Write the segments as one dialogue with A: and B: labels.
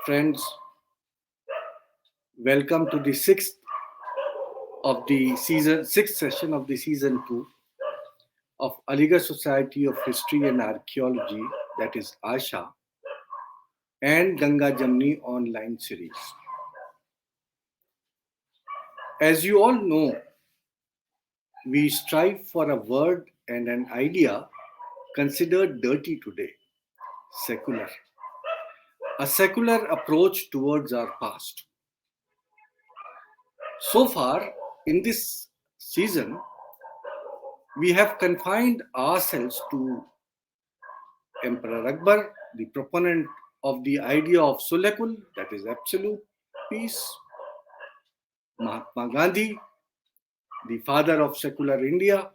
A: Friends, welcome to the sixth session of the season 2 of Aligarh Society of History and Archaeology, that is ASHA, and Ganga Jamni online series. As you all know, we strive for a word and an idea considered dirty today: secular. A secular approach towards our past. So far, in this season, we have confined ourselves to Emperor Akbar, the proponent of the idea of Sulhul, that is absolute peace; Mahatma Gandhi, the father of secular India,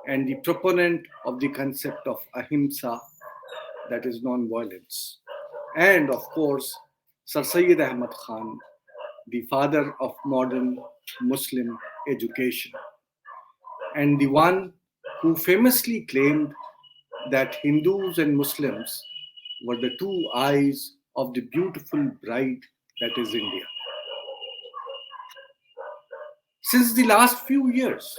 A: and the proponent of the concept of Ahimsa, that is non-violence; and of course, Sir Syed Ahmad Khan, the father of modern Muslim education, and the one who famously claimed that Hindus and Muslims were the two eyes of the beautiful bride that is India. Since the last few years,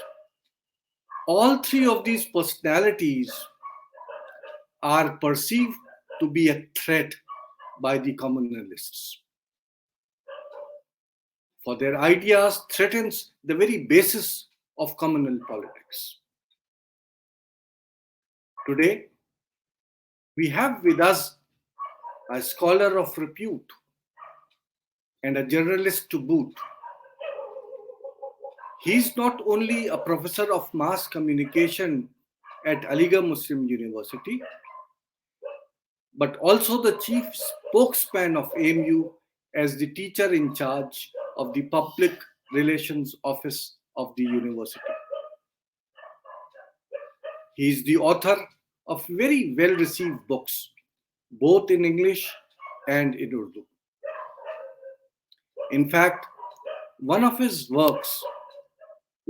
A: all three of these personalities are perceived to be a threat by the communalists. For their ideas threatens the very basis of communal politics. Today, we have with us a scholar of repute and a journalist to boot. He is not only a professor of mass communication at Aligarh Muslim University, but also the chief spokesman of AMU as the teacher in charge of the Public Relations Office of the university. He is the author of very well-received books, both in English and in Urdu. In fact, one of his works,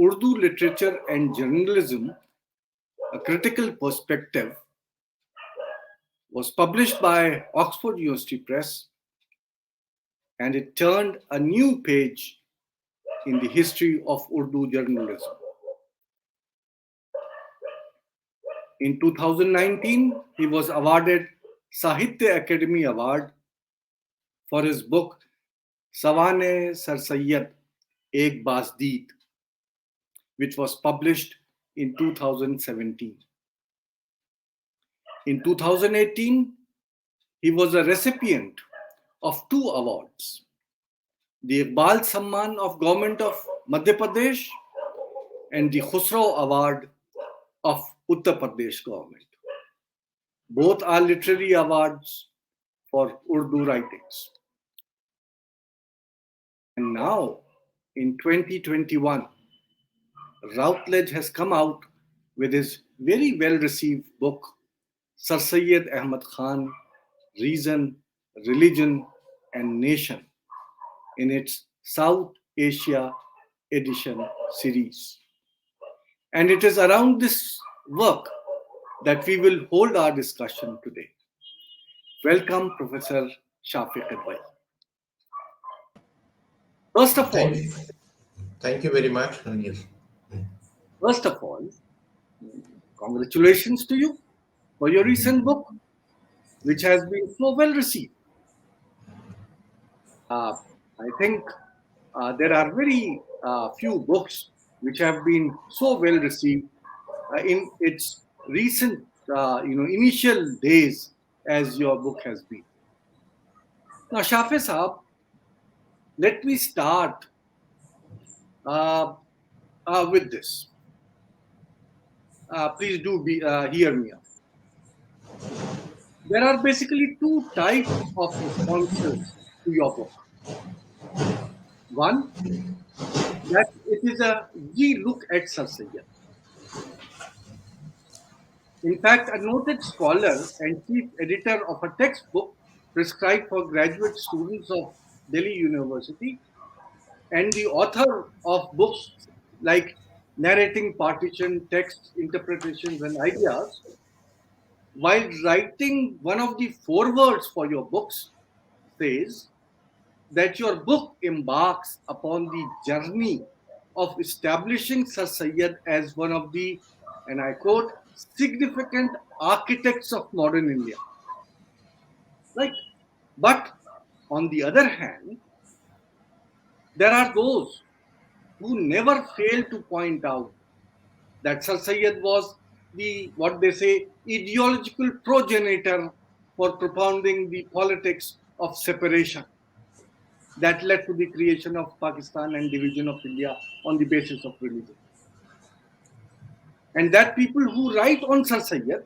A: Urdu Literature and Journalism, A Critical Perspective, was published by Oxford University Press, and it turned a new page in the history of Urdu journalism. In 2019, he was awarded Sahitya Akademi Award for his book Sawan-e Sar Sayyad Ek Basdeed, which was published in 2017. In 2018, he was a recipient of two awards: the Iqbal Samman of Government of Madhya Pradesh and the Khusrau Award of Uttar Pradesh government. Both are literary awards for Urdu writings. And now, in 2021, Routledge has come out with his very well-received book, Sir Syed Ahmad Khan, Reason, Religion and Nation, in its South Asia edition series. And it is around this work that we will hold our discussion today. Welcome, Professor Shafiq Advai. First of all,
B: Thank you very much, Anil.
A: Congratulations to you for your recent book, which has been so well received. I think there are very few books which have been so well received in its recent, initial days as your book has been. Now, Shafi Saab, let me start with this. Please do hear me out. There are basically two types of responses to your book. One, that it is a re-look at Sir Syed. In fact, a noted scholar and chief editor of a textbook prescribed for graduate students of Delhi University, and the author of books like Narrating Partition, Texts, Interpretations and Ideas, while writing one of the forewords for your books, says that your book embarks upon the journey of establishing Sir Syed as one of the, and I quote, significant architects of modern India. Right? But on the other hand, there are those who never fail to point out that Sir Syed was the, what they say, ideological progenitor for propounding the politics of separation that led to the creation of Pakistan and division of India on the basis of religion. And that people who write on Sir Syed,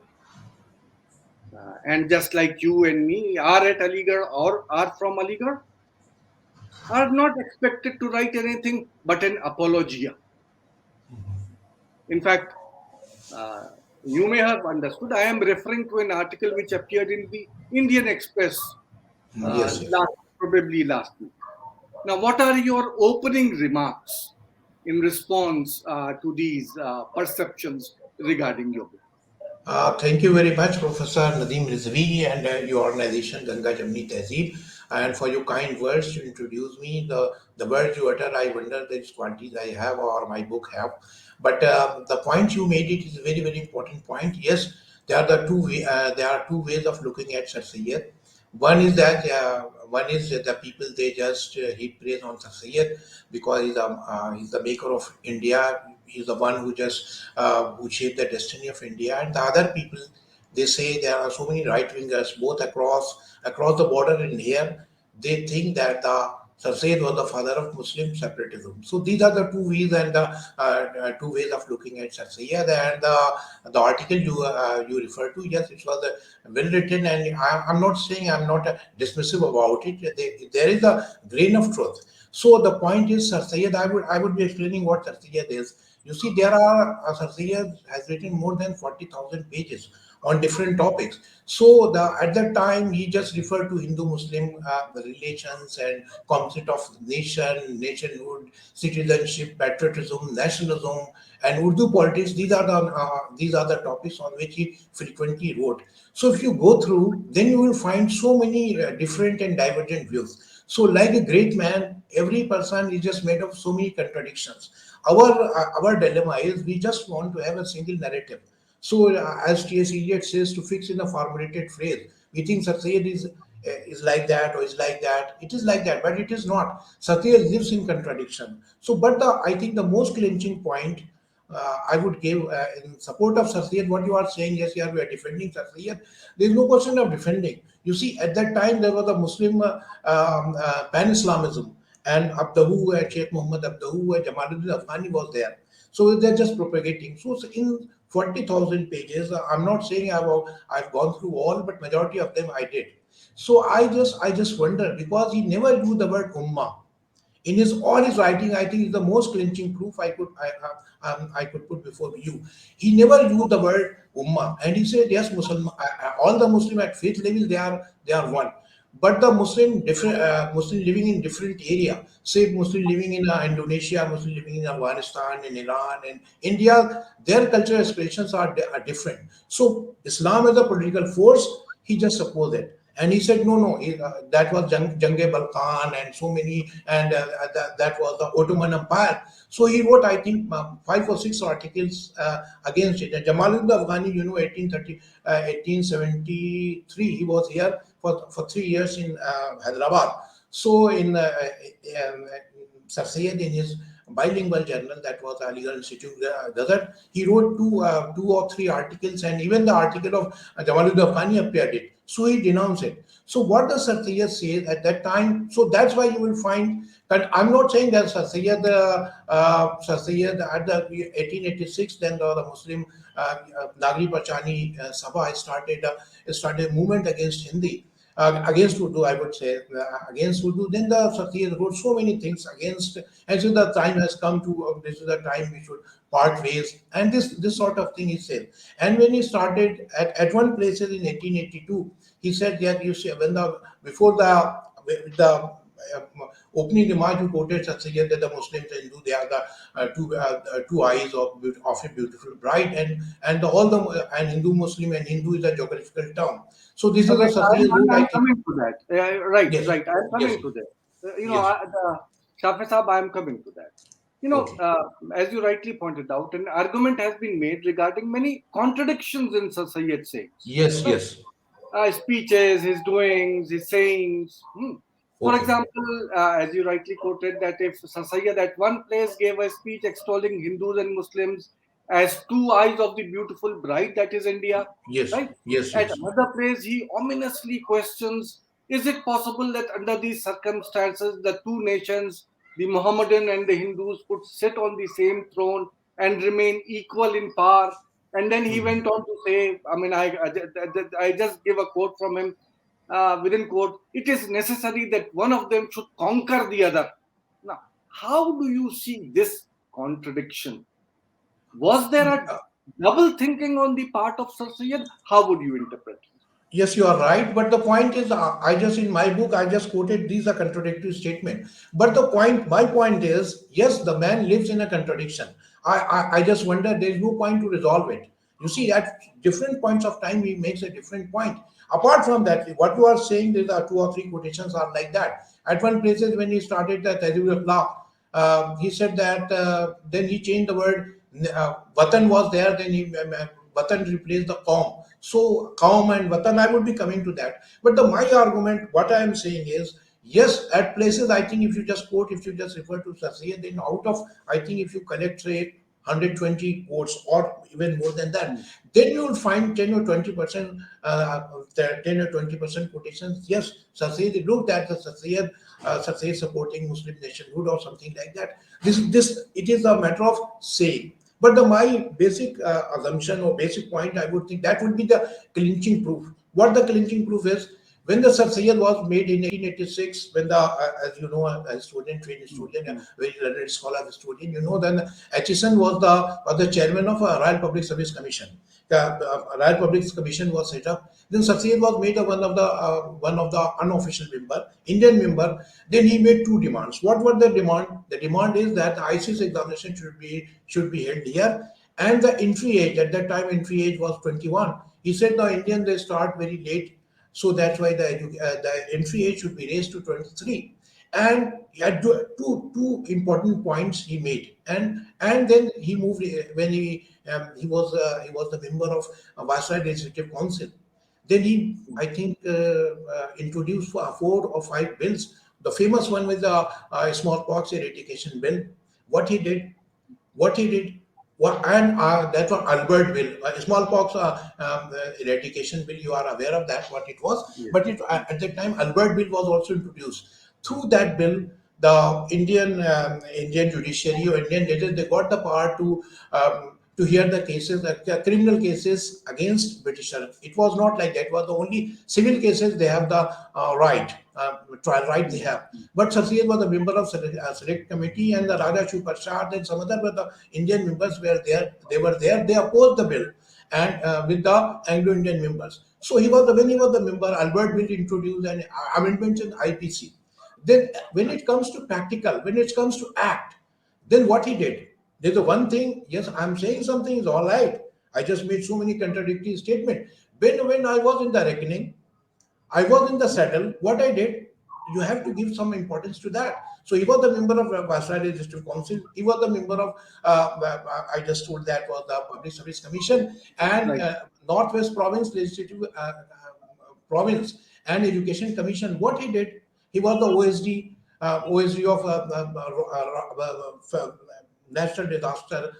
A: and just like you and me, are at Aligarh or are from Aligarh, are not expected to write anything but an apologia. In fact, uh, you may have understood, I am referring to an article which appeared in the Indian Express
B: Yes, yes.
A: probably last week. Now, what are your opening remarks in response to these perceptions regarding your book?
B: Thank you very much, Professor Nadeem Rizvi and your organization Ganga Jamni Tehzeeb, and for your kind words to introduce me. The words you utter, I wonder the qualities I have or my book have. But the point you made it is a very very important point. Yes, there are two ways of looking at Sir Syed. One is that the people they just heap praise on Sir Syed because he's the maker of India. He's the one who shaped the destiny of India. And the other people they say there are so many right wingers both across the border and here. They think that the Sir Syed was the father of Muslim separatism. So these are the two ways and the two ways of looking at Sir Syed. And the article you refer to, yes, it was well written, and I'm not saying I'm not dismissive about it. There is a grain of truth. So the point is, Sir Syed, I would be explaining what Sir Syed is. You see, there are Sir Syed has written more than 40,000 pages on different topics. So at that time he just referred to Hindu-Muslim relations and concept of nation, nationhood, citizenship, patriotism, nationalism, and Urdu politics. These are the topics on which he frequently wrote. So if you go through, then you will find so many different and divergent views. So, like a great man, every person is just made of so many contradictions. Our dilemma is we just want to have a single narrative. So, as T.S. Eliot says, to fix in a formulated phrase, we think Satya is like that or is like that. It is like that, but it is not. Satya lives in contradiction. So, but I think the most clinching point I would give in support of Satya, what you are saying, yes, yeah, we are defending Satya. There is no question of defending. You see, at that time there was a Muslim pan-Islamism, and Abdahu, Sheikh Muhammad Abdahu, Jamaluddin Afghani was there. So they're just propagating. So in 40,000 pages, I'm not saying I've gone through all, but majority of them I did. So I just wonder because he never used the word ummah in his all his writing. I think is the most clinching proof I could put before you. He never used the word ummah, and he said yes, Muslim, all the Muslim at faith level they are one. But the Muslim living in different area, say Muslim living in Indonesia, Muslim living in Afghanistan, in Iran, and India, their cultural aspirations are different. So Islam as a political force, he just opposed it. And he said, no, no, that was Jange Balkan and so many, and that was the Ottoman Empire. So he wrote, I think, 5 or 6 articles against it. And Jamaluddin Afghani, 1873, he was here for 3 years in Hyderabad. So in Sir Syed, in his bilingual journal, that was Aligarh Institute Gazette, he wrote 2 or 3 articles, and even the article of Jamaluddin Afghani appeared it. So he denounced it. So what does Sir Syed say at that time? So that's why you will find that I'm not saying that Sir Syed at the 1886, then the Muslim Nagri Pachani Sabha started a movement against Hindi. Against Urdu, I would say, against Urdu. Then the Sir Syed wrote so many things against, and so the time has come to, this is the time we should part ways, and this sort of thing he said. And when he started at one place in 1882, he said that you see when the before the opening remark you quoted Sat Sayyid that the Muslims and Hindu, they are the two eyes of a beautiful bride, and all the and Hindu Muslim, and Hindu is a geographical term. So this is a
A: Wait,
B: Sat Sayyid root, I
A: I'm
B: think.
A: coming to that. Right,
B: Yes,
A: right. I'm
B: yes,
A: coming to that.
B: yes.
A: Shafi Saab, I'm coming to that.
B: Okay.
A: As you rightly pointed out, an argument has been made regarding many contradictions in Sir Sayyid sayings.
B: Yes,
A: Right?
B: yes.
A: Speeches, his doings, his sayings. For
B: Okay.
A: example, as you rightly quoted, that if Sir Sayyid at one place gave a speech extolling Hindus and Muslims as two eyes of the beautiful bride that is India,
B: Yes,
A: right?
B: yes,
A: At
B: yes.
A: another place, he ominously questions, is it possible that under these circumstances, the two nations, the Mohammedan and the Hindus, could sit on the same throne and remain equal in power? And then he
B: Hmm.
A: went on to say, I just give a quote from him, within quote, it is necessary that one of them should conquer the other. Now, how do you see this contradiction? Was there a double thinking on the part of Sir Syed? How would you interpret it?
B: Yes, you are right. But the point is, I just in my book, I just quoted these are contradictory statement. But the point, my point is, yes, the man lives in a contradiction. I just wonder there is no point to resolve it. You see, at different points of time, he makes a different point. Apart from that, what you are saying, there are two or three quotations are like that. At one places when he started the Tahrir of Law, he said that then he changed the word Vatan was there, then he Vatan replaced the Qaum. So Qaum and Vatan, I would be coming to that. But my argument, what I am saying is, yes, at places, I think if you just quote, if you just refer to Sasiya, then out of, I think if you collect, say, 120 quotes or even more than that, then you will find 10 or 20%, 10 or 20% quotations. Yes, Sasiya looked at the Sasiya supporting Muslim nationhood or something like that. This it is a matter of saying. But my basic assumption or basic point, I would think that would be the clinching proof. What the clinching proof is, when the Sir Sayyid was made in 1886, when the, as you know, a student, trained student, a very learned scholar historian, you know, then Acheson was the chairman of a Royal Public Service Commission. The Royal Public Commission was set up. Then Sir Sayyid was made one of the unofficial member, Indian member. Then he made two demands. What were the demand? The demand is that the ICS examination should be held here, and the entry age at that time, entry age was 21. He said the Indians they start very late, so that's why the entry age should be raised to 23. And he had two important points he made, and then he moved when he was the member of Viceroy Legislative Council. Then he, I think, introduced four or five bills. The famous one was the smallpox eradication bill. What he did, what he did, and that was Albert Bill, smallpox eradication bill. You are aware of that, what it was.
A: Yes.
B: But at that time, Albert Bill was also introduced. Through that bill, the Indian judiciary or Indian judges, they got the power to hear the cases, the criminal cases against Britisher. It was not like that. It was the only civil cases they have the trial right they have. But Sir Syed was a member of select committee, and the Raja Shu Prasad and some other the Indian members were there. They were there. They opposed the bill, and with the Anglo-Indian members. So when he was the member, Albert Bill introduced an amendment in IPC. Then when it comes to practical, when it comes to act, then what he did? There's a one thing. Yes, I'm saying something is all right. I just made so many contradictory statements. When I was in the reckoning, I was in the saddle. What I did, you have to give some importance to that. So he was the member of Basra District Council. He was the member of, I just told that was the Public Service Commission and
A: Right.
B: Northwest Province Legislative Province and Education Commission. What he did, he was the OSD of natural disaster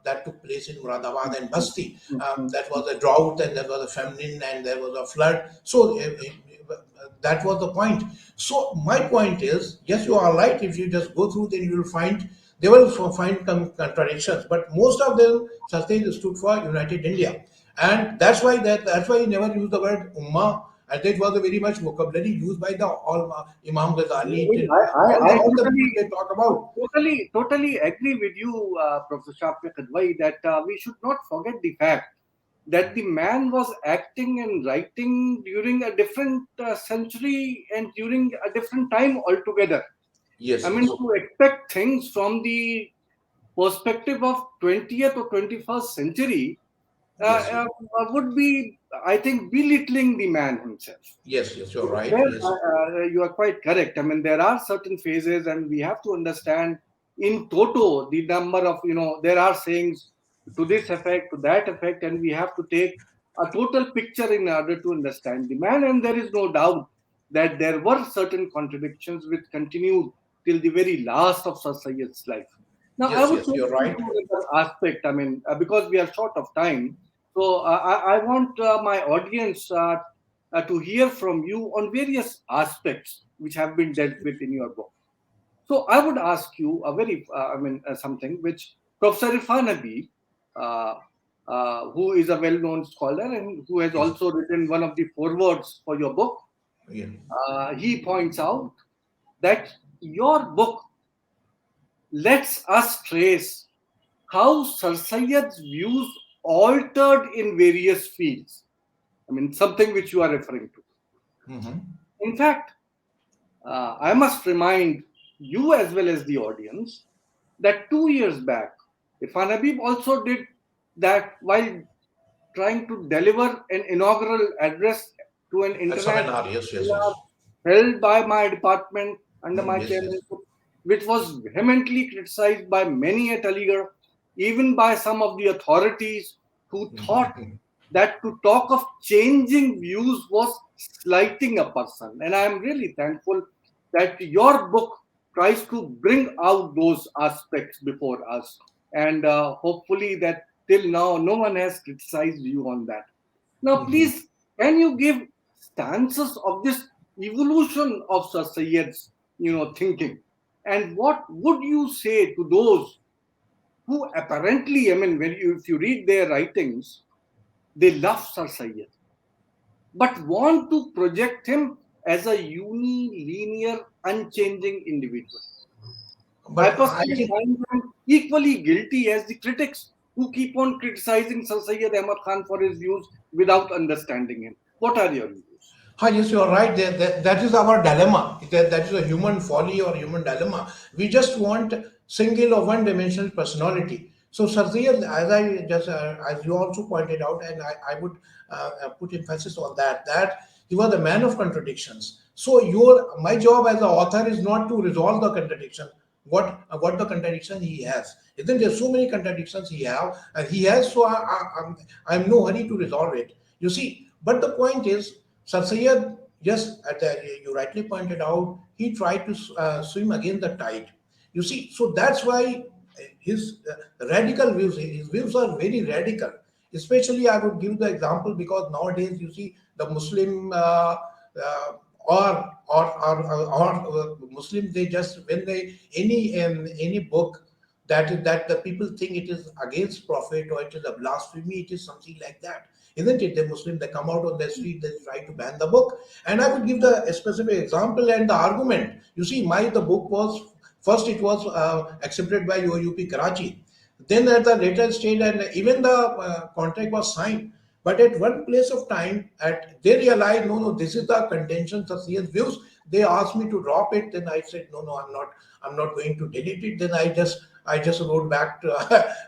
B: that took place in Muradabad and Basti. That was a drought, and there was a famine, and there was a flood. So that was the point. So my point is, yes, you are right. If you just go through, then you will find they will find contradictions. But most of them, Sastain stood for United India, and that's why he never used the word Ummah. And that was a very much vocabulary used by the all Imam Ghazali till
A: I
B: all the people they talk about.
A: totally agree with you, Professor Shafiq Advai, that we should not forget the fact. that the man was acting and writing during a different century and during a different time altogether. I
B: Yes,
A: mean,
B: yes,
A: to expect things from the perspective of 20th or 21st century
B: yes, yes,
A: would be, I think, belittling the man himself.
B: yes, yes, you're right.
A: Well,
B: Yes.
A: you are quite correct. I mean, there are certain phases, and we have to understand in toto the number of, there are sayings to this effect, to that effect, and we have to take a total picture in order to understand the man. And there is no doubt that there were certain contradictions which continued till the very last of Sir Sayyid's life. Now, I
B: Yes,
A: would
B: yes,
A: take
B: you're
A: you
B: right.
A: to another aspect. I mean, because we are short of time, so I want my audience to hear from you on various aspects which have been dealt with in your book. So I would ask you a very, something which Professor Irfan Habib, uh, who is a well-known scholar and who has
B: Yes,
A: also written one of the forewords for your book,
B: yeah.
A: he points out that your book lets us trace how Sir Sayyid's views altered in various fields. I mean, something which you are referring to.
B: Hmm.
A: In fact, I must remind you as well as the audience that 2 years back, Irfan Habib also did that while trying to deliver an inaugural address to an
B: A
A: international
B: seminar. Yes, yes,
A: seminar
B: yes.
A: held by my department under my
B: Yes, yes.
A: chairmanship, which was vehemently criticized by many at Aligarh, even by some of the authorities who thought
B: Mhm.
A: that to talk of changing views was slighting a person. And I am really thankful that your book tries to bring out those aspects before us. And hopefully, that till now, no one has criticized you on that. Now,
B: Mhm.
A: please, can you give stances of this evolution of Sir Sayyid's, thinking? And what would you say to those who apparently, I mean, if you read their writings, they love Sir Sayyid, but want to project him as a unilinear, unchanging individual. I
B: But I
A: personally
B: think,
A: find them equally guilty as the critics who keep on criticizing Sir Syed Ahmad Khan for his views without understanding him. What are your views?
B: yes, you're right. That is our dilemma. That is a human folly or human dilemma. We just want single or one-dimensional personality. So, Sarziel, as you also pointed out, and I would put emphasis on that he was a man of contradictions. So, my job as an author is not to resolve the contradiction. What the contradiction he has? Isn't there so many contradictions he has? So, I'm no hurry to resolve it. You see, but the point is. Sir Syed, yes, you rightly pointed out, he tried to swim against the tide. You see, so that's why his radical views, his views are very radical. Especially, I would give the example because nowadays you see the Muslim uh, or Muslims, they just when they any book that the people think it is against prophet or it is a blasphemy, it is something like that, isn't it? The Muslim, they come out on the street, they try to ban the book. And I would give the a specific example and the argument. You see, the book was first it was accepted by UUP Karachi. Then at the later stage, and even the contract was signed. But at one place of time, they realized, no, no, this is the contention, the CS views. They asked me to drop it. Then I said, no, no, I'm not going to delete it. Then I just wrote back to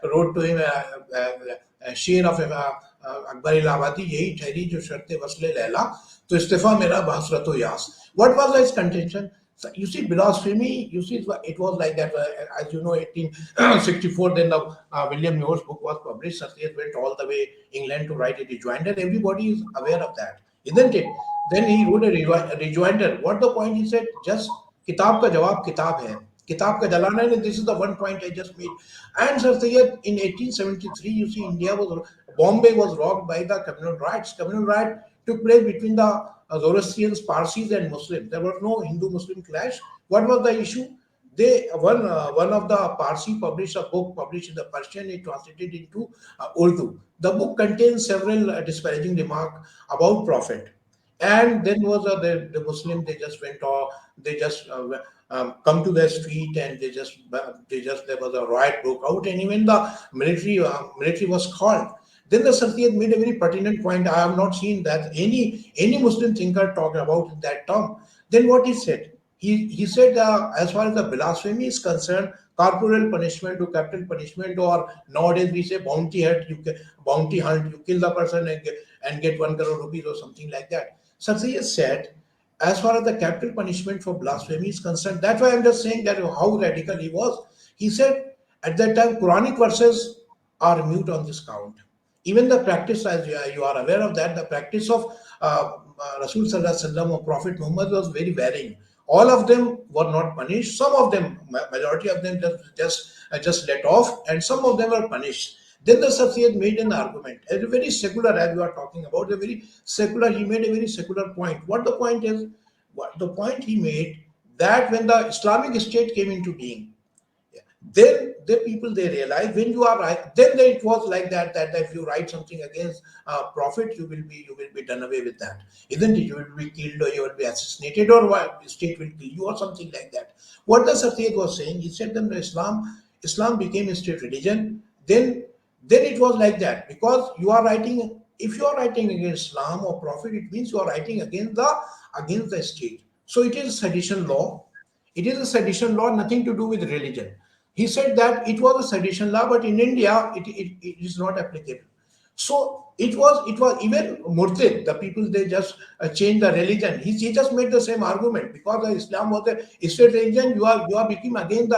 B: wrote to him a शेर of Akbar इलाहाबादी यही ठहरी जो शर्त वसले लैला तो इस्तीफा मेरा बहसरत यास. What was his contention? So you see, blasphemy, you see, it was like that. As you know, 1864, then the William Moore's book was published. Satyajit went all the way England to write a rejoinder. Everybody is aware of that, isn't it? Then he wrote a rejoinder. What the point? He said, just किताब का जवाब किताब है. किताब का जलाना है. This is the one point I just made. And Sir Syed, in 1873, you see, Bombay was rocked by the communal riots. Communal riot took place between the Zoroastrians, Parsis, and Muslims. There was no Hindu-Muslim clash. What was the issue? One of the Parsi published a book published in the Persian. It translated into Urdu. The book contains several disparaging remarks about Prophet. And then was the Muslim. They just went off. They just come to the street and they just there was a riot broke out, and even the military was called. Then the Sir Syed made a very pertinent point. I have not seen that any Muslim thinker talk about in that term. Then what he said? He said, as far as the blasphemy is concerned, corporal punishment to capital punishment, or nowadays we say bounty hunt. Bounty hunt. You kill the person and get 1 crore rupees or something like that. Sir Syed said, as far as the capital punishment for blasphemy is concerned, that's why I'm just saying that how radical he was. He said at that time Quranic verses are mute on this count. Even the practice, as you are aware of that, the practice of Rasul Sallallahu Alaihi Wasallam or Prophet Muhammad was very varying. All of them were not punished. Some of them, majority of them, just let off, and some of them were punished. Then the Sir Syed made an argument, a very secular, as you are talking about, a very secular. He made a very secular point. What the point is? What the point he made, that when the Islamic State came into being, then the people, they realize when you are right, then it was like that if you write something against prophet, you will be done away with that, isn't it? You will be killed, or you will be assassinated, or what, state will kill you, or something like that. What the Sir Syed was saying, he said that Islam became a state religion. Then it was like that, because you are writing, if you are writing against Islam or prophet, it means you are writing against the state. So it is sedition law. It is a sedition law, nothing to do with religion. He said that it was a sedition law, but in India it is not applicable. So it was even Murtid, the people, they just changed the religion. He just made the same argument, because Islam was a state religion. You are become against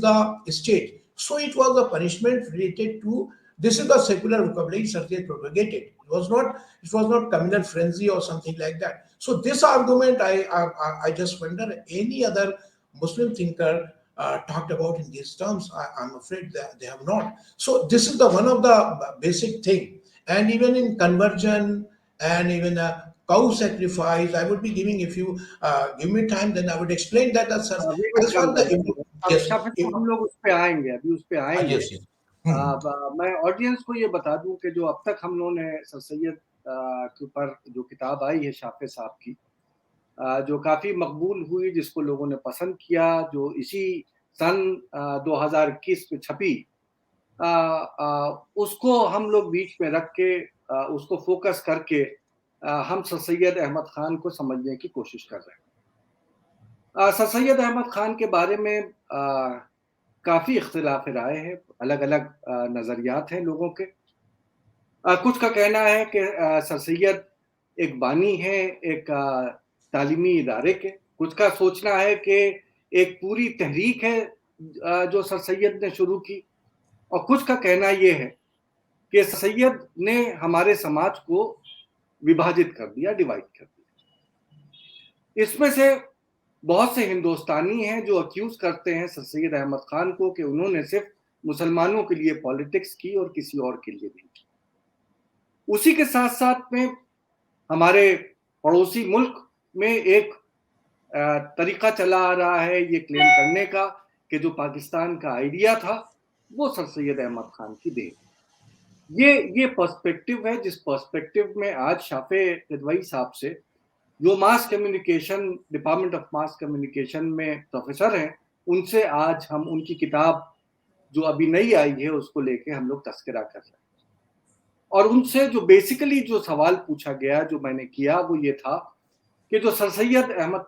B: the state. So it was a punishment related to, this is the secular vocabulary Sir Syed propagated. It was not communal frenzy or something like that. So this argument, I just wonder any other Muslim thinker talked about in these terms. I'm afraid that they have not. So this is the one of the basic thing. And even in conversion, and even a cow sacrifice, I would be giving, if you give me time, then I would explain that as
A: We will
B: as
A: come
B: far
A: to
B: the
A: that. अब
B: yes,
A: Shafiq साहब, हम लोग उस पे आएंगे, अभी उस पे आएंगे।
B: yes, yes. Hmm.
A: मैं ऑडियंस को ये बता दूं कि जो अब तक हम लोगों ने सर सैयद के ऊपर जो किताब आई है शाफिक साहब की, जो काफ़ी मकबूल हुई, जिसको लोगों ने पसंद किया, जो इसी सन 2021 में छपी, उसको हम लोग बीच में रख के, उसको फोकस करके हम सर सैयद अहमद खान को समझने की कोशिश कर रहे हैं। सर सैयद अहमद खान के बारे में काफ़ी इख्तिलाफ राय है, अलग अलग नज़रियात हैं लोगों के। कुछ का कहना है कि सर सैयद एक बानी है एक तालीमी इदारे के, कुछ का सोचना है कि एक पूरी तहरीक है जो सर सैयद ने शुरू की, और कुछ का कहना ये है कि सर सैयद ने हमारे समाज को विभाजित कर दिया, डिवाइड कर दिया। इसमें से बहुत से हिंदुस्तानी हैं जो अक्यूज करते हैं सर सैयद अहमद खान को कि उन्होंने सिर्फ मुसलमानों के लिए पॉलिटिक्स की और किसी और के लिए नहीं की। उसी के साथ साथ में हमारे पड़ोसी मुल्क में एक तरीका चला आ रहा है ये क्लेम करने का कि जो पाकिस्तान का आइडिया था वो सर सैयद अहमद खान की देन। ये पर्सपेक्टिव है, जिस पर्सपेक्टिव में आज शाफे रिदवाई साहब से, जो mass communication, department of mass communication में प्रोफेसर हैं, उनसे आज हम उनकी किताब जो अभी नई आई है उसको लेके हम लोग तस्करा कर रहे हैं। और उनसे जो बेसिकली जो सवाल पूछा गया, जो मैंने किया, वो ये था कि जो सर सैयद अहमद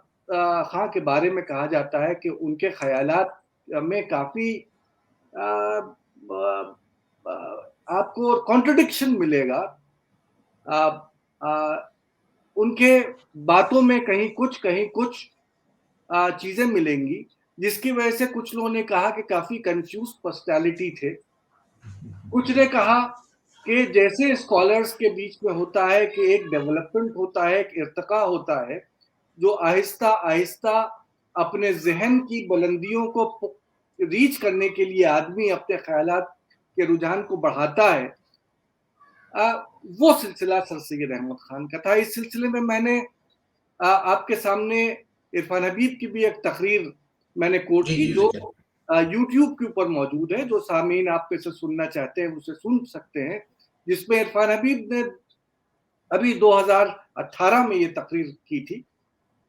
A: खान के बारे में कहा जाता है कि उनके ख्यालात में काफ़ी आपको कॉन्ट्रडिक्शन मिलेगा। उनके बातों में कहीं कुछ चीज़ें मिलेंगी, जिसकी वजह से कुछ लोगों ने कहा कि काफ़ी कंफ्यूज पर्सनैलिटी थे। कुछ ने कहा कि जैसे स्कॉलर्स के बीच में होता है कि एक डेवलपमेंट होता है, एक इर्तिका होता है, जो आहिस्ता आहिस्ता अपने जहन की बुलंदियों को रीच करने के लिए आदमी अपने ख्यालात के रुझान को बढ़ाता है, वो सिलसिला सर सैयद अहमद खान का था। इस सिलसिले में मैंने आपके सामने इरफान हबीब की भी एक तकरीर मैंने कोट की, जो यूट्यूब के ऊपर मौजूद है, जो सामीन आप पे से सुनना चाहते हैं उसे सुन सकते हैं, जिसमें इरफान हबीब ने अभी 2018 में ये तकरीर की थी,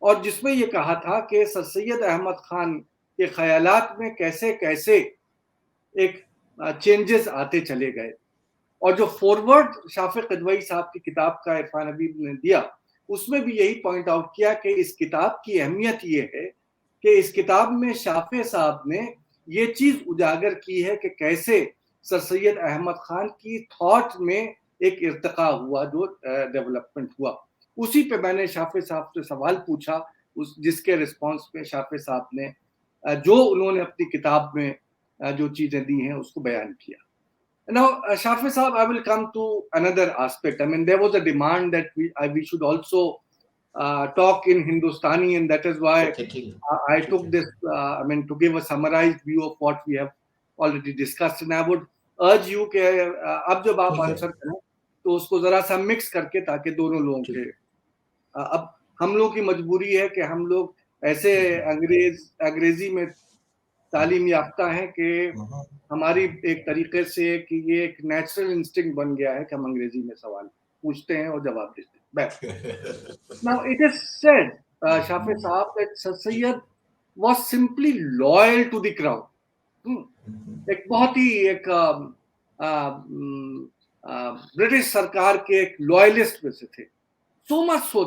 A: और जिसमें ये कहा था कि सर सैयद अहमद खान के ख्यालात में कैसे कैसे एक चेंजेस आते चले गए, और जो फॉरवर्ड शाफिक कदवई साहब की किताब का इरफान हबीब ने दिया, उसमें भी यही पॉइंट आउट किया कि इस किताब की अहमियत ये है कि इस किताब में शाफे साहब ने ये चीज उजागर की है कि कैसे सर सैयद अहमद खान की थॉट में एक इर्तिका हुआ, जो डेवलपमेंट हुआ। उसी पे मैंने शाफे साहब से सवाल पूछा, उस जिसके रिस्पॉन्स में शाफे साहब ने जो उन्होंने अपनी किताब में जो चीजें दी हैं उसको बयान किया। Now, Shafi Saab, I will come to another aspect. I mean, there was a demand that we should also talk in Hindustani, and that is why
B: okay ठीक है
A: I
B: ठीक
A: took
B: है
A: this. I mean, to give a summarized view of what we have already discussed, and I would urge you कि अब जब आप
B: ठीक है
A: आंसर करें तो उसको जरा सा मिक्स करके, ताकि दोनों लोगों
B: ठीक
A: के
B: है
A: अब हम लोग की मजबूरी है कि हम लोग ऐसे अंग्रेजी में तालीम याफ्ता हैं कि
B: हम्म,
A: हमारी एक तरीके से कि ये एक नेचुरल इंस्टिंक्ट बन गया है कि हम अंग्रेजी में सवाल पूछते हैं और जवाब देते हैं। बस now it is said, Shafey साहब, that sir Syed was simply loyal to the crown. एक बहुत ही एक ब्रिटिश सरकार के एक लॉयलिस्ट में से थे, so much so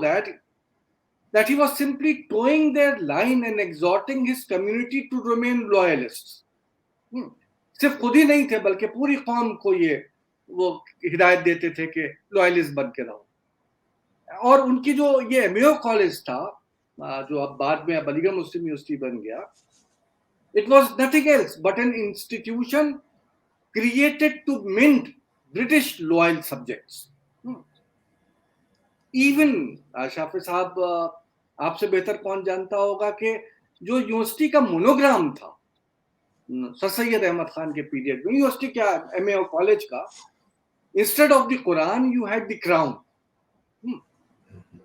A: that he was simply towing their line and exhorting his community to remain loyalists. सिर्फ खुद ही नहीं थे बल्कि पूरी कौम को ये वो हिदायत देते थे कि लॉयलिस्ट बन के रहो। और उनकी जो ये मेयो कॉलेज था, जो अब बाद में अब अलीगढ़ मुस्लिम यूनिवर्सिटी बन गया, it was nothing else but an institution created to mint British loyal subjects. Even Shafi साहब, आपसे बेहतर कौन जानता होगा कि जो यूनिवर्सिटी का मोनोग्राम था सर सैयद अहमद खान के पीरियड में, यूनिवर्सिटी क्या एमए और कॉलेज का, instead of the Quran you had the crown.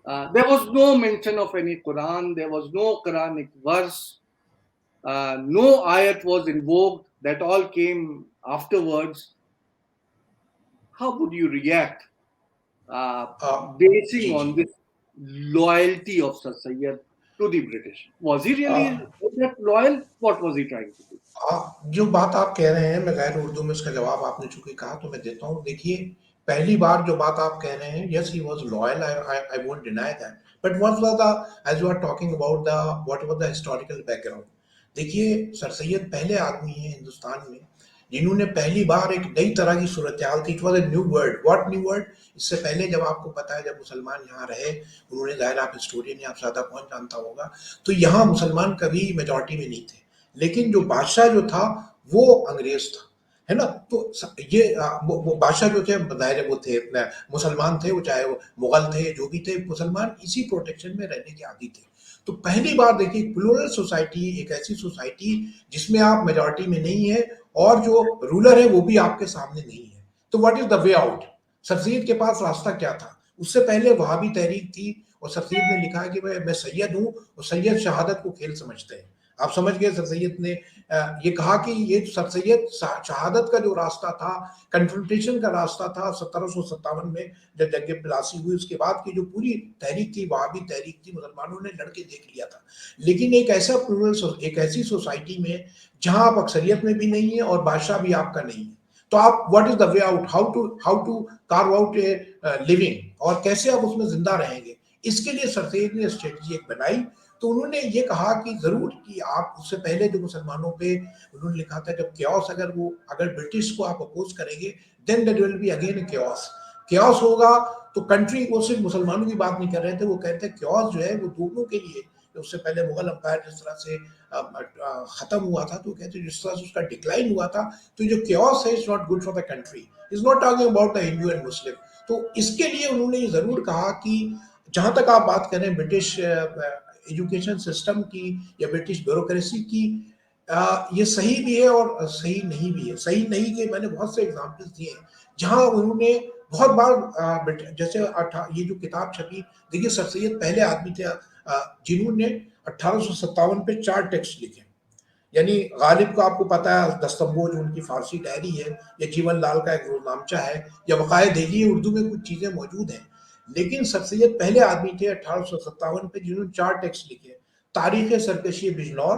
A: There was no mention of any Quran, there was no Quranic verse, no ayat was invoked, that all came afterwards. How would you react uh, basing
B: जी
A: on
B: जी
A: this loyalty of Sir Sayyid to the British? Was he really that loyal? What was he trying to do?
B: जो बात आप कह रहे हैं, मैं गैर उर्दू में उसका जवाब आपने चूंकि कहा तो मैं देता हूँ। देखिए, पहली बार जो बात आप कह रहे हैं, yes he was loyal, I won't deny that, but what was the, as you are talking about the, what was the historical background. देखिए, सर सैयद पहले आदमी हैं हिंदुस्तान में जिन्होंने पहली बार एक नई तरह की सूरत हाल थी। It was a new world. What new world? इससे पहले जब आपको पता है, जब मुसलमान यहाँ रहे, उन्होंने, जाहिर आप हिस्टोरियन हैं, आप ज़्यादा कौन जानता होगा, तो यहाँ मुसलमान कभी मेजॉरिटी में नहीं थे, लेकिन जो बादशाह जो था वो अंग्रेज था, है ना। तो ये वो बादशाह जो थे, जाहिर वो थे मुसलमान थे, वो चाहे वो मुगल थे, जो भी थे, मुसलमान इसी प्रोटेक्शन में रहने के आदी थे। तो पहली बार देखिए, प्लूरल सोसाइटी, एक ऐसी सोसाइटी जिसमें आप मेजॉरिटी में नहीं है और जो रूलर है वो भी आपके सामने नहीं है। तो what is the way out? Sir Syed के पास रास्ता क्या था? उससे पहले वहाबी तहरीक थी, और सर सैयद ने लिखा है कि मैं सैयद हूँ, और सैयद शहादत को खेल समझते हैं। आप समझ गए, सर सैयद ने ये कहा कि ये सर सैयद शहादत का जो रास्ता था, कन्फ्रंटेशन का रास्ता था 1757 में जब जंग प्लासी हुई, उसके बाद की जो पूरी तहरीक थी, वहाबी तहरीक थी, मुसलमानों ने लड़के देख लिया था। लेकिन एक ऐसा प्लूरल, एक ऐसी सोसाइटी में जहां आप अक्सरियत में भी नहीं है और बादशाह भी आपका नहीं है, तो आप, what is the way out? How to carve out a living, और कैसे आप उसमें जिंदा रहेंगे? इसके लिए सर सैयद ने स्ट्रेटजी एक बनाई। तो उन्होंने ये कहा कि जरूर कि आप, उससे पहले जो मुसलमानों पे उन्होंने लिखा था, जब क्योस, अगर ब्रिटिश को आप अपोज करेंगे, then there will be again chaos. Chaos होगा तो कंट्री, वो सिर्फ मुसलमानों की बात नहीं कर रहे थे, वो कहते हैं क्योस जो है वो दोनों के लिए, उससे पहले मुगल अंपायर जिस तरह से खत्म हुआ था, तो कहते हैं जिस तरह से उसका डिक्लाइन हुआ था, तो जो क्योस है, is not good for the country, is not talking about the Hindu and Muslim. तो इसके लिए उन्होंने ये जरूर कहा कि जहां तक आप बात करें ब्रिटिश एजुकेशन सिस्टम की या ब्रिटिश ब्यूरोक्रेसी की, ये सही भी है और सही नहीं भी है। सही नहीं के मैंने बहुत से एग्जांपल्स दिए हैं जहां उन्होंने बहुत बार, जैसे ये जो किताब छपी, देखिए सर सैयद पहले आदमी थे जिन्होंने 1857 पे 4 टेक्स्ट लिखे। यानी गालिब को आपको पता है, दस्तंबो जो उनकी फारसी डायरी है, या जीवन लाल का एक रोजनामचा है, या वकाए दिल्ली उर्दू में कुछ चीजें मौजूद हैं। लेकिन सर सैयद पहले आदमी थे 1857 पे जिन्होंने 4 टेक्स्ट लिखे। तारीख सरकशी बिजनौर,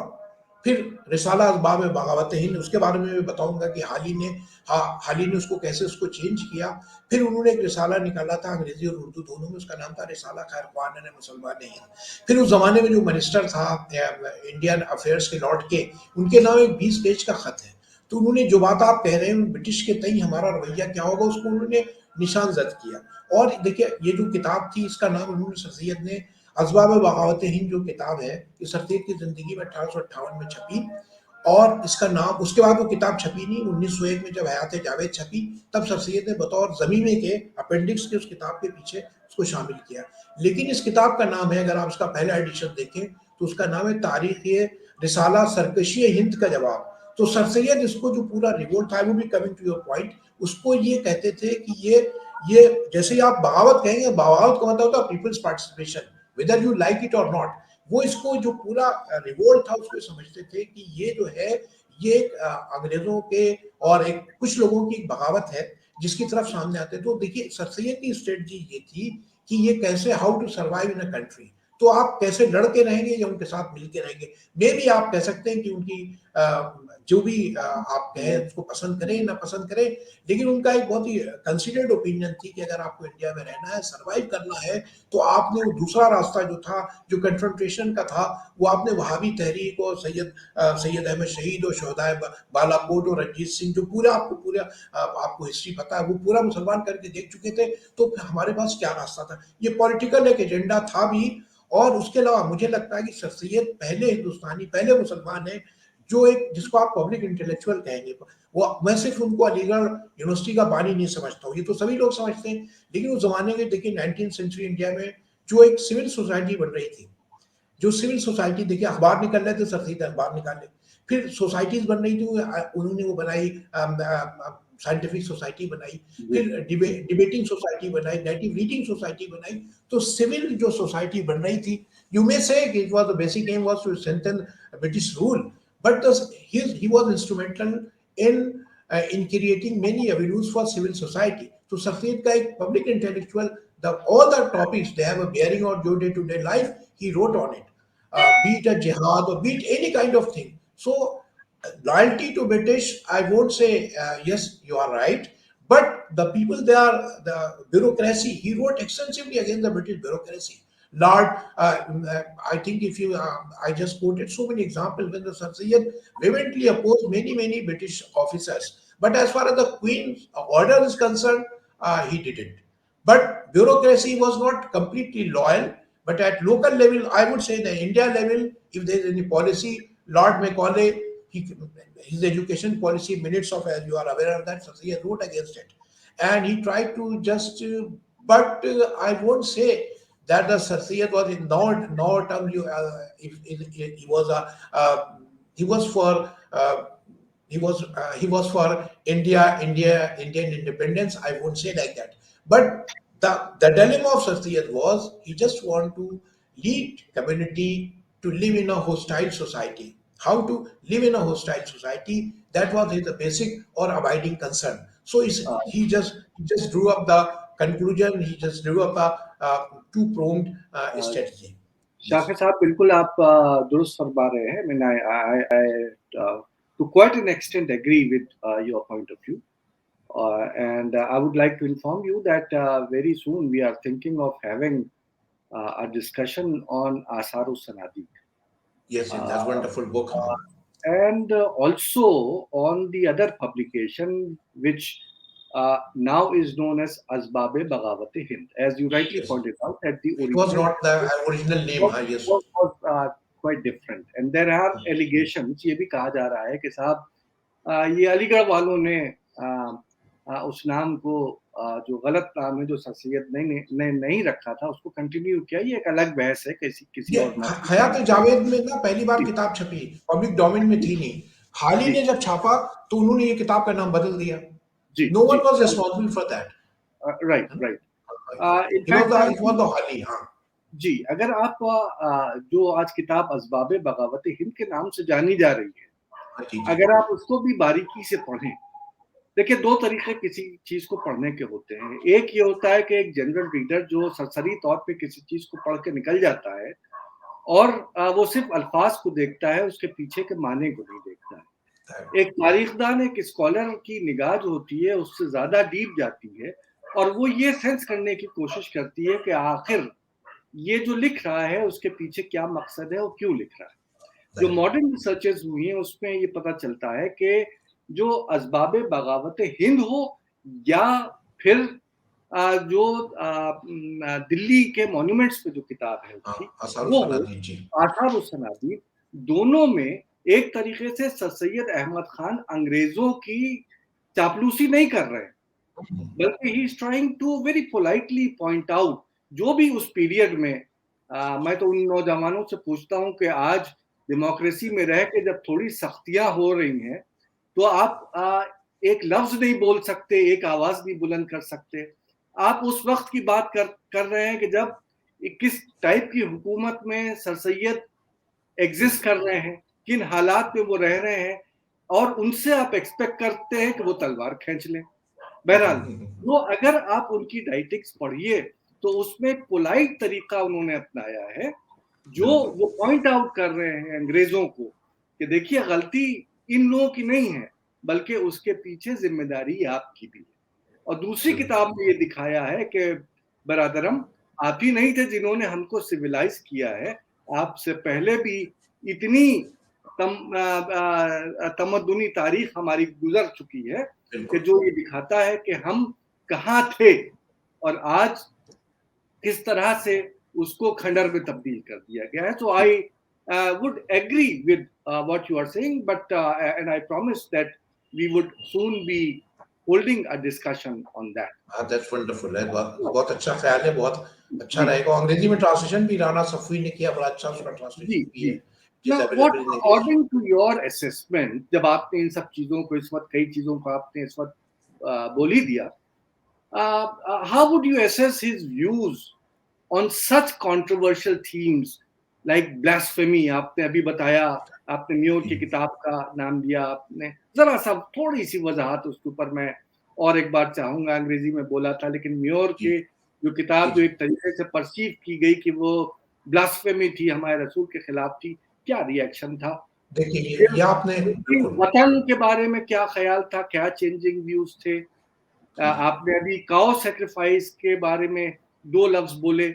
B: फिर रिसाला असबाब बगावत हिंद, उसके बारे में भी बताऊंगा कि हाल ही ने उसको कैसे उसको चेंज किया। फिर उन्होंने एक रिसाला निकाला था अंग्रेजी और उर्दू दोनों में, उसका नाम था रिसाला खैर ख्वान ने मुसलमान हिंद। फिर उस जमाने में जो मिनिस्टर था इंडियन अफेयर्स के लॉर्ड के, उनके नाम एक 20 पेज का खत है। तो उन्होंने जो बात आप कह रहे हैं ब्रिटिश के तई हमारा रवैया क्या होगा, उसको उन्होंने निशान जद किया। और देखिए ये जो किताब थी इसका नाम उन्होंने सर सैयद ने असबाब बगावत हिंद जो किताब है, ये सर सैयद की जिंदगी में 1858 में छपी। और इसका नाम उसके बाद वो किताब छपी नहीं, 1901 में जब हयात जावेद छपी तब सर सैयद ने बतौर ज़मीमे के अपेंडिक्स के उस किताब के पीछे उसको शामिल किया। लेकिन इस किताब का नाम है, अगर आप इसका पहला एडिशन देखें तो उसका नाम है तारीख रिसाला सरकशी हिंद का जवाब। तो सर सैयद इसको जो पूरा रिवोल्ट था, वो भी कमिंग टू योर पॉइंट, उसको ये कहते थे कि ये जैसे ही आप बगावत कहेंगे, बगावत का मतलब होता है peoples participation, whether you like it और नॉट। वो इसको जो पूरा रिवोल्ट था उसको समझते थे कि ये जो है ये अंग्रेजों के और एक कुछ लोगों की बगावत है जिसकी तरफ सामने आते। तो देखिए सर सैयद की स्ट्रेटजी ये थी कि ये कैसे, how to survive in a country, तो आप कैसे लड़के रहेंगे या उनके साथ मिलके रहेंगे। मे भी आप कह सकते हैं कि उनकी जो भी आप कहें उसको पसंद करें ना पसंद करें, लेकिन उनका एक बहुत ही कंसिडर्ड ओपिनियन थी कि अगर आपको इंडिया में रहना है, सर्वाइव करना है, तो आपने वो दूसरा रास्ता जो था, जो कन्फ्रंटेशन का था, वो आपने वहाबी तहरीक और सैयद अहमद शहीद और शोहदाए बालाकोट और रंजीत सिंह, जो पूरा आपको हिस्ट्री पता है, वो पूरा मुसलमान करके देख चुके थे। तो हमारे पास क्या रास्ता था, ये पॉलिटिकल एक एजेंडा था भी। और उसके अलावा मुझे लगता है कि सर सैयद पहले हिंदुस्तानी, पहले मुसलमान है जो एक, जिसको आप पब्लिक इंटेलेक्चुअल कहेंगे। वो मैं सिर्फ उनको अलीगढ़ यूनिवर्सिटी का बानी नहीं समझता हूँ, ये तो सभी लोग समझते हैं। लेकिन उस जमाने के देखिए 19th सेंचुरी इंडिया में जो एक सिविल सोसाइटी बन रही थी, जो सिविल सोसाइटी देखिए अखबार निकल रहे थे, सर सीधे अखबार निकाले। फिर सोसाइटीज बन रही थी, उन्होंने वो बनाई, साइंटिफिक सोसाइटी बनाई,
A: जी,
B: फिर डिबेटिंग सोसाइटी बनाई, नेटिव रीडिंग सोसाइटी बनाई। तो सिविल जो सोसाइटी बन रही थी, you may say it was the basic aim was to strengthen British rule, but he was instrumental in in creating many avenues for civil society. तो सफेद का एक public intellectual, all the topics they have a bearing on your day-to-day life, he wrote on it, be it a jihad or be it any kind of thing. So loyalty to British, I won't say yes, you are right, but the people, they are the bureaucracy. He wrote extensively against the British bureaucracy. Lord, I think if you, I just quoted so many examples when the Sir Syed vehemently opposed many British officers. But as far as the Queen's order is concerned, he didn't. But bureaucracy was not completely loyal. But at local level, I would say the India level, if there is any policy, Lord Macaulay, his education policy minutes of, as you are aware of that, so he wrote against it. And he tried to just, but I won't say that the Sir Syed was in no term, if he was a, he was for, he was for Indian independence. I won't say like that. But the dilemma of Sir Syed was he just want to lead community to live in a hostile society. How to live in a hostile society, that was his basic or abiding concern. So
A: uh,
B: he just drew up the conclusion. He just drew up a two-pronged
A: uh,
B: strategy. Yes.
A: शाफिर साहब, बिल्कुल आप दुरुस्त फरमा रहे हैं। I mean, I to quite an extent agree with your point of view. And I would like to inform you that very soon we are thinking of having a discussion on Asaru Sanadi.
B: Yes, yes, that's
A: Uh,
B: wonderful book.
A: uh, and also on the other publication, which now is known as Asbab-e Bagawat-e-Hind. As you rightly
B: Yes.
A: pointed out, that the
B: It was
A: original
B: not the original name,
A: was,
B: huh? Yes.
A: was quite different. And there are allegations, ये भी कहा जा रहा है कि साहब ये अलीगढ़ वालों ने उस नाम को जो गलत नाम है, जो सर सैयद ने नहीं रखा था, उसको कंटिन्यू किया। ये एक अलग बहस है, किसी
B: ये
A: और मौके पे
B: हयात
A: हम।
B: जावेद में ना पहली बार
A: जी,
B: किताब छपी, पब्लिक डोमेन में थी नहीं। हाल ही
A: जी,
B: ने जब छापा तो उन्होंने ये किताब का नाम बदल दिया।
A: जी,
B: नो वन
A: जी,
B: was responsible for that,
A: right,
B: है
A: राइट।
B: ना?
A: In fact
B: it was the Hali. हाँ।
A: जी, अगर आप जो आज किताब असबाब बगावत हिंद के नाम से जानी जा रही है,
B: हाँ, जी जी।
A: अगर आप उसको भी बारीकी से पढ़ें, देखिए दो तरीके किसी चीज को पढ़ने के होते हैं। एक ये होता है कि एक जनरल रीडर जो सरसरी तौर पे किसी चीज को पढ़ के निकल जाता है, और वो सिर्फ अल्फाज को देखता है, उसके पीछे के माने को नहीं देखता है। एक तारीखदान, एक स्कॉलर की निगाह जो होती है उससे ज्यादा डीप जाती है और वो ये सेंस करने की कोशिश करती है कि आखिर ये जो लिख रहा है उसके पीछे क्या मकसद है और क्यों लिख रहा है। जो मॉडर्न रिसर्चेस हुई हैं उसमें ये पता चलता है कि जो असबाब बगावत हिंद हो या फिर जो दिल्ली के मॉन्यूमेंट्स पे जो किताब है उसकी
B: आसार
A: वो हो,
B: सनादी जी।
A: आसार सनादीद, दोनों में एक तरीके से सर सैयद अहमद खान अंग्रेजों की चापलूसी नहीं कर रहे हैं, बल्कि he is trying to very politely point out जो भी उस पीरियड में मैं तो उन नौजवानों से पूछता हूं कि आज डेमोक्रेसी में रह के जब थोड़ी सख्तियां हो रही हैं तो आप एक लफ्ज नहीं बोल सकते, एक आवाज नहीं बुलंद कर सकते। आप उस वक्त की बात कर रहे हैं कि जब किस टाइप की हुकूमत में सर सैयद एग्जिस्ट कर रहे हैं, किन हालात में वो रह रहे हैं और उनसे आप एक्सपेक्ट करते हैं कि वो तलवार खींच लें। बहरहाल वो अगर आप उनकी डाइटिक्स पढ़िए तो उसमें पोलाइट तरीका उन्होंने अपनाया है, जो वो पॉइंट आउट कर रहे हैं अंग्रेजों को कि देखिए गलती इन लोगों की नहीं है बल्कि उसके पीछे जिम्मेदारी आपकी भी है। और दूसरी किताब में ये दिखाया है कि बरादरम आप ही नहीं थे जिन्होंने हमको सिविलाइज किया है, आपसे पहले भी इतनी तमद्दुनी तारीख हमारी गुजर चुकी है कि जो ये दिखाता है कि हम कहाँ थे और आज किस तरह से उसको खंडर में तब्दील कर दिया गया है। सो आई would agree with what you are saying, but and I promise that we would soon be holding a discussion on that.
B: हाँ, दैट्स वंडरफुल है। बहुत बहुत अच्छा ख्याल है, बहुत अच्छा
A: जी
B: रहेगा। अंग्रेजी में ट्रांसलेशन भी राना सफवी ने किया, बड़ा अच्छा उसका
A: जी
B: ट्रांसलेशन भी
A: जी।
B: है,
A: Now,
B: जिस
A: what
B: available in English.
A: according to your assessment, जब आपने इन सब चीजों को इस वक्त कई चीजों को आपने इस वक्त बोल ही दिया, how would you assess his views on such controversial themes like blasphemy? आपने अभी बताया, आपने म्योर की किताब का नाम दिया, आपने जरा सा थोड़ी सी वजाहत उसके ऊपर मैं और एक बार चाहूंगा। अंग्रेजी में बोला था लेकिन म्योर
B: जी
A: के जो
B: जी
A: किताब जो
B: जी।
A: एक तरीके से परसीव की गई कि वो ब्लास्फेमी थी, हमारे रसूल के खिलाफ थी, क्या रिएक्शन था?
B: देखिए
A: फिर
B: ये आपने
A: उनकी
B: बिल्कुल
A: वतन के बारे में क्या ख्याल था, क्या चेंजिंग व्यूज थे? आपने अभी काउ सैक्रिफाइस के बारे में दो लफ्ज बोले।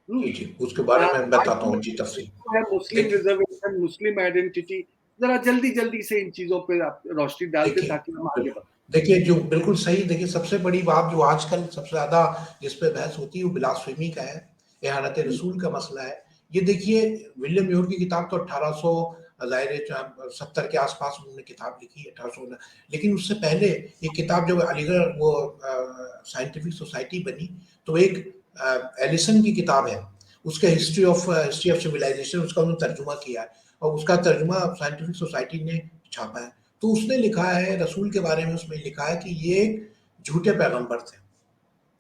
B: जी जी, उसके बारे में मैं बताता हूँ जी तफसील।
A: है मुस्लिम
B: देखिए
A: रिजर्वेशन, मुस्लिम आइडेंटिटी, जरा जल्दी जल्दी से इन चीजों पे आप रोशनी डाल दें
B: देखिए
A: ताकि हम आगे
B: बिल्कुल।
A: बढ़ें।
B: देखिए जो बिल्कुल सही, देखिए सबसे बड़ी बात जो आजकल सबसे ज्यादा जिस पे बहस होती है वो ब्लास्फेमी का है, एहानत
A: जी
B: रसूल का मसला है। ये देखिए विलियम म्योर की किताब तो 1800 ज़ाहिर है 70 के आसपास उन्होंने किताब लिखी 1800, लेकिन उससे पहले एक किताब जब अलीगढ़ वो साइंटिफिक सोसाइटी बनी तो एक एलिसन की किताब है, उसका हिस्ट्री ऑफ सिविलाइजेशन उसका उन्होंने तर्जुमा किया है और उसका तर्जुमा साइंटिफिक सोसाइटी ने छापा है। तो उसने लिखा है रसूल के बारे में, उसमें लिखा है कि ये एक झूठे पैगंबर थे।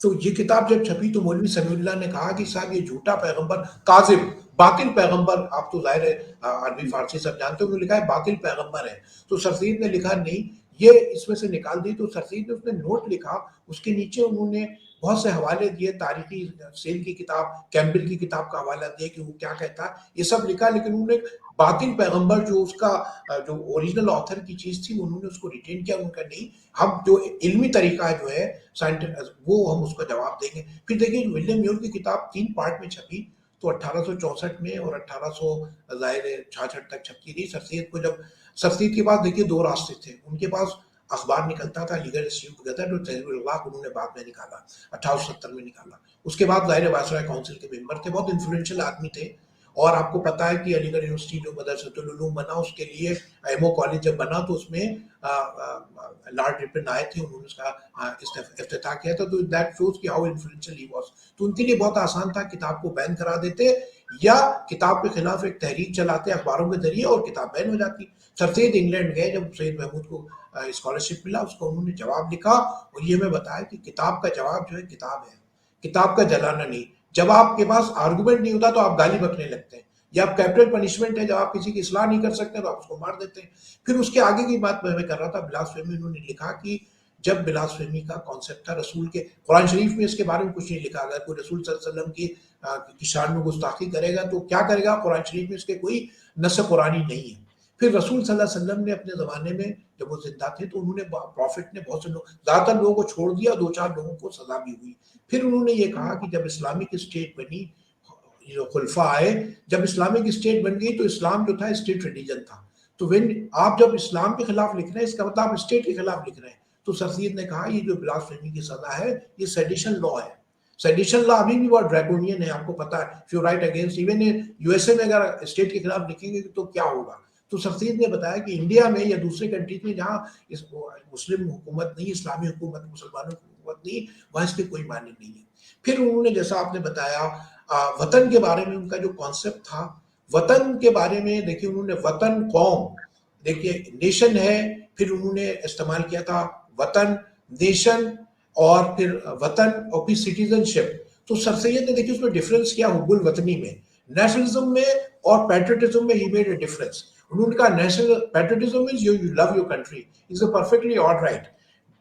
B: तो ये किताब जब छपी तो मौलवी समीउल्लाह ने कहा कि साहब ये झूठा पैगंबर, काजिब, बातिल पैगंबर, आप तो जाहिर है अरबी फारसी सब जानते हो, उन्होंने लिखा है बातिल पैगंबर है। तो सरसीद ने लिखा नहीं, ये इसमें से निकाल दी। तो सरसीद ने उसने नोट लिखा, उसके नीचे उन्होंने बहुत से हवाले दिए, तारीखी सेल की किताब, कैम्बिल की किताब का हवाला दिया कि वो क्या कहता है, ये सब लिखा। लेकिन उन्होंने बातिल पैगंबर जो उसका जो ओरिजिनल ऑथर की चीज थी उन्होंने उसको रिटेन किया, उनका नहीं। हम जो इल्मी तरीका जो है वो हम उसका जवाब देंगे। फिर देखिए विलियम म्योर की किताब 3 पार्ट में छपी, तो 1864 में और 1866 तक छपती रही। सरसैयद को जब सरसैयद के पास देखिए 2 रास्ते थे, उनके पास अखबार निकलता था अलीगढ़ इंस्टीट्यूट गदर और तहरीर-उल-वफाक, उन्होंने बाद में निकाला, 1870 में निकाला। उसके बाद ज़ाहिर है वायसराय काउंसिल के मेंबर थे, बहुत इन्फ्लुएंशियल आदमी थे। और आपको पता है कि अलीगढ़ यूनिवर्सिटी जो मदरसतुल उलूम बना उसके लिए एमओ कॉलेज जब बना तो उसमें लॉर्ड रिपन आए थे, उन्होंने उसका इफ्तिताह किया था। तो दैट शोज कि हाउ इन्फ्लुएंशियल ही वाज। तो उनके लिए बहुत आसान था, किताब को बैन करा देते या किताब के खिलाफ एक तहरीक चलाते अखबारों के जरिए और किताब बैन हो जाती। सर सैयद इंग्लैंड गए, जब सैयद महमूद को स्कॉलरशिप मिला, उसको उन्होंने जवाब लिखा और ये मैं बताया कि किताब का जवाब जो है किताब है, किताब का जलाना नहीं। जब आपके पास आर्गुमेंट नहीं होता तो आप गाली बकने लगते हैं, या आप कैपिटल पनिशमेंट है, जब आप किसी की इस्लाह नहीं कर सकते तो आप उसको मार देते हैं। फिर उसके आगे की बात मैं कर रहा था, ब्लास्फेमी, उन्होंने लिखा कि जब ब्लास्फेमी का कॉन्सेप्ट था। रसूल के कुरान शरीफ में इसके बारे में कुछ नहीं लिखा। अगर कोई रसूल सल्लल्लाहु अलैहि वसल्लम की शान में गुस्ताखी करेगा तो क्या करेगा, कुरान शरीफ में इसके कोई नस्स कुरानी नहीं है। फिर रसूल सल्लल्लाहु अलैहि वसल्लम ने अपने ज़माने में जब वो जिंदा थे तो उन्होंने, प्रॉफिट ने बहुत से लोग, ज़्यादातर लोगों को छोड़ दिया, 2-4 लोगों को सज़ा भी हुई। फिर उन्होंने ये कहा कि जब इस्लामिक स्टेट बनी, जो खुलफा आए, जब इस्लामिक स्टेट बन गई तो इस्लाम जो था स्टेट रिलीजन था। तो वेन आप जब इस्लाम के खिलाफ लिख रहे हैं, इसका मतलब आप स्टेट के खिलाफ लिख रहे हैं। तो सर सैयद ने कहा ये जो ब्लास्फेमी की सजा है ये सेडिशन लॉ है। सेडिशन लॉ अभी भी बहुत ड्रैकोनियन है, आपको पता है। If you right against, even USA में अगर स्टेट के खिलाफ लिखेंगे तो क्या होगा। तो सर सैयद ने बताया कि इंडिया में या दूसरे कंट्रीज में जहाँ इस मुस्लिम हुकूमत नहीं, इस्लामी हुकूमत, मुसलमानों की हुकूमत नहीं, वहाँ इसके कोई मान्य नहीं है। फिर उन्होंने, जैसा आपने बताया, वतन के बारे में उनका जो कॉन्सेप्ट था, वतन के बारे में देखिए, उन्होंने वतन कौम, देखिए नेशन है, फिर उन्होंने इस्तेमाल किया था वतन, नेशन, और फिर वतन और फिर सिटीजनशिप। तो सर सैयद ने देखिए उसमें डिफरेंस किया हुब्बुल वतनी में, नेशनलिज्म में और पैट्रियटिज्म में। He made a difference. उन्होंने कहा national patriotism means you love your country, is perfectly alright,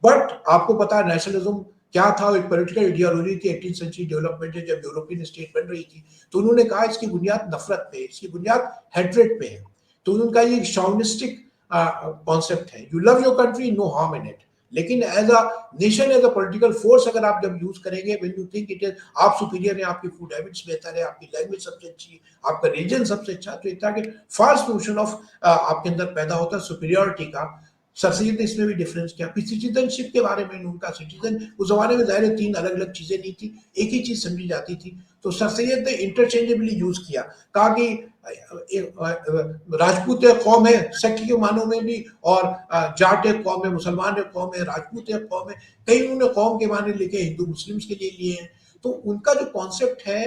B: but आपको पता है नेशनलिज्म क्या था, एक पॉलिटिकल आइडियोलॉजी थी 18th सेंचुरी डेवलपमेंट है, जब यूरोपियन स्टेट बन रही थी। तो उन्होंने कहा इसकी बुनियाद नफरत पे, इसकी बुनियाद हेट्रेड पे है। तो उनका ये शॉविनिस्टिक कॉन्सेप्ट है, you love your country, no harm in it. लेकिन as a nation, as a political force अगर आप जब यूज करेंगे, when you think it is, आप सुपीरियर है, आपकी फूड हैबिट्स बेहतर है, आपकी लैंग्वेज सबसे अच्छी, आपका रीजन सबसे अच्छा, तो एक तरह के फास्ट नोशन ऑफ आपके अंदर पैदा होता है सुपीरियरिटी का। सर सैयद ने इसमें भी डिफरेंस किया। फिर सिटीजनशिप के बारे में, उनका सिटीजन उस जमाने में ज़ाहिर है 3 अलग अलग चीजें नहीं थी, एक ही चीज समझी जाती थी। तो सर सैयद ने इंटरचेंजेबली यूज किया, कहा कि राजपूत एक कौम है सेक्ट के मानों में भी, और जाट एक कौम है, मुसलमान एक कौम है, राजपूत एक कौम है। कई उन्होंने कौम के माने लिखे, हिंदू मुस्लिम्स के लिए लिए हैं। तो उनका जो कॉन्सेप्ट है,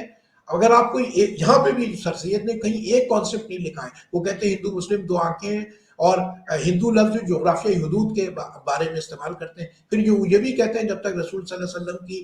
B: अगर आपको यहाँ पे भी सर सैयद ने कहीं एक कॉन्सेप्ट नहीं लिखा है। वो कहते हैं हिंदू मुस्लिम 2 आंखें, और हिंदू लफ्ज जोग्राफिया हदूद के बारे में इस्तेमाल करते हैं। फिर ये भी कहते हैं जब तक रसूल सल्लल्लाहु अलैहि वसल्लम की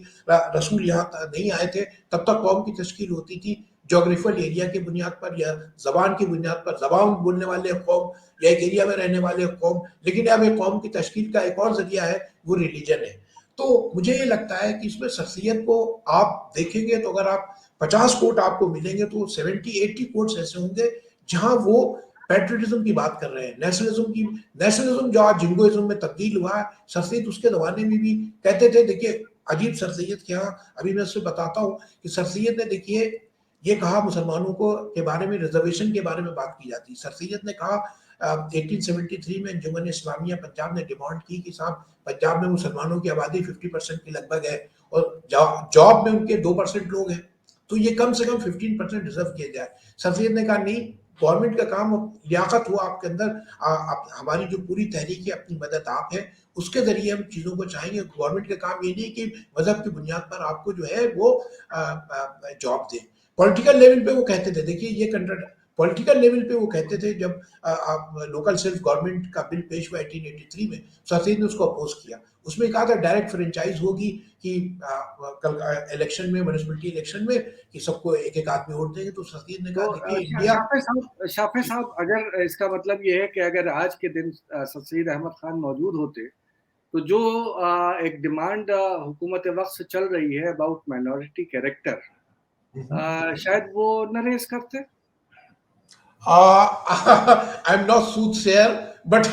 B: रसूल यहाँ नहीं आए थे तब तक कौम की तश्कील होती थी जोग्राफिकल एरिया की बुनियाद पर या जबान की बुनियाद पर, जबान बोलने वाले कौम या एक एरिया में रहने वाले कौम। लेकिन अब एक कौम की तश्कील का एक और जरिया है, वो रिलीजन है। तो मुझे ये लगता है कि इसमें शख्सियत को आप देखेंगे तो अगर आप 50 कोट आपको मिलेंगे तो 70-80 कोट्स ऐसे होंगे जहां वो पैट्रियटिज्म की बात कर रहे हैं, नेशनलिज्म की। नेशनलिज्म जो आज जिंगोइज्म में तब्दील हुआ है, सर सैयद उसके जमाने में भी कहते थे। देखिए अजीब सर सैयद क्या, अभी मैं उससे बताता हूँ कि सर सैयद ने देखिए ये कहा मुसलमानों को के बारे में, रिजर्वेशन के बारे में बात की जाती है। सर सैयद ने कहा 1873 में अंजुमन इस्लामिया पंजाब ने डिमांड की कि साहब पंजाब में मुसलमानों की आबादी 50% की लगभग है, और जॉब में उनके 2% लोग हैं, तो ये कम से कम 15% रिजर्व किया जाए। सर सैयद ने कहा नहीं, गवर्नमेंट का काम, लियाकत हो आपके अंदर, हमारी जो पूरी तहरीक है, अपनी मदद आप है, उसके जरिए हम चीज़ों को चाहेंगे। गवर्नमेंट का काम ये नहीं कि मजहब की बुनियाद पर आपको जो है वो जॉब दें। पॉलिटिकल लेवल पे वो कहते थे, देखिए ये कंट्रा, पॉलिटिकल लेवल पे वो कहते थे जब आप लोकल सेल्फ गवर्नमेंट का बिल पेश हुआ 1883 में, सर सैयद ने उसको अपोज किया। उसमें कहा था डायरेक्ट फ्रेंचाइज होगी कि कल इलेक्शन में, म्यूनिसिपैलिटी इलेक्शन में, कि सबको एक एक आदमी वोट देंगे। तो सर सैयद ने कहा
A: तो
B: देखिए इंडिया,
A: शाफे साहब, अगर इसका मतलब ये है कि अगर आज के दिन सर सैयद अहमद खान मौजूद होते तो जो एक डिमांड हुकूमत वक्त से चल रही है अबाउट माइनॉरिटी कैरेक्टर, शायद वो न रेस करते।
B: I am not soothsayer, but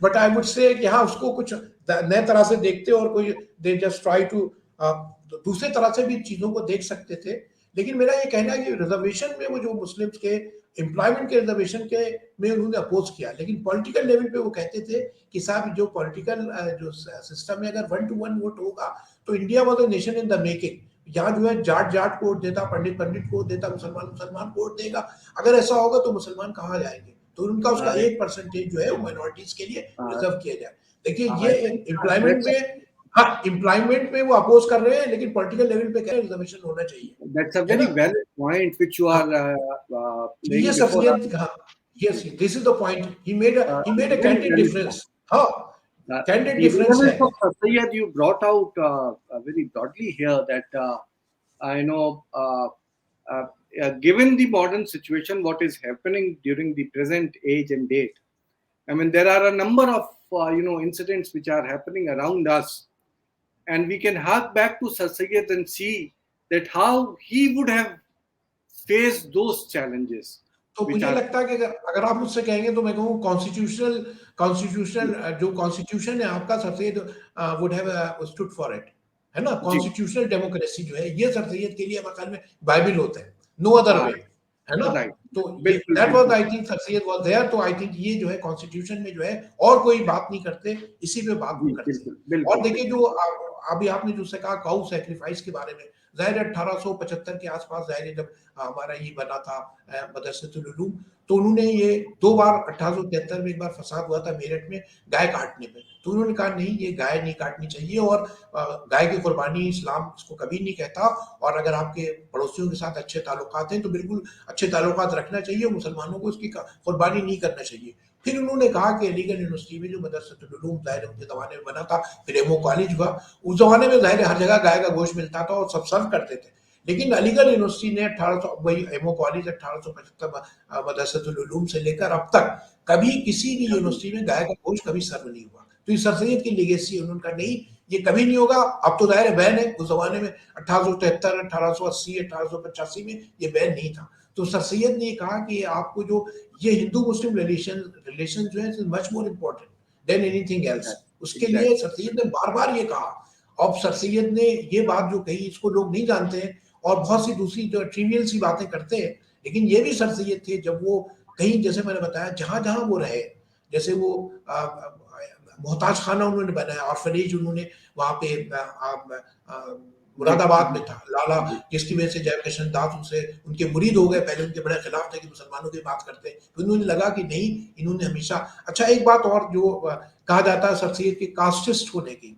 B: but I would say कि हाँ, उसको कुछ नए तरह से देखते, और कोई दे जस्ट ट्राई टू दूसरे तरह से भी चीजों को देख सकते थे। लेकिन मेरा ये कहना है कि रिजर्वेशन में वो जो मुस्लिम्स के एम्प्लॉयमेंट के रिजर्वेशन के में उन्होंने अपोज किया, लेकिन पॉलिटिकल लेवल पे वो कहते थे कि साहब जो पॉलिटिकल जो सिस्टम है, अगर 1-to-1 वोट होगा तो India was a nation in the making. यहाँ जो है जाट जाट को वोट देता, पंडित पंडित को वोट देता, मुसलमान मुसलमान को वोट देगा। अगर ऐसा होगा तो मुसलमान कहाँ जाएंगे। तो उनका उसका 1% जो है वो माइनॉरिटीज के लिए रिजर्व किया जाए। देखिए ये एम्प्लॉयमेंट में, हाँ एम्प्लॉयमेंट में वो अपोज कर रहे हैं, लेकिन पॉलिटिकल लेवल पे कह रहे हैं रिजर्वेशन होना चाहिए,
A: That's a
B: है
A: very
B: ना।
A: valid point which you
B: हाँ,
A: are
B: ये
A: laying before us.
B: शख्सियत, हाँ, yes, this is the point, he made a
A: Very
B: candid
A: valid
B: difference.
A: point.
B: हाँ, कैंडिड
A: The
B: डिफरेंस है।
A: relevance of Sayyid you brought out very broadly here, that I know, given the modern situation, what is happening during the present age and date, I mean, there are a number of incidents which are happening around us, and we can hark back to Sir Syed and see that how he would have faced those challenges
B: तो
A: which
B: मुझे
A: are
B: लगता है कि अगर अगर आप मुझसे कहेंगे तो मैं कहूँ कॉन्स्टिट्यूशनल कॉन्स्टिट्यूशन जो कॉन्स्टिट्यूशन है आपका sir Syed would have stood for it, है ना?
A: जी
B: कॉन्स्टिट्यूशनल डेमोक्रेसी जो है ये सर सैयद के लिए हमारे ख्याल में बाइबल होता है, नो अदर वे, है ना?
A: राइट
B: तो ये
A: बिल्कुल
B: दैट वाज
A: बिल्कुल
B: I think sir Syed was there, तो आई थिंक ये जो है कॉन्स्टिट्यूशन में जो है और कोई बात नहीं करते, इसी पे बात वो
A: जी
B: करते हैं।
A: बिल्कुल
B: और
A: बिल्कुल
B: देखिए
A: बिल्कुल
B: जो अभी आपने जो से कहा काउ सैक्रिफाइस के बारे में, ज़ाहिर है 1875 के आसपास ज़ाहिर है जब हमारा ये बना था मदरसतुल उलूम, तो उन्होंने ये 2 बार 1873 में एक बार फसाद हुआ था मेरठ में गाय काटने पे, तो उन्होंने कहा नहीं ये गाय नहीं काटनी चाहिए और गाय की कुर्बानी इस्लाम इसको कभी नहीं कहता, और अगर आपके पड़ोसियों के साथ अच्छे ताल्लुकात हैं तो बिल्कुल अच्छे ताल्लुकात रखना चाहिए, मुसलमानों को इसकी कुर्बानी नहीं करना चाहिए। फिर उन्होंने कहा कि अलीगढ़ यूनिवर्सिटी में जो मदरसतुल उलूम ज़ाहिर है उनके ज़माने में बना था, फिर एमओ कॉलेज हुआ, उस ज़माने में ज़ाहिर है हर जगह गाय का गोश्त मिलता था और सब सर्व करते थे। लेकिन अलीगढ़ यूनिवर्सिटी ने 1800 वही एमओ कॉलेज 1875 मदरसतुल उलूम से लेकर अब तक कभी किसी भी यूनिवर्सिटी में गाय का गोश्त कभी सर्व नहीं हुआ। तो ये सर सैयद की लेगेसी है, उन्होंने कहा नहीं ये कभी नहीं होगा। अब तो ज़ाहिर है बैन है, उस ज़माने में 1873, 1880, 1885 में ये बैन नहीं था। तो सर सैयद ने कहा कि आपको जो ये हिंदू मुस्लिम रिलेशन जो है much more important than anything else. उसके लिए
A: एग्जैक्टली
B: सर सैयद ने बार-बार ये कहा। अब सर सैयद ने ये बात जो कही इसको लोग नहीं जानते हैं और बहुत सी दूसरी जो ट्रिवियल सी बातें करते हैं, लेकिन ये भी सर सैयद थे जब वो कहीं जैसे मैंने बताया जहाँ-जहाँ वो रहे, जैसे वो मोहताज खाना उन्होंने बनाया, ऑर्फनेज उन्होंने वहाँ पे
A: जी
B: मुरादाबाद
A: जी
B: में था, लाला,
A: जी
B: जिसकी वजह से जयकिशन दास उनसे उनके मुरीद हो गए, पहले उनके बड़े खिलाफ थे कि मुसलमानों की बात करते हैं, तो उन्होंने लगा कि नहीं, इन्होंने हमेशा अच्छा एक बात और जो कहा जाता है सर सैयद के कास्टिस्ट होने की,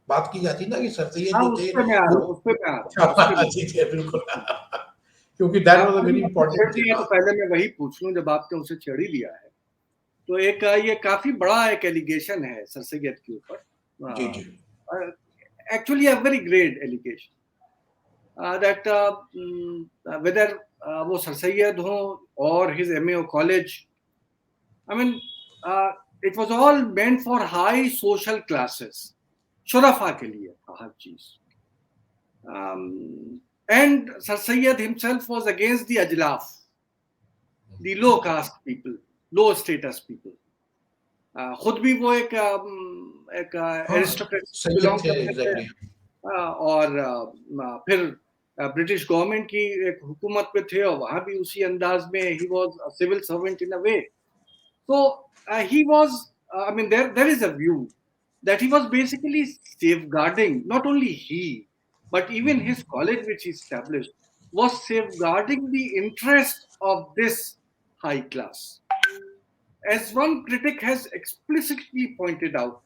B: बात की जाती है ना कि सर सैयद
A: हाँ
B: जो
A: उस
B: थे
A: पे मैं आ रहा
B: वो
A: हूँ उस पे मैं आ रहा हूँ उस पे मैं
B: जी, जी, बिल्कुल क्योंकि दैट वाज़ अ
A: आपने
B: वेरी
A: मुझसे छेड़
B: इम्पोर्टेंट थिंग।
A: दिया तो पहले मैं वही पूछ लूं जब आपने उसे छेड़ ही दिया है तो एक ये काफी बड़ा एक एलिगेशन है सर सैयद के
B: जी, जी।
A: ऊपर actually a very great allegation that whether वो सर सैयद हो or his MAO college, I mean, it was all meant for high social classes, शुरफा के लिए था हर चीज. And Sir Syed himself was against the Ajlaf, the low caste people, low status people. खुद भी वो एक
B: हाँ,
A: एरिस्टोक्रेट
B: सैयद
A: बिलोंग
B: थे
A: करते थे
B: एग्ज़ैक्टली।
A: और फिर ब्रिटिश गवर्नमेंट की एक हुकूमत पे थे और वहां भी उसी अंदाज में he was a civil servant in a way so he was I mean there is a view that he was basically safeguarding not only he but even his college which he established was safeguarding the interest of this high class as one critic has explicitly pointed out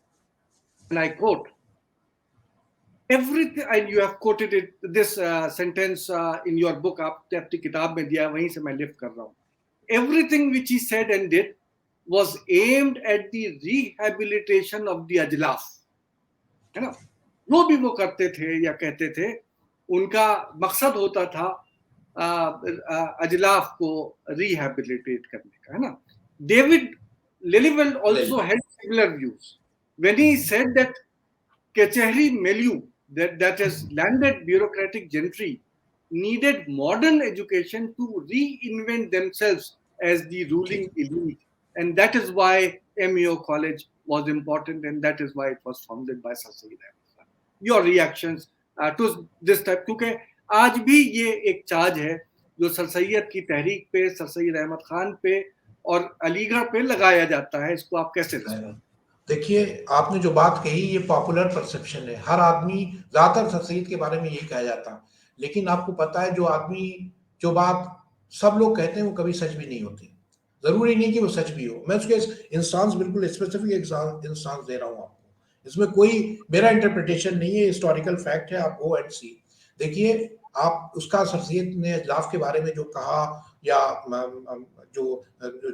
A: and I quote everything and you have quoted it this sentence in your book आपने अपनी किताब में दिया वहीं से मैं lift कर रहा हूँ everything which he said and did was aimed at the rehabilitation of the ajlaf है ना जो भी वो करते थे या कहते थे उनका मकसद होता था अजलाफ को रिहैबिलिटेट करने का है ना डेविड लिलीवेल्ड
B: नहीं,
A: also had similar views when he said that Kachehri milieu, that is landed bureaucratic gentry, needed modern education to reinvent themselves as the
B: ji.
A: ruling elite. And that is why MEO College was important and that is why it was founded by Sir Syed Ahmed Khan. Your reactions to this type, क्योंकि आज भी ये एक charge है जो sir Syed की तहरीक पे, sir Syed Ahmad Khan पे और अलीगढ़ पे लगाया जाता है, इसको आप कैसे रिस्पॉन्ड?
B: देखिए, आपने जो बात कही ये पॉपुलर परसेप्शन है। हर आदमी ज़्यादातर सर सैयद के बारे में यही कहा जाता है। लेकिन आपको पता है जो आदमी जो बात सब लोग कहते हैं वो कभी सच भी नहीं होती। ज़रूरी नहीं कि वो सच भी हो। मैं उसके इंस्टांस बिल्कुल स्पेसिफिक इंस्टांस दे रहा हूँ आपको। इसमें कोई मेरा इंटरप्रिटेशन नहीं है, हिस्टोरिकल फैक्ट है, आप गो एंड सी। देखिए, आप उसका सर सैयद ने इजलाफ के बारे में जो कहा या जो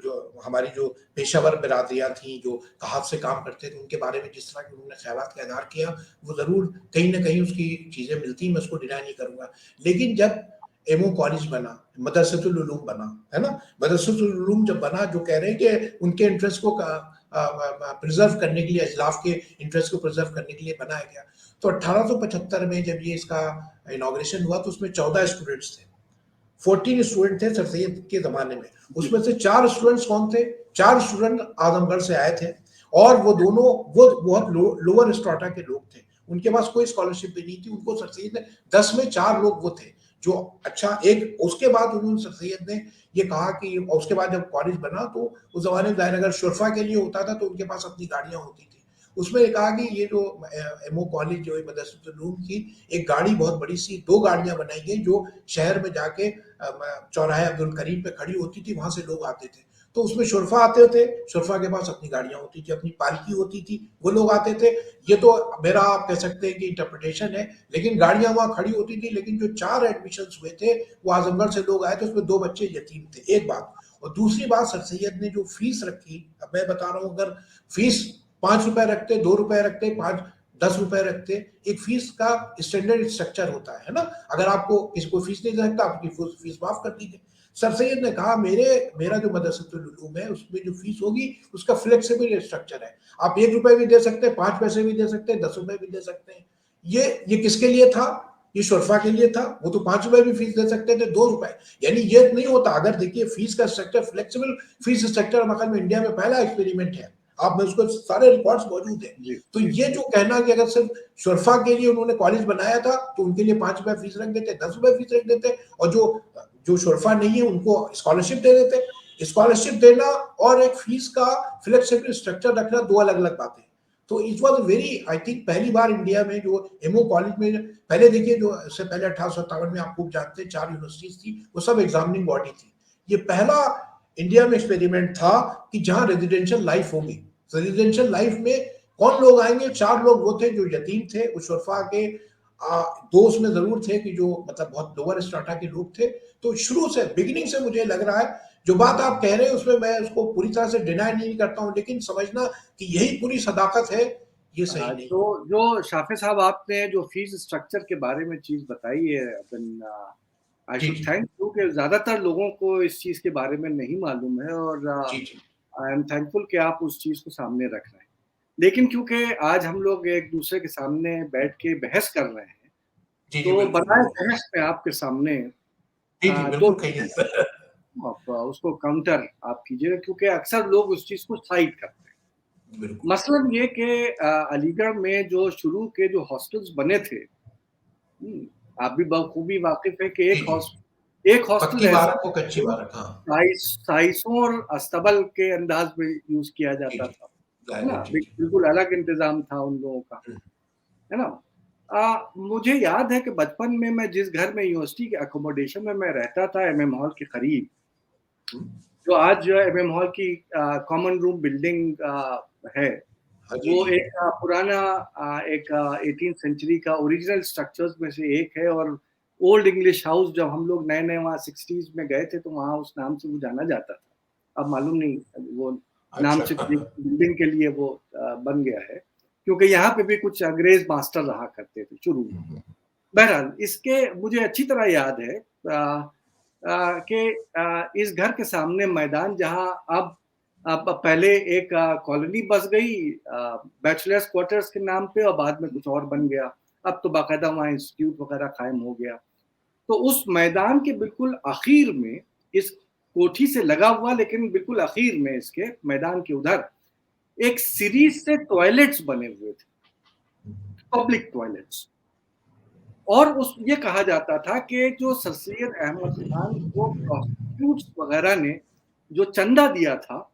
B: जो हमारी जो पेशावर बिरादरियाँ थीं, जो हाथ से काम करते थे, उनके बारे में जिस तरह के उन्होंने ख़यालात का इज़हार किया, वो ज़रूर कहीं न कहीं उसकी चीज़ें मिलती हैं, मैं उसको डिनाई नहीं करूँगा। लेकिन जब एमओ कॉलेज बना, मदरसतुल उलूम बना, है ना? मदरसतुल उलूम जब बना, जो कह रहे हैं कि उनके इंटरेस्ट को प्रिजर्व करने के लिए, अजलाफ के इंटरेस्ट को प्रिजर्व करने के लिए बनाया गया। तो 1875 में जब ये इसका इनॉग्रेशन हुआ तो उसमें 14 स्टूडेंट्स थे, 14 स्टूडेंट थे सर सैयद के जमाने में। उसमें से 4 स्टूडेंट्स कौन थे? 4 स्टूडेंट आजमगढ़ से आए थे, और वो दोनों वो बहुत लोअर स्ट्राटा के लोग थे, उनके पास कोई स्कॉलरशिप भी नहीं थी। उनको सर सैयद ने 10 में 4 लोग वो थे जो अच्छा एक, उसके बाद उन्होंने सर सैयद ने ये कहा कि उसके बाद जब कॉलेज बना तो उस जमाने में अगर शुरफा के लिए होता था तो उनके पास अपनी गाड़ियां होती थी। उसमें ये कहा कि ये जो एमओ कॉलेज जो मदरसतुल उलूम की एक गाड़ी बहुत बड़ी सी 2 गाड़ियां बनाई गई जो शहर में जाके चौराहे अब्दुल करीम पे खड़ी होती थी, वहां से लोग आते थे। तो उसमें शुरफा आते थे, शुरफा के पास अपनी गाड़ियां होती थी, अपनी पालकी होती थी, वो लोग आते थे। ये तो मेरा आप कह सकते हैं कि इंटरप्रिटेशन है, लेकिन गाड़ियां वहां खड़ी होती थी। लेकिन जो 4 एडमिशन हुए थे वो आजमगढ़ से लोग आए थे, उसमें 2 बच्चे यतीम थे, एक बात। और दूसरी बात, सर सैयद ने जो फीस रखी, अब मैं बता रहा हूँ, अगर फीस 5 रुपए रखते, 2 रुपए रखते, 5 10 रुपए रखते, एक फीस का स्टैंडर्ड स्ट्रक्चर होता है ना। अगर आपको किसी को फीस नहीं दे सकता, आपकी फीस माफ कर दीजिए। सर सैयद ने कहा मेरा जो मदरसतुल उलूम है उसमें जो फीस होगी उसका फ्लेक्सिबल स्ट्रक्चर है, आप 1 रुपए भी दे सकते हैं, 5 पैसे भी दे सकते हैं, 10 रुपए भी दे सकते हैं। ये किसके लिए था? ये शुरफा के लिए था। वो तो 5 रुपए भी फीस दे सकते थे, 2 रुपए, यानी ये नहीं होता। अगर देखिए फीस का स्ट्रक्चर, फ्लेक्सिबल फीस स्ट्रक्चर मकान में इंडिया में पहला एक्सपेरिमेंट है, आप में उसको सारे रिकॉर्ड्स मौजूद है। तो ये जो कहना कि अगर सिर्फ शुरफा के लिए उन्होंने कॉलेज बनाया था तो उनके लिए 5 रुपए फीस रख देते, 10 रुपए फीस रख देते, और जो जो शुरफा नहीं है उनको स्कॉलरशिप दे देते। स्कॉलरशिप देना और एक फीस का फ्लेक्सिबल स्ट्रक्चर रखना दो अलग अलग बातें। तो it was very, I think पहली बार इंडिया में जो एमओ कॉलेज में, पहले देखिए जो इससे पहले 1857 में आप खूब जानते हैं 4 यूनिवर्सिटीज थी, वो सब एग्जामिनिंग बॉडी थी। ये पहला इंडिया में एक्सपेरिमेंट था कि जहां रेजिडेंशियल लाइफ होगी। रेजिडेंशियल लाइफ में कौन लोग आएंगे? 4 लोग वो थे जो यतीम थे, उस शुरफा के 2 उसमें जरूर थे कि जो मतलब बहुत लोअर स्ट्राटा के लोग थे। तो शुरू से, बिगिनिंग से मुझे लग रहा है, जो बात आप कह रहे हैं उसमें मैं उसको पूरी तरह से डिनाई नहीं करता हूं, लेकिन समझना कि यही पूरी सदाकत है, ये सही नहीं।
A: तो जो शाफे साहब आपने जो फीस स्ट्रक्चर के बारे में चीज बताई है, आई
B: जी
A: शुड
B: जी
A: थैंक यू कि ज्यादातर लोगों को इस चीज के बारे में नहीं मालूम है, और
B: जी जी
A: आई एम थैंकफुल कि आप उस चीज को सामने रख रहे हैं। लेकिन क्योंकि आज हम लोग एक दूसरे के सामने बैठ के बहस कर रहे हैं,
B: जी जी,
A: तो
B: बिल्कुल
A: बनाए
B: बिल्कुल।
A: बहस में आपके सामने
B: जी जी,
A: दो
B: बिल्कुल कहिए सर।
A: आप उसको काउंटर आप कीजिएगा, क्योंकि अक्सर लोग उस चीज को साइड करते हैं।
B: बिल्कुल
A: मसलन ये कि अलीगढ़ में जो शुरू के जो हॉस्टल्स बने थे, आप भी बखूबी वाकिफ है कि
B: जी जी,
A: एक हॉस्टल
B: पक्की
A: ऐसा
B: बारह को कच्ची
A: जो
B: बारह, हाँ।
A: साइसों और अस्तबल के अंदाज में यूज किया
B: जी
A: जाता
B: जी,
A: था, है
B: जाहिर
A: ना।
B: है, जी जी।
A: बिल्कुल अलग इंतजाम था उन लोगों का,
B: हम्म,
A: है ना। मुझे याद है कि बचपन में मैं जिस घर में यूनिवर्सिटी के अकोमोडेशन में मैं रहता था, एमएम हॉल के करीब,
B: हम्म,
A: जो आज जो है एमएम हॉल की कॉमन रूम बिल्डिंग है,
B: हाँ जी
A: वो
B: जी।
A: एक पुराना एक 18th सेंचुरी का ओरिजिनल स्ट्रक्चर्स में से एक है। और ओल्ड इंग्लिश हाउस, जब हम लोग नए नए वहाँ 60s में गए थे तो वहाँ उस नाम से वो जाना जाता था। अब मालूम नहीं वो नाम
B: अच्छा।
A: सिर्फ बिल्डिंग के लिए वो बन गया है, क्योंकि यहाँ पे भी कुछ अंग्रेज मास्टर रहा करते थे शुरू में।
B: हम्म,
A: बहरहाल, इसके मुझे अच्छी तरह याद है कि इस घर के सामने मैदान, जहाँ अब पहले एक कॉलोनी बस गई बैचलर्स क्वार्टर्स के नाम पे, और बाद में कुछ और बन गया। अब तो बाकायदा वहाँ इंस्टीट्यूट वगैरह कायम हो गया। तो उस मैदान के बिल्कुल आखिर में, इस कोठी से लगा हुआ लेकिन बिल्कुल आखिर में, इसके मैदान के उधर एक सीरीज से टॉयलेट्स बने हुए थे, पब्लिक टॉयलेट्स। और उस ये कहा जाता था कि जो सर सैयद अहमद खान को प्रोस्टिट्यूट्स वगैरह ने जो चंदा दिया था,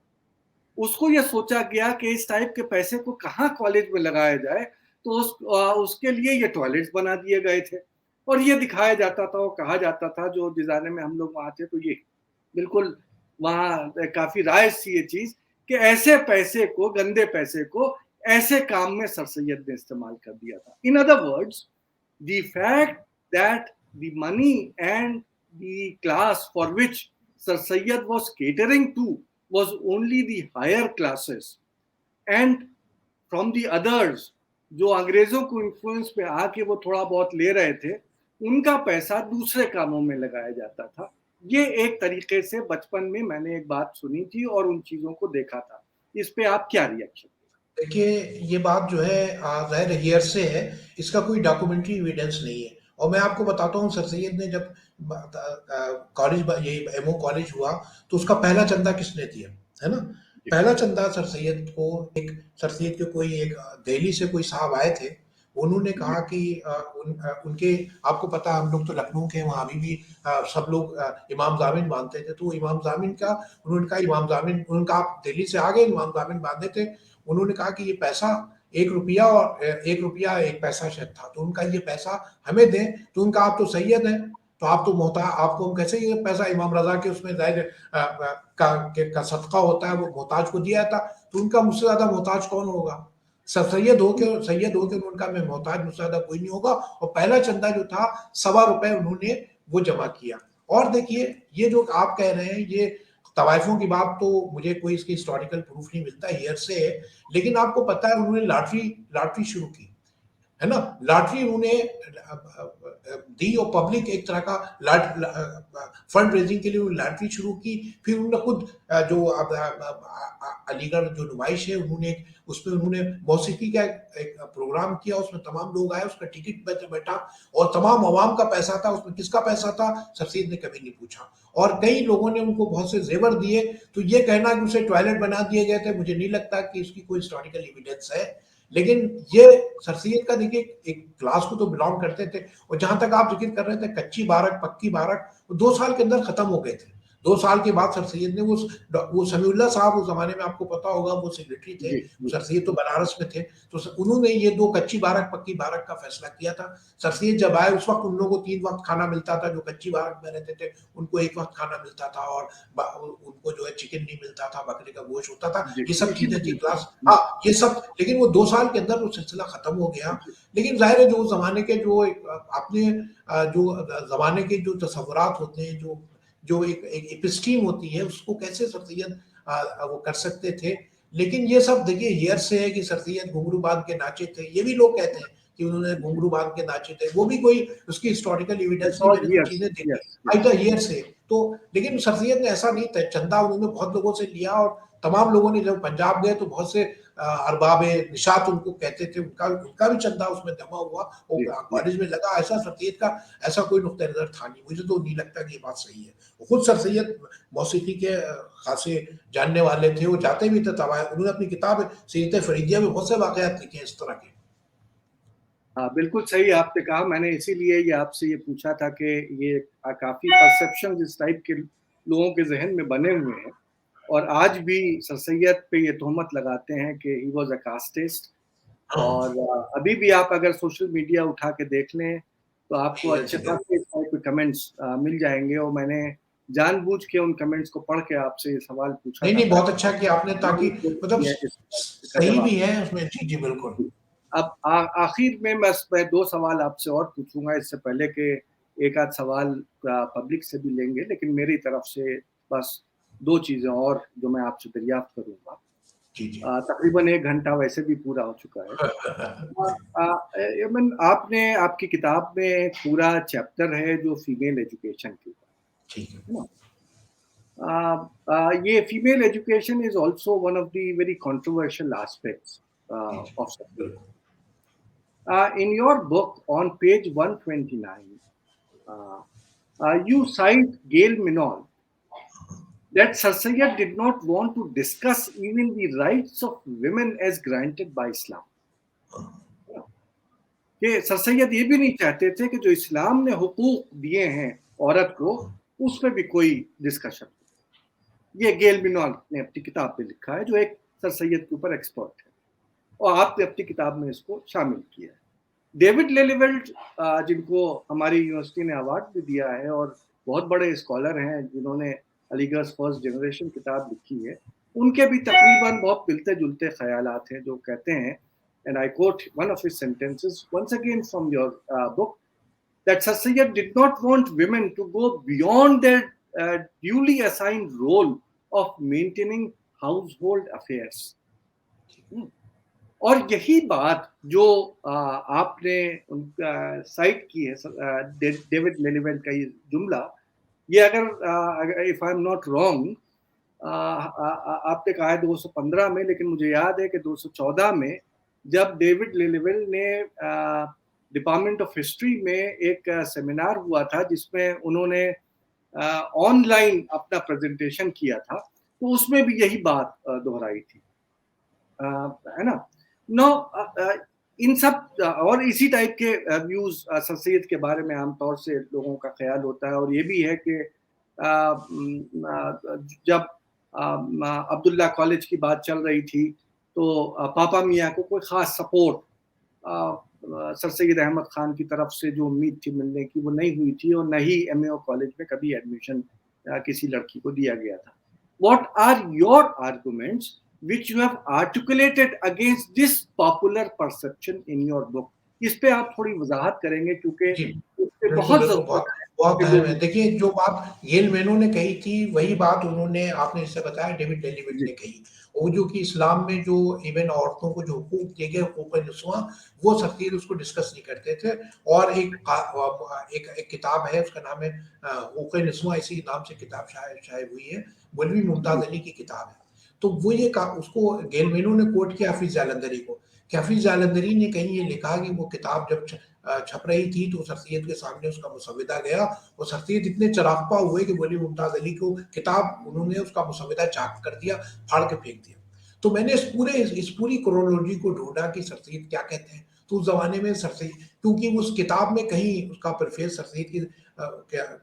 A: उसको ये सोचा गया कि इस टाइप के पैसे को कहाँ कॉलेज में लगाया जाए, तो उसके लिए ये टॉयलेट्स बना दिए गए थे। और ये दिखाया जाता था और कहा जाता था, जो डिजाइने में हम लोग वहाँ थे, तो ये बिल्कुल वहाँ काफी राइज थी ये चीज कि ऐसे पैसे को, गंदे पैसे को ऐसे काम में सर सैयद ने इस्तेमाल कर दिया था। In other words, the fact that the money and the class for which Sir Sayyid was catering to was only the higher classes, and from the others, जो अंग्रेजों को इन्फ्लुएंस पे आके वो थोड़ा बहुत ले रहे थे, उनका पैसा दूसरे कामों में लगाया जाता था। ये एक तरीके से बचपन में मैंने एक बात सुनी थी और उन चीजों को देखा था। इस पे आप क्या रिएक्शन?
B: देखिए, ये बात जो है ज़ाहिर है हेयरसे है, इसका कोई डॉक्यूमेंट्री एविडेंस नहीं है। और मैं आपको बताता हूँ, सर सैयद ने जब ये एमओ कॉलेज हुआ, तो उसका पहला चंदा किसने दिया, है ना? पहला चंदा सर सैयद के कोई एक दिल्ली से कोई साहब आए थे, उन्होंने कहा कि उनके, आपको पता है हम लोग तो लखनऊ के हैं, वहाँ अभी भी सब लोग इमाम जामिन बांधते थे, तो इमाम जामिन का उन्होंने कहा, इमाम जामिन उनका, आप दिल्ली से आ गए, इमाम जामिन बांधे थे, उन्होंने कहा कि ये पैसा 1 रुपया और 1 रुपया 1 पैसा शायद था, तो उनका ये पैसा हमें दें। तो उनका, आप तो सैयद हैं, तो आप तो मोहता, आपको हम कैसे ये पैसा इमाम रजा के उसमें जाहिर का सदका होता है, वो मोहताज को दिया था। तो उनका मुझसे ज्यादा मोहताज कौन होगा? सब सैयद हो के उनका, मैं मोहताज, मुझसे ज्यादा कोई नहीं होगा। और पहला चंदा जो था, ₹1.25 उन्होंने वो जमा किया। और देखिए, ये जो आप कह रहे हैं, ये तवाइफों की बात, तो मुझे कोई इसकी हिस्टोरिकल प्रूफ नहीं मिलता, हियर से है। लेकिन आपको पता है, उन्होंने लॉटरी लॉटरी शुरू की, है ना? लॉटरी उन्होंने दी, और पब्लिक एक तरह का फंड रेजिंग के लिए लॉटरी शुरू की। फिर उन्होंने खुद जो अलीगढ़ जो नुमाइश है, उन्होंने उसमें उन्होंने मौसीकी का एक प्रोग्राम किया, उसमें तमाम लोग आए, उसका टिकट बैठा, और तमाम अवाम का पैसा था उसमें। किसका पैसा था? सर सैयद ने कभी नहीं पूछा। और कई लोगों ने उनको बहुत से जेवर दिए। तो ये कहना कि उसे टॉयलेट बना दिए गए थे, मुझे नहीं लगता कि इसकी कोई हिस्टोरिकल एविडेंस है। लेकिन ये सर सैयद का, देखिए, एक क्लास को तो बिलोंग करते थे। और जहां तक आप जिक्र कर रहे थे कच्ची बारक पक्की बारक, वो 2 साल के अंदर खत्म हो गए थे। 2 साल के बाद सर सैयद ने वो समीउल्लाह साहब, उस जमाने में आपको पता होगा, वो सेक्रेटरी थे।
A: जी, जी,
B: सर सैयद तो बनारस में थे, तो उन्होंने ये 2 कच्ची बारक पक्की बारक का फैसला किया था। सर सैयद जब आए, उस वक्त उन लोगों को 3 वक्त खाना मिलता था, जो कच्ची बारक में रहते थे उनको 1 वक्त खाना मिलता था, और उनको जो है चिकन नहीं मिलता था, बकरे का गोश्त होता था,
A: जी,
B: ये सब
A: इसी
B: चीजें
A: में
B: थी,
A: बिल्कुल।
B: क्लास, हाँ, ये सब। लेकिन वो 2 साल के अंदर वो सिलसिला खत्म हो गया।
A: जी,
B: लेकिन जाहिर है, जो उस जमाने के जो अपने जो जमाने के जो तस्वुरात होते हैं, जो जो एक एपिस्टीम होती है, उसको कैसे सर सैयद वो कर सकते थे। लेकिन ये सब देखिए हियर से है कि सर सैयद घुंघरू बांध के नाचे थे, ये भी लोग कहते हैं कि उन्होंने
A: जी,
B: घुंघरू बांध के नाचे थे, वो भी कोई उसकी हिस्टोरिकल एविडेंस
A: इट्स
B: नहीं,
A: ऑल
B: मैंने तो
A: हियर्स,
B: चीजें देखी
A: यस, यस।
B: आइदर हियर से। तो लेकिन सर सैयद ने ऐसा नहीं था, चंदा उन्होंने बहुत लोगों से लिया, और तमाम लोगों ने, जब पंजाब गए तो बहुत से अरबाब निशात उनको कहते थे, उनका उनका भी चंदा उसमें जमा हुआ,
A: जी,
B: और
A: जी,
B: कॉलेज में लगा। ऐसा सर सैयद का ऐसा कोई नुक्ता नजर था नहीं, मुझे तो नहीं लगता कि ये बात सही है। वो खुद सर सैयद मौसीकी के खासे जानने वाले थे, वो जाते भी थे तवाय, उन्होंने अपनी किताब सीरत फरीदिया में बहुत से वाकयात लिखे हैं इस तरह के।
A: हाँ, बिल्कुल सही आपने कहा। मैंने इसीलिए ये आपसे ये पूछा था कि ये काफी परसेप्शन इस टाइप के लोगों के जहन में बने हुए हैं, और आज भी सर सैयद पे ये तोहमत लगाते हैं कि ही वाज अ कास्टिस्ट।
B: हाँ,
A: और अभी भी आप अगर सोशल मीडिया उठा के देख लें, तो आपको अच्छे
B: yes,
A: खासे इस टाइप के कमेंट्स मिल जाएंगे। और मैंने जानबूझ के उन कमेंट्स को पढ़ के आपसे ये सवाल पूछा
B: नहीं
A: था,
B: नहीं, बहुत
A: ताकि
B: अच्छा किया आपने, ताकि मतलब
A: इसका
B: सही
A: जवाब।
B: भी है उसमें। जी जी, बिल्कुल।
A: अब आखिर में मैं 2 सवाल आपसे और पूछूंगा, इससे पहले कि एक आध सवाल पब्लिक से भी लेंगे, लेकिन मेरी तरफ से बस 2 चीजें और जो मैं आपसे दरियाफ्त करूंगा।
B: जी जी।
A: तकरीबन 1 घंटा वैसे भी पूरा हो चुका है। यमन, आपने आपकी किताब में एक पूरा चैप्टर है जो फीमेल एजुकेशन के ऊपर
B: ठीक है।
A: है ना। ये female education is also one of the very controversial aspects
B: जी जी,
A: ऑफ सब्जेक्ट।
B: बिल्कुल।
A: In your book on page 129, uh, you cite Gail Minol that Sir Sayyid did not want to discuss even the rights of women as granted by Islam. कि sir Syed ये भी नहीं चाहते थे कि जो इस्लाम ने हुकूक दिए हैं औरत को, उसमें भी कोई डिस्कशन। ये गेल मिनॉल ने अपनी किताब में लिखा है, जो एक सर सैयद के ऊपर एक्सपर्ट है, और आपने अपनी किताब में इसको शामिल किया है। डेविड लेलिवेल्ट, जिनको हमारी यूनिवर्सिटी ने अवार्ड भी दिया है, और बहुत बड़े स्कॉलर हैं जिन्होंने अलीगढ़ फर्स्ट जनरेशन किताब लिखी है, उनके भी तकरीबन बहुत मिलते जुलते ख्यालात हैं, जो कहते हैं, and I quote one of his sentences once again from your book, that Sir Sayyid did not want women to go beyond their duly assigned role of maintaining household affairs. और यही बात जो आपने उनका साइट की है, David लेलिवेंट का ये जुमला, ये अगर if I am not wrong, आपने कहा है 215 में, लेकिन मुझे याद है कि 214 में जब डेविड लिलिवेल ने डिपार्टमेंट ऑफ हिस्ट्री में एक सेमिनार हुआ था जिसमें उन्होंने ऑनलाइन अपना प्रेजेंटेशन किया था, तो उसमें भी यही बात दोहराई थी, है ना। नो, इन सब और इसी टाइप के व्यूज सर सैयद के बारे में आमतौर से लोगों का ख्याल होता है, और ये भी है कि जब अब्दुल्ला कॉलेज की बात चल रही थी तो पापा मियाँ को कोई ख़ास सपोर्ट सर सैयद अहमद खान की तरफ से जो उम्मीद थी मिलने की वो नहीं हुई थी, और न ही एमएओ कॉलेज में कभी एडमिशन किसी लड़की को दिया गया था। What are your arguments which you have articulated against this popular perception in your book? इस पे आप थोड़ी वजाहत करेंगे क्योंकि
B: जी,
A: इस पे
B: बिल्कुल,
A: बहुत
B: बिल्कुल,
A: ज़रूरत
B: बहुत
A: है
B: बहुत
A: कि
B: अहम
A: लोग।
B: है। देखिए, जो बात गेल मेनो ने कही थी, वही बात उन्होंने आपने जैसे बताया डेविड लिलिवेट
A: जी,
B: ने कही। वो जो कि इस्लाम में जो इवन औरतों को जो हुकूक दिए गए, हुकूक-ए-निस्वां, वो सर सैयद उसको डिस्कस नहीं करते थे। और एक किताब है, उसका नाम है हुकूक-ए-निस्वां, इसी नाम से किताब शाये हुई है, मौलवी
A: जी,
B: मुमताज़ अली की किताब है। तो वो ये उसको गेल मेनो ने कोट किया हाफिज़ जालंधरी को, कि हाफिज़ जालंधरी ने कहीं ये लिखा कि वो किताब जब छप रही थी तो सर सैयद के सामने उसका मुसव्विदा गया, और सर सैयद इतने चरागपा हुए कि मौलवी मुमताज़ अली को किताब उन्होंने उसका मुसव्विदा चाक कर दिया, फाड़ के फेंक दिया। तो मैंने इस पूरी क्रोनोलॉजी को ढूँढा कि सर सैयद क्या कहते हैं। तो उस ज़माने में सर सैयद, क्योंकि उस किताब में कहीं उसका प्रीफेस सर सैयद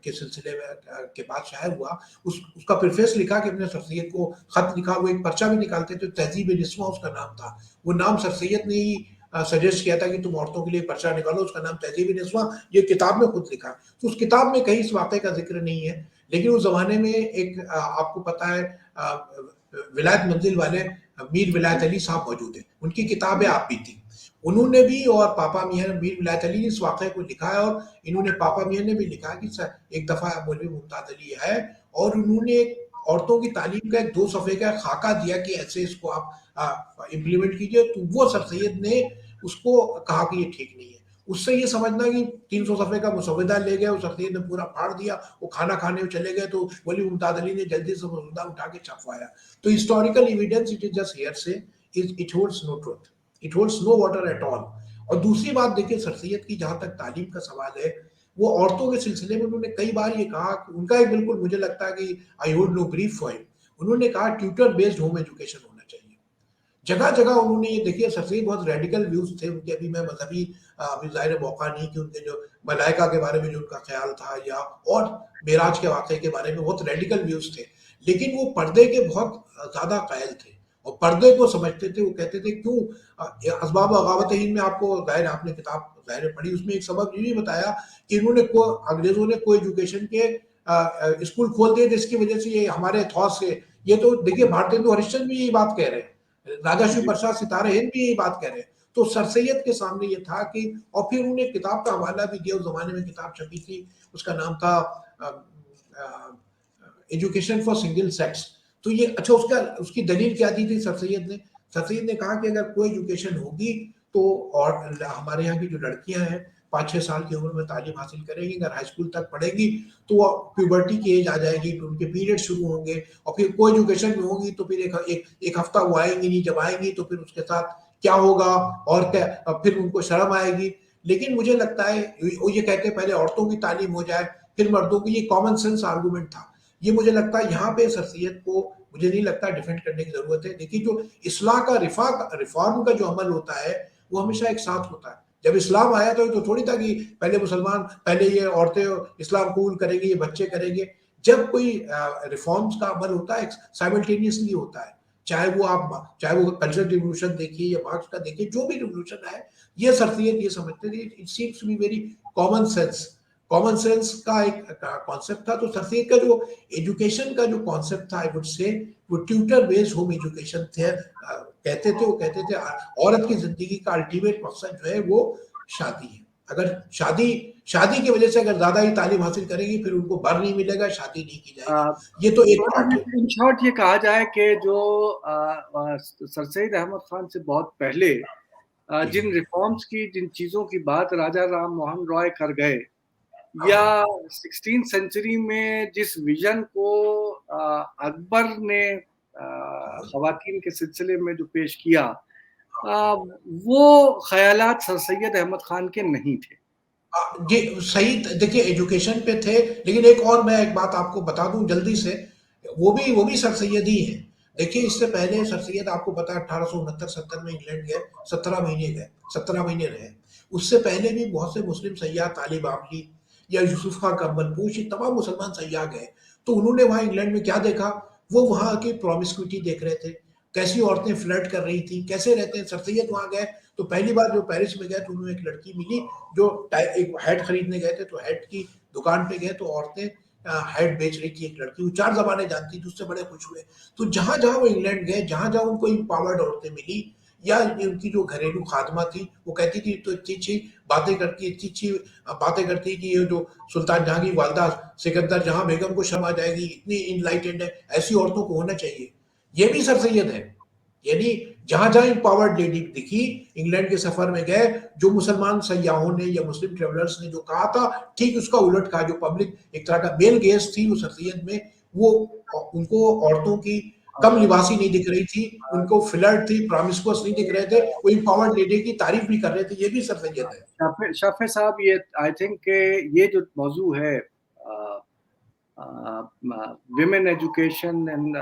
B: के सिलसिले में के बाद शायद हुआ, उसका प्रीफेस लिखा कि अपने सर सैयद को खत लिखा, वो एक पर्चा भी निकालते थे, तहज़ीब-ए-निस्वां उसका नाम था। वो नाम सर सैयद ने ही सजेस्ट किया था कि तुम औरतों के लिए पर्चा निकालो, उसका नाम तहज़ीब-ए-निस्वां, ये किताब में खुद लिखा है। तो उस किताब में कहीं इस वाक़े का ज़िक्र नहीं है, लेकिन उस ज़माने में एक आपको पता है विलायत मंज़िल वाले मीर विलायत अली साहब मौजूद हैं, उनकी किताब है
A: जी,
B: आप बीती। उन्होंने भी और पापा मियाँ मीर विलायत अली ने इस वाक़े को लिखा है, और इन्होंने पापा मियाँ ने भी लिखा कि एक दफ़ा मौलवी मुमताज़ अली है, और उन्होंने एक औरतों की तालीम का एक 2 सफ़े का खाका दिया कि ऐसे इसको आप इम्प्लीमेंट कीजिए, तो वो सर सैयद ने उसको कहा कि ये ठीक नहीं है। उससे ये समझना कि 300 सफ़े का मुसव्विदा ले गए, वो सर सैयद ने पूरा फाड़ दिया, वो खाना खाने चले गए, तो मौलवी मुमताज़ अली ने जल्दी से मुसव्विदा उठा के छपवाया। तो historical evidence it is just hearsay, it holds no truth, it holds no water at all. और दूसरी बात देखिए, सर सैयद की जहाँ तक तालीम का सवाल है, वो औरतों के सिलसिले में उन्होंने कई बार ये कहा कि उनका एक बिल्कुल मुझे लगता है कि I hold no grief for him, उन्होंने कहा ट्यूटर बेस्ड होम एजुकेशन होना चाहिए। जगह-जगह उन्होंने ये देखिए, सर सैयद बहुत रेडिकल व्यूज़ थे उनके। अभी मैं मज़हबी अभी ज़ाहिर है मौका नहीं कि उनके जो मलाइका के बारे में जो उनका ख़्याल था, या और मेराज के वाक़ये के बारे में बहुत रेडिकल व्यूज़ थे। लेकिन वो पर्दे के बहुत ज़्यादा कायल थे, और पर्दे को समझते थे। वो कहते थे क्यों असबाब बगावत हिंद में आपको ज़ाहिर है आपने किताब ज़ाहिर है पढ़ी, उसमें एक सबब ये भी बताया कि इन्होंने को अंग्रेज़ों ने को एजुकेशन के स्कूल खोल दिए, जिसकी वज़ह से ये हमारे थॉट्स से, ये तो देखिए भारतेंदु हरिश्चंद्र भी यही बात कह रहे हैं। राजा शिव
A: जी,
B: प्रसाद सितारे हिंद भी यही बात कह रहे हैं। तो सर सैयद के सामने ये था कि, और फिर उन्होंने किताब का हवाला भी दिया, उस जमाने में किताब छपी थी, उसका नाम था एजुकेशन फॉर सिंगल सेक्स। तो ये अच्छा, उसका उसकी दलील क्या दी थी सर सैयद ने कहा कि अगर कोई एजुकेशन होगी तो, और हमारे यहाँ की जो लड़कियां हैं 5-6 साल की उम्र में तालीम हासिल करेंगी, अगर हाई स्कूल तक पढ़ेंगी तो वो प्यूबर्टी की एज आ जाएगी, तो उनके पीरियड शुरू होंगे, और फिर को एजुकेशन में होंगी तो फिर एक हफ्ता वो आएंगी नहीं, जब आएंगी तो फिर उसके साथ क्या होगा, और क्या फिर उनको शर्म आएगी। लेकिन मुझे लगता है वो ये कहते हैं पहले औरतों की तालीम हो जाए फिर मर्दों की, ये कॉमन सेंस आर्गूमेंट था। ये मुझे लगता है यहाँ पे सर सैयद को मुझे नहीं लगता डिफेंड करने की जरूरत है। देखिए, जो इस्लाह का रिफॉर्म का जो अमल होता है वो हमेशा एक साथ होता है। जब इस्लाम आया तो थोड़ी था कि पहले मुसलमान, पहले ये औरतें इस्लाम कबूल करेंगी, ये बच्चे करेंगे। जब कोई रिफॉर्म्स का अमल होता है साइमल्टेनियसली होता है, चाहे वो कल्चरल रिवॉल्यूशन देखिए या मार्क्स का देखिए, जो भी रिवॉल्यूशन है, ये सर सैयद ये समझते थे, it seems to be very common sense. Common sense का एक कॉन्सेप्ट था। तो सर सैयद का जो एजुकेशन का जो कॉन्सेप्ट था, आई वुड से वो ट्यूटर बेस्ड होम एजुकेशन थे। वो कहते थे औरत की जिंदगी का अल्टीमेट मकसद जो है वो शादी है। अगर शादी शादी की वजह से अगर ज्यादा ही तालीम हासिल करेगी, फिर उनको बर नहीं मिलेगा, शादी नहीं की जाएगी। ये तो एक पार्ट है।
A: इन शॉर्ट ये कहा जाए कि जो सर सैयद अहमद खान से बहुत पहले
B: जी,
A: जिन रिफॉर्म्स की, जिन चीज़ों की बात राजा राम मोहन रॉय कर गए, या 16th सेंचुरी में जिस विजन को अकबर ने खवातीन के सिलसिले में जो पेश किया, वो ख़यालात सर सैयद अहमद खान के नहीं थे।
B: ये सही, देखिए एजुकेशन पे थे, लेकिन एक और मैं एक बात आपको बता दूं जल्दी से, वो भी सर सैयद ही है। देखिए इससे पहले सर सैयद आपको पता है 1869-70 में इंग्लैंड गए, 17 महीने रहे। उससे पहले भी बहुत से मुस्लिम सयाह, तालिब आमली या यूसुफ खां कम्बलपोश, ये तमाम मुसलमान सयाह गए। तो उन्होंने वहाँ इंग्लैंड में क्या देखा, वो वहाँ की प्रोमिस्क्यूटी देख रहे थे, कैसी औरतें फ्लर्ट कर रही थी, कैसे रहते हैं। सर सैयद वहाँ गए तो पहली बार जो पेरिस में गए तो उन्हें एक लड़की मिली जो एक हैट खरीदने गए थे, तो हैट की दुकान पे गए तो औरतें हैट बेच रही थी, एक लड़की, वो 4 ज़बानें जानती थी, उससे बड़े खुश हुए। तो जहाँ-जहाँ वो इंग्लैंड गए, जहाँ-जहाँ उनको एम्पावर्ड औरतें मिली या ये उनकी जो घरेलू खादमा थी, वो कहती थी तो इतनी अच्छी बातें करती, इतनी अच्छी बातें करती कि ये जो सुल्तान जहाँ की वालदा सिकंदर जहाँ बेगम को शर्म आ जाएगी, इतनी इनलाइटेंड है, ऐसी औरतों को होना चाहिए। ये भी सर सैयद है। यानी जहां-जहां एम्पावर्ड लेडी दिखी, इंग्लैंड के सफर में गए, जो मुसलमान सयाहों ने या मुस्लिम ट्रेवलर्स ने जो कहा था, ठीक उसका उलट कहा। जो पब्लिक एक तरह का मेल गेज थी वो सर सैयद में, वो उनको औरतों की कम लिबासी नहीं दिख रही थी, उनको फ्लर्ट थी, प्रॉमिस्कुअस नहीं दिख रहे थे, वो एम्पावर्ड लेडी की तारीफ भी कर रहे थे। ये भी सर सैयद है।
A: शाफे साहब, ये आई थिंक के ये जो मौजू है विमेन एजुकेशन एंड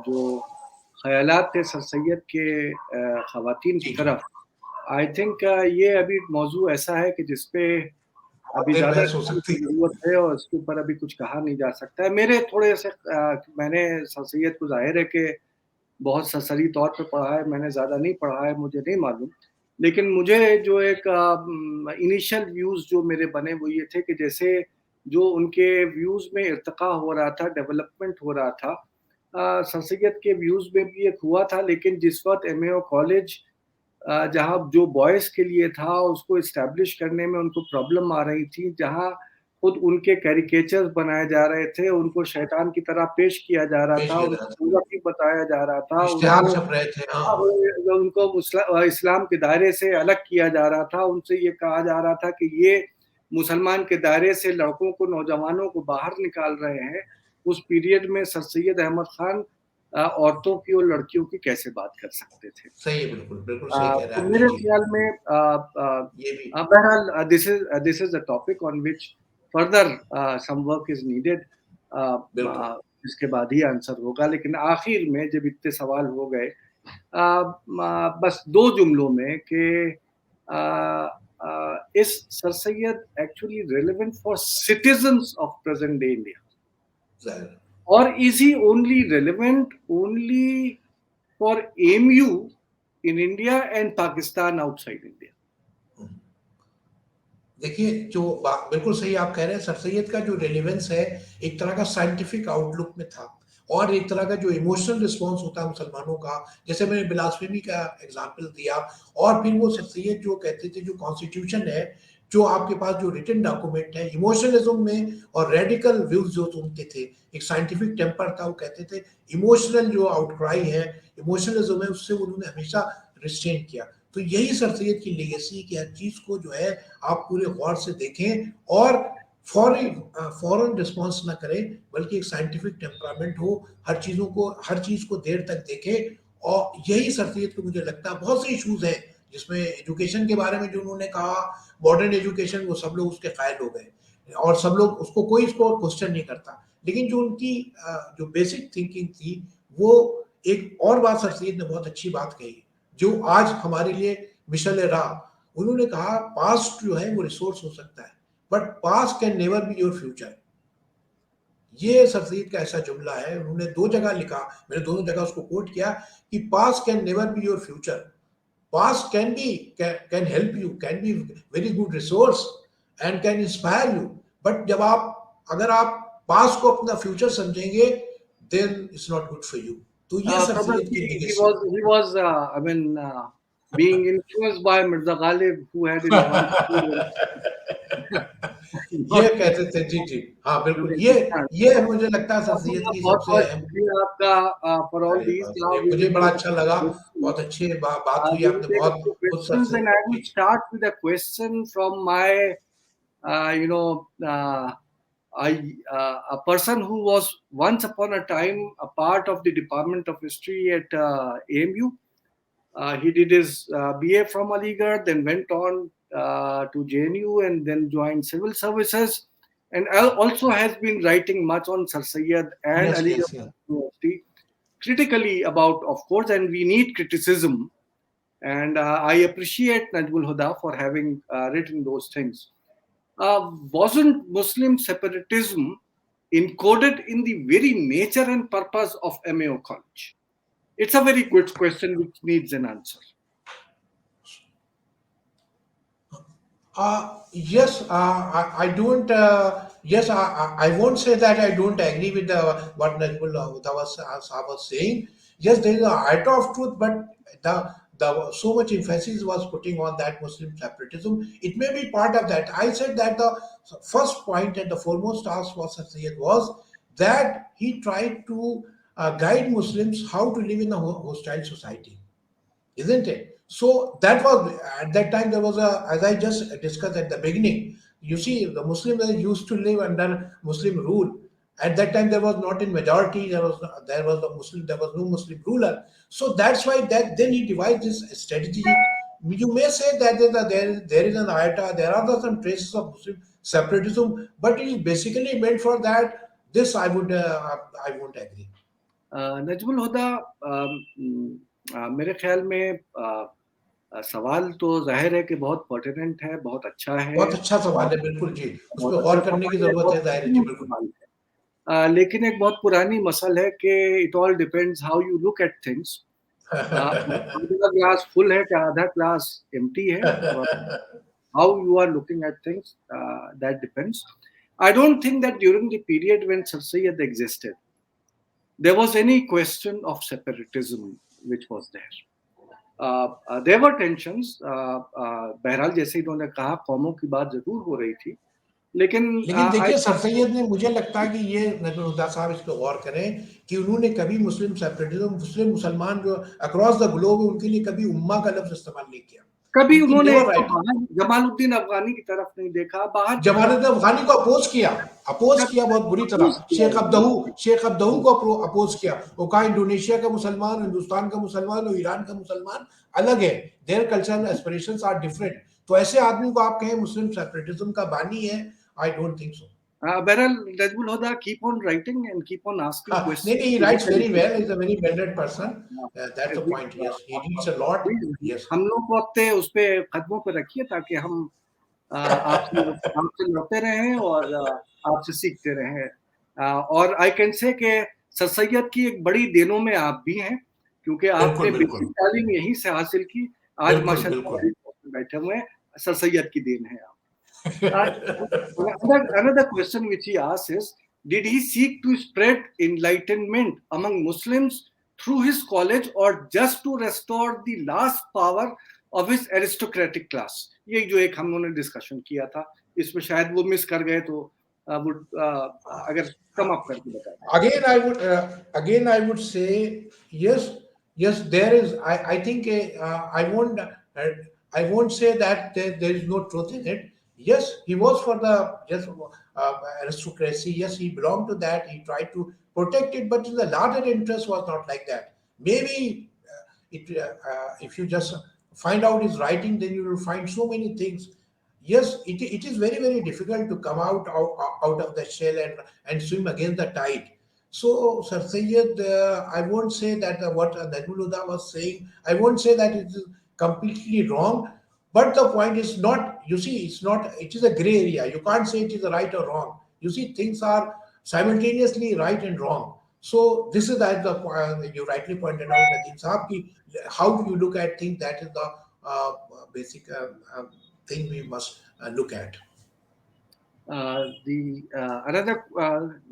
A: जो ख्यालात थे सर सैयद के खवातीन की तरफ, आई थिंक ये अभी मौजू ऐसा है कि जिसपे
B: बहुत
A: अभी
B: देर
A: ज़्यादा
B: बहस हो
A: की
B: सकती है।
A: ज़रूरत है और इसके ऊपर अभी कुछ कहा नहीं जा सकता है। मेरे थोड़े से मैंने सर सैयद को ज़ाहिर है कि बहुत सरसरी तौर पे पढ़ा है, मैंने ज़्यादा नहीं पढ़ा है, मुझे नहीं मालूम। लेकिन मुझे जो एक इनिशियल व्यूज़ जो मेरे बने वो ये थे कि जैसे जो उनके व्यूज़ में इर्तिक़ा हो रहा था, डेवलपमेंट हो रहा था, सर सैयद के व्यूज़ में भी एक हुआ था, लेकिन जिस वक़्त एमएओ कॉलेज जहाँ जो बॉयज़ के लिए था, उसको एस्टैब्लिश करने में उनको प्रॉब्लम आ रही थी, जहाँ खुद उनके कैरिकेचर्स बनाए जा रहे थे, उनको शैतान की तरह पेश किया जा रहा
B: पेश
A: था,
B: किया जा रहा
A: उनको
B: था।
A: बुरा भी बताया जा रहा था,
B: इश्तिहार छप रहे थे, हाँ।
A: उनको इस्लाम के दायरे से अलग किया जा रहा था, उनसे ये कहा जा रहा था कि ये मुसलमान के दायरे से लड़कों को, नौजवानों को बाहर निकाल रहे हैं। उस पीरियड में सर सैयद अहमद खान औरतों की और लड़कियों की कैसे बात कर सकते थे?
B: सही है, बिल्कुल, बिल्कुल सही कह रहे
A: तो
B: हैं आप। जी,
A: मेरे
B: जी।
A: ख्याल में
B: ये भी
A: बहरहाल this is the topic on which further some work is needed,
B: बिल्कुल।
A: इसके बाद ही आंसर होगा। लेकिन आखिर में जब इतने सवाल हो गए, बस 2 जुमलों में कि is sir Syed actually relevant for citizens of present day India?
B: ज़ाहिर।
A: Or is he only relevant only for AMU in India and Pakistan outside India?
B: देखिए, जो बात बिल्कुल सही आप कह रहे हैं, सर सैयद का जो रेलेवेंस है, एक तरह का साइंटिफिक आउटलुक में था और एक तरह का जो इमोशनल रिस्पॉन्स होता है मुसलमानों का, जैसे मैंने ब्लास्फेमी का एग्ज़ाम्पल दिया। और फिर वो सर सैयद जो कहते थे, जो कॉन्स्टिट्यूशन है, जो आपके पास जो रिटन डॉक्यूमेंट है, इमोशनलिज़्म में और रेडिकल व्यूज़ जो उनके थे, एक साइंटिफिक टेम्पर था, वो कहते थे इमोशनल जो आउटक्राई है, इमोशनलिज़्म है, उससे उन्होंने हमेशा रिस्ट्रेन किया। तो यही सर सैयद की लेगेसी कि हर चीज़ को जो है आप पूरे गौर से देखें और फौरन रिस्पॉन्स ना करें, बल्कि एक साइंटिफिक टेम्परामेंट हो, हर चीज़ को देर तक देखें। और यही सर सैयद को मुझे लगता है बहुत से इश्यूज़ हैं, जिसमें एजुकेशन के बारे में जो उन्होंने कहा, मॉडर्न एजुकेशन, वो सब लोग उसके कायल हो गए और सब लोग उसको, कोई इसको क्वेश्चन नहीं करता। लेकिन जो उनकी जो बेसिक थिंकिंग थी, वो एक और बात सर सैयद ने बहुत अच्छी बात कही, जो आज हमारे लिए मिशल राह। उन्होंने कहा पास्ट जो है वो रिसोर्स हो सकता है, but past can never be your future. ये सर सैयद का ऐसा जुमला है, उन्होंने 2 जगह लिखा, मैंने दोनों जगह उसको कोट किया कि past can never be your future. Past can help you, can be very good resource and can inspire you, but अगर आप पास्ट को अपना फ्यूचर समझेंगे, then it's not good for you. तो ये सर सैयद की
A: Probably
B: legacy.
A: he was I mean, being influenced by Mirza Ghalib, who had in one period
B: ये
A: not
B: कहते थे, जी, जी। हाँ,
A: I
B: बिल्कुल,
A: mean,
B: ये मुझे लगता है सर सैयद की सबसे
A: बहुत-बहुत
B: अहम।
A: शुक्रिया आपका for all
B: अरे
A: these.
B: बस,
A: Now
B: ये
A: we
B: मुझे
A: will
B: बड़ा
A: take
B: अच्छा
A: up
B: लगा,
A: the questions.
B: बहुत अच्छी बात हुई,
A: We will
B: आपने
A: take up
B: बहुत
A: the
B: खुद सर
A: questions,
B: से।
A: and I will
B: जी,
A: start with a question from my you know, a person who was once upon a time a part of the Department of History at AMU. He did his BA from Aligarh, then went on to JNU and then joined civil services. And also has been writing much on Sir Syed and
B: Yes,
A: Aligarh
B: yes, yes.
A: University critically about, of course, and we need criticism. And I appreciate Najmul Huda for having written those things. Wasn't Muslim separatism encoded in the very nature and purpose of MAO College? It's a very good question which needs an answer.
B: Yes, I don't. Yes, I won't say that I don't agree with what Najmul Huda was saying. Yes, there is a iota of truth, but the so much emphasis was putting on that Muslim separatism. It may be part of that. I said that the first point and the foremost task for Sir Syed was that he tried to guide Muslims how to live in a hostile society, isn't it? So that was at that time there was a, as I just discussed at the beginning. You see, the Muslims used to live under Muslim rule. At that time, there was not in majority. There was a Muslim. There was no Muslim ruler. So that's why that then he devised this strategy. You may say that there is an iota. There are some traces of Muslim separatism, but it is basically meant for that. This I won't agree.
A: Najmul Huda, मेरे ख्याल में सवाल तो जाहिर है कि बहुत pertinent है, बहुत अच्छा है
B: बहुत अच्छा सवाल
A: और
B: है, बिल्कुल जी। उस पे
A: बहुत अच्छा
B: गौर करने की
A: सवाल है,
B: ज़रूरत
A: बहुत
B: है, ज़ाहिर है जी,
A: बेहतरीन
B: बिल्कुल।
A: सवाल है। लेकिन एक बहुत पुरानी मसल है कि it all depends how you look at things. आधा ग्लास फुल है कि आधा ग्लास एम्प्टी है, how you are looking at things, that depends. I don't think that during the period when Sir Syed existed, there was any question of separatism which was there. There were tensions. बहरहाल जैसे इन्होंने कहा कौमों की बात जरूर हो रही थी, लेकिन
B: लेकिन
A: I
B: देखिए, सर सैयद ने, मुझे लगता है कि ये नजमुल हुदा साहब इस पे गौर करें कि उन्होंने कभी मुस्लिम सेपरेटिज्म, मुस्लिम मुसलमान जो अक्रॉस द ग्लोब है, उनके लिए कभी उम्मा का लफ्ज इस्तेमाल नहीं किया।
A: कभी
B: उनकी
A: उन्होंने
B: नेवर राइट।
A: जमालुद्दीन अफगानी की तरफ नहीं देखा, बाहर की
B: जमानत
A: तरफ
B: अफगानी को अपोज किया बहुत बुरी तरह।
A: अपोज किया उन्होंने।
B: शेख अब्दहू को अपोज किया। वो कहा इंडोनेशिया का मुसलमान, हिंदुस्तान का मुसलमान और ईरान का मुसलमान अलग है, their cultural aspirations are different. तो ऐसे आदमी को आप कहें मुस्लिम सेपरेटिज्म का बानी है, आई डोंट थिंक सो।
A: बहरहाल Najmul Huda keep on writing and keep on asking
B: नहीं,
A: questions
B: नहीं, he writes very
A: critically.
B: well. He's a very blended person. That's the point. Yes, he reads a lot. Yes.
A: हम लोग को अपने उस पे कदमों पे रखिए ताकि हम आपसे आपसे लड़ते रहें और आपसे सीखते रहें। और आई कैन से कि सर सैयद की एक बड़ी देनों में आप भी हैं, क्योंकि
B: बिल्कुल,
A: आपने बेसिक
B: बिल्कुल।
A: तालीम यहीं से हासिल की। आज
B: बिल्कुल,
A: माशाल्लाह
B: बिल्कुल।
A: बैठे हुए हैं, सर सैयद की देन है आप। Another question which he asks is, did he seek to spread enlightenment among Muslims through his college or just to restore the last power of his aristocratic class? ये जो एक हम लोगों ने डिस्कशन किया था, इसमें शायद वो मिस कर गए, तो अगर कम अप करके बताएं।
B: Again, I would say yes, yes. There is. I think I won't say that there is no truth in it. Yes, he was for the just aristocracy. Yes, he belonged to that. He tried to protect it, but the larger interest was not like that. Maybe if you just find out his writing, then you will find so many things. Yes, it is very, very difficult to come out of the shell and swim against the tide. So, Sir Syed, I won't say that what Najmul Huda was saying, I won't say that it is completely wrong. But the point is not, you see, it's not, it is a gray area. You can't say it is right or wrong. You see, things are simultaneously right and wrong. So, this is as the you rightly pointed out, Nadeem Saab, how do you look at things? That is the basic thing we must look at.
A: The another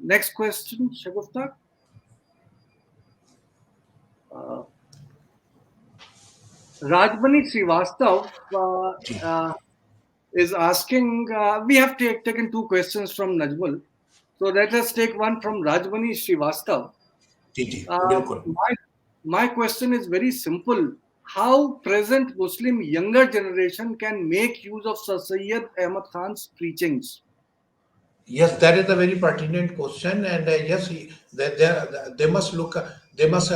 A: next question, Shagufta. Rajmani Srivastav is asking, we have taken two questions from Najmul. So let us take one from Rajmani Srivastav.
B: जी, बिल्कुल।
A: My question is very simple. how present Muslim younger generation can make use of Sir Syed Ahmad Khan's preachings?
B: Yes, that is a very pertinent question, and yes, they must look. They must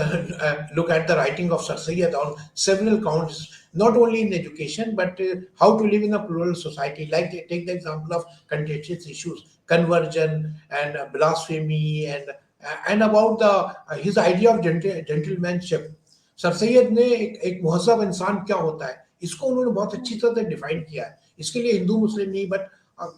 B: look at the writing of Sir Syed on several counts, not only in education but how to live in a plural society. Like they take the example of contentious issues, conversion and blasphemy, and about the his idea of gentlemanship. Sir Syed ने एक मुहज़्ज़ब इंसान क्या होता है इसको उन्होंने बहुत अच्छी तरह से डिफाइन किया है. इसके लिए हिंदू मुस्लिम नहीं बट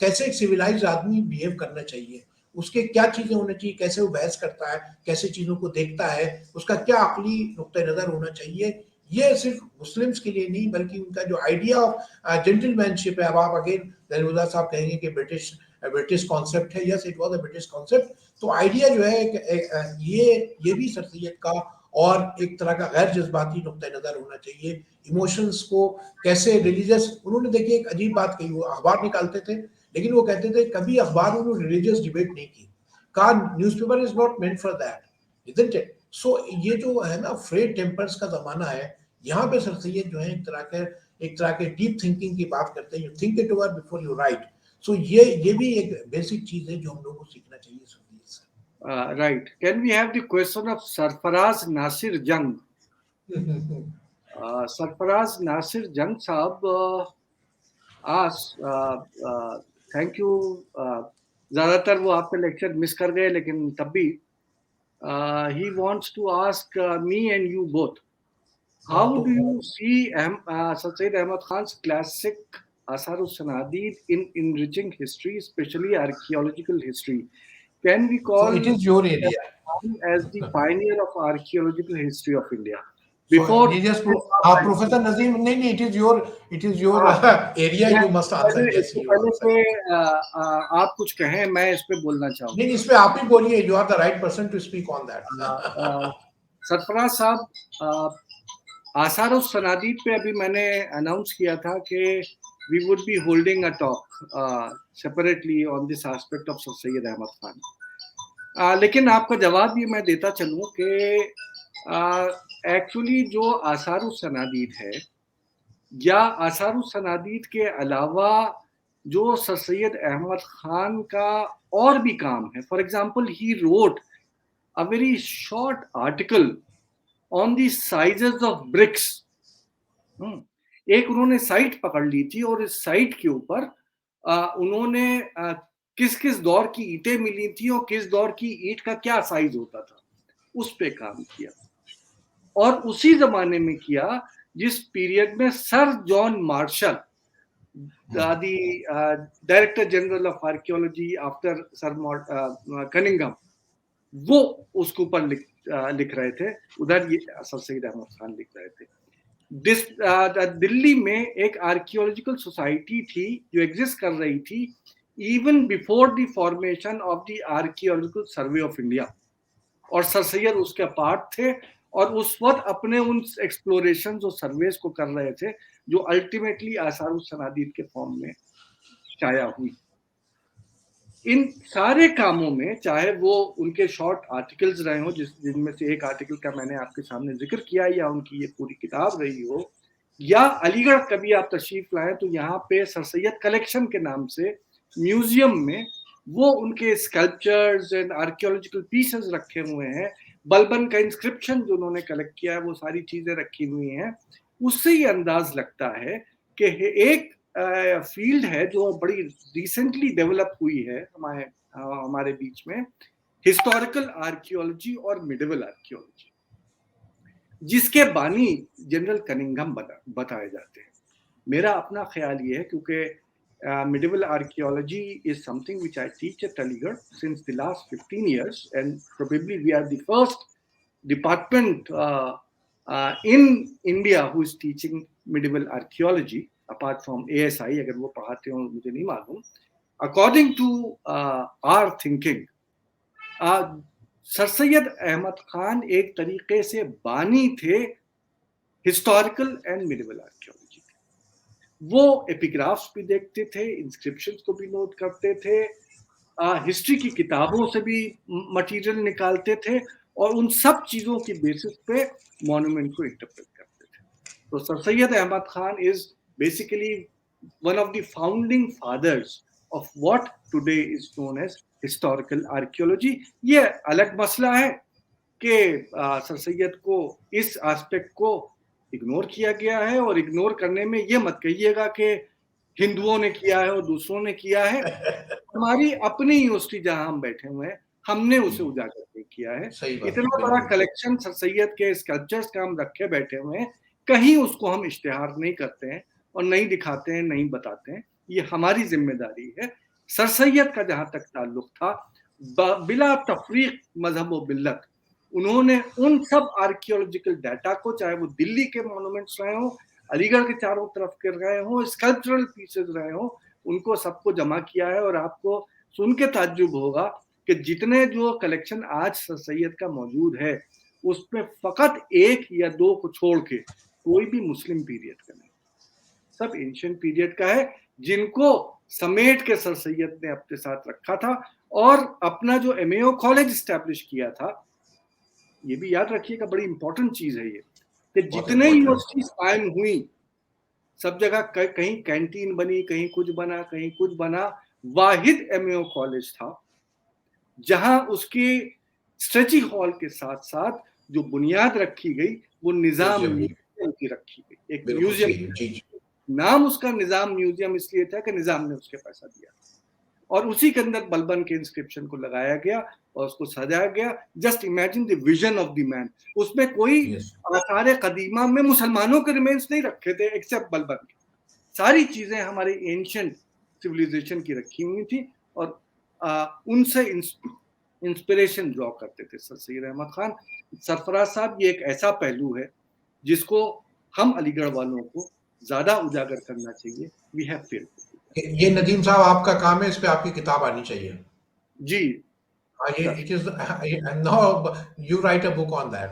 B: कैसे एक सिविलाइज्ड आदमी बिहेव करना चाहिए, उसके क्या चीजें होना चाहिए, कैसे वो बहस करता है, कैसे चीजों को देखता है, उसका क्या अकली नुक्ता नजर होना चाहिए. ये सिर्फ मुस्लिम्स के लिए नहीं बल्कि उनका जो आइडिया ऑफ जेंटलमैनशिप है. अब आप अगेन दलमुल्ला साहब कहेंगे कि ब्रिटिश कॉन्सेप्ट है. Yes, it was a British concept. तो आइडिया जो है ये भी सर सैयद का और एक तरह का गैर जज्बाती नुक्ता नजर होना चाहिए. इमोशंस को कैसे रिलीजियस, उन्होंने देखिए एक अजीब बात कही, वो अखबार निकालते थे लेकिन वो कहते थे कभी अखबार उन्होंने रिलीजियस डिबेट नहीं की. कहा newspaper is not meant for that, isn't it. So ये जो है ना फ्रेड टेम्पर्स का जमाना है, यहाँ पे सर सैयद जो है एक तरह के डीप थिंकिंग की बात करते हैं. You think it over before you write. So ये भी एक बेसिक चीज है जो हम लोगों को सीखना चाहिए सर सैयद से.
A: Right. Can we have the question of Sarfaraz Nasir Jang? Sarfaraz Nasir Jang Saab asks, thank you. ज़्यादातर वो आपके लेक्चर मिस कर गए लेकिन तब भी he wants to ask me and you both, how do you see Sir Syed Ahmad Khan's classic Asarus Sanadid in enriching history, especially archaeological history? Can we call
B: So it is your area
A: as the pioneer of archaeological history of India?
B: Before Professor Nazim, नहीं, it is your area. You must answer. Yes, you answer.
A: आप कुछ कहें, मैं इस पे बोलना चाहूँगा.
B: नहीं, इस पे आप ही बोलिए. You are the right person to speak on that.
A: Sarfaraz साहब, आसारुस सनादीद पे अभी मैंने अनाउंस किया था कि we would be holding a talk separately on this aspect of Sir Syed Ahmad Khan. लेकिन आपका जवाब ये मैं देता चलूँ कि एक्चुअली जो आसारुस सनादीद है या आसारुस सनादीद के अलावा जो सर सैयद अहमद खान का और भी काम है. For example, he wrote a very short article on the sizes of BRICS. एक उन्होंने साइट पकड़ ली थी और इस साइट के ऊपर उन्होंने किस किस दौर की ईंटें मिली थी और किस दौर की ईंट का क्या साइज होता था, उस पे काम किया. और उसी जमाने में किया जिस पीरियड में sir John Marshall, director general of archaeology after sir Cunningham, वो उसके ऊपर लिख रहे थे. उधर ये सर सैयद अहमद खान लिख रहे थे. दिल्ली में एक आर्कियोलॉजिकल सोसाइटी थी जो एग्जिस्ट कर रही थी even before the formation of the archaeological survey of India, और सर सैयद उसके पार्ट थे और उस वक्त अपने उन एक्सप्लोरेशंस और सर्वेस को कर रहे थे जो अल्टीमेटली आसारुस सनादीद के फॉर्म में शाया हुई. इन सारे कामों में चाहे वो उनके शॉर्ट आर्टिकल्स रहे हो, जिनमें से एक आर्टिकल का मैंने आपके सामने जिक्र किया, या उनकी ये पूरी किताब रही हो, या अलीगढ़ कभी आप तशरीफ लाएं तो यहाँ पे सर सैयद कलेक्शन के नाम से म्यूजियम में वो उनके स्कल्पचर्स एंड आर्कियोलॉजिकल पीसेस रखे हुए हैं. बलबन का इंस्क्रिप्शन जो उन्होंने कलेक्ट किया है वो सारी चीजें रखी हुई हैं. उससे ये अंदाज लगता है कि एक फील्ड है जो बड़ी रिसेंटली डेवलप हुई है हमारे बीच में, हिस्टोरिकल आर्कियोलॉजी और मिडिवल आर्कियोलॉजी, जिसके बानी जनरल कनिंघम बताए जाते हैं. मेरा अपना ख्याल ये है क्योंकि medieval archaeology is something which I teach at Aligarh since the last 15 years, and probably we are the first department in India who is teaching medieval archaeology apart from ASI. अगर वो पढ़ाते हो मुझे नहीं मालूम. According to our thinking, sir Syed Ahmad Khan एक तरीके से बानी थे हिस्टोरिकल एंड मिडिवल आर्कियोलॉजी. वो एपिग्राफ्स भी देखते थे, इंस्क्रिप्शंस को भी नोट करते थे, हिस्ट्री की किताबों से भी मटेरियल निकालते थे और उन सब चीजों की बेसिस पे मॉन्यूमेंट को इंटरप्रेट करते थे. So Sir Syed Ahmad Khan is basically one of the founding fathers of what today is known as historical archaeology. ये अलग मसला है कि सर सैयद को इस एस्पेक्ट को इग्नोर किया गया है, और इग्नोर करने में ये मत कहिएगा कि हिंदुओं ने किया है और दूसरों ने किया है। हमारी अपनी यूनिवर्सिटी जहां हम बैठे हुए हैं, हमने उसे उजागर नहीं किया है।
B: सही बात है,
A: इतना बड़ा
B: बिल्कुल।
A: कलेक्शन सर सैयद के स्कल्पचर्स का हम रखे बैठे हुए हैं, कहीं उसको हम इश्तेहार नहीं करते हैं और नहीं दिखाते हैं, नहीं बताते हैं। ये हमारी जिम्मेदारी है। सर सैयद का जहां तक ताल्लुक था, बिला तफरीक मजहब व बिल्लत, उन्होंने उन सब आर्कियोलॉजिकल डाटा को, चाहे वो दिल्ली के मॉन्यूमेंट्स रहे हो, अलीगढ़ के चारों तरफ के रहे हो, स्कल्पचरल पीसेस रहे हो, उनको सबको जमा किया है। और आपको सुन के ताज्जुब होगा कि जितने जो कलेक्शन आज सर सैयद का मौजूद है, उसमें फकत एक या दो को छोड़ के कोई भी मुस्लिम पीरियड का नहीं, सब एंशिएंट पीरियड का है, जिनको समेट के सर सैयद ने अपने साथ रखा था और अपना जो एमएओ कॉलेज स्टैब्लिश किया था। ये भी याद रखिएगा, बड़ी इंपॉर्टेंट चीज है ये, कि
B: बहुत
A: जितने
B: इम्पोर्टेंट।
A: यूनिवर्सिटीज कायम हुई, सब जगह कहीं कैंटीन बनी, कहीं कुछ बना, कहीं कुछ बना, वाहिद एमएओ कॉलेज था जहां उसके स्ट्रेची हॉल के साथ साथ जो बुनियाद रखी गई वो निजाम
B: म्यूजियम भी,
A: म्यूजियम की रखी गई, एक
B: बिल्कुल
A: म्यूजियम।
B: सही है, जी जी।
A: नाम उसका निजाम म्यूजियम इसलिए था कि निजाम ने उसके पैसा दिया, और उसी के अंदर बलबन के इंस्क्रिप्शन को लगाया गया और उसको सजाया गया। Just imagine the vision of the man. उसमें कोई
B: यस।
A: आसार कदीमा में मुसलमानों के रिमेन्स नहीं रखे थे एक्सेप्ट बलबन के। सारी चीजें हमारे एंशियंट सिविलाइजेशन की रखी हुई थी, और उनसे इंस्पिरेशन ड्रॉ करते थे सर सैयद अहमद खान। सरफराज साहब, ये एक ऐसा पहलू है जिसको हम अलीगढ़ वालों को ज्यादा उजागर करना चाहिए। We have failed.
B: ये नदीम साहब आपका काम है, इस पे आपकी किताब आनी चाहिए।
A: जी
B: हाँ, ये
A: sir,
B: it is now you write a book on that.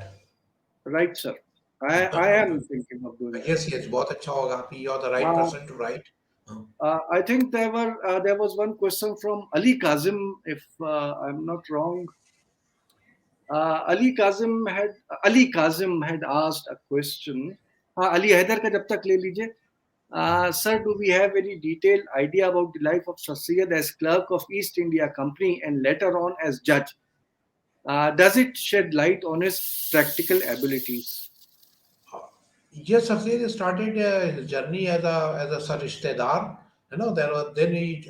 A: Right sir, I am thinking of doing that.
B: Yes yes, बहुत अच्छा होगा, आप you are the right person to write.
A: I think there was one question from Ali Kazim, if I'm not wrong. Ali Kazim had asked a question. हाँ, अली हैदर का जब तक ले लीजिए। Sir, do we have any detailed idea about the life of Sir Syed as clerk of East India Company and later on as judge? Does it shed light on his practical abilities?
B: Yes, Safdar started his journey as a sir rishtedar. You know, there was then he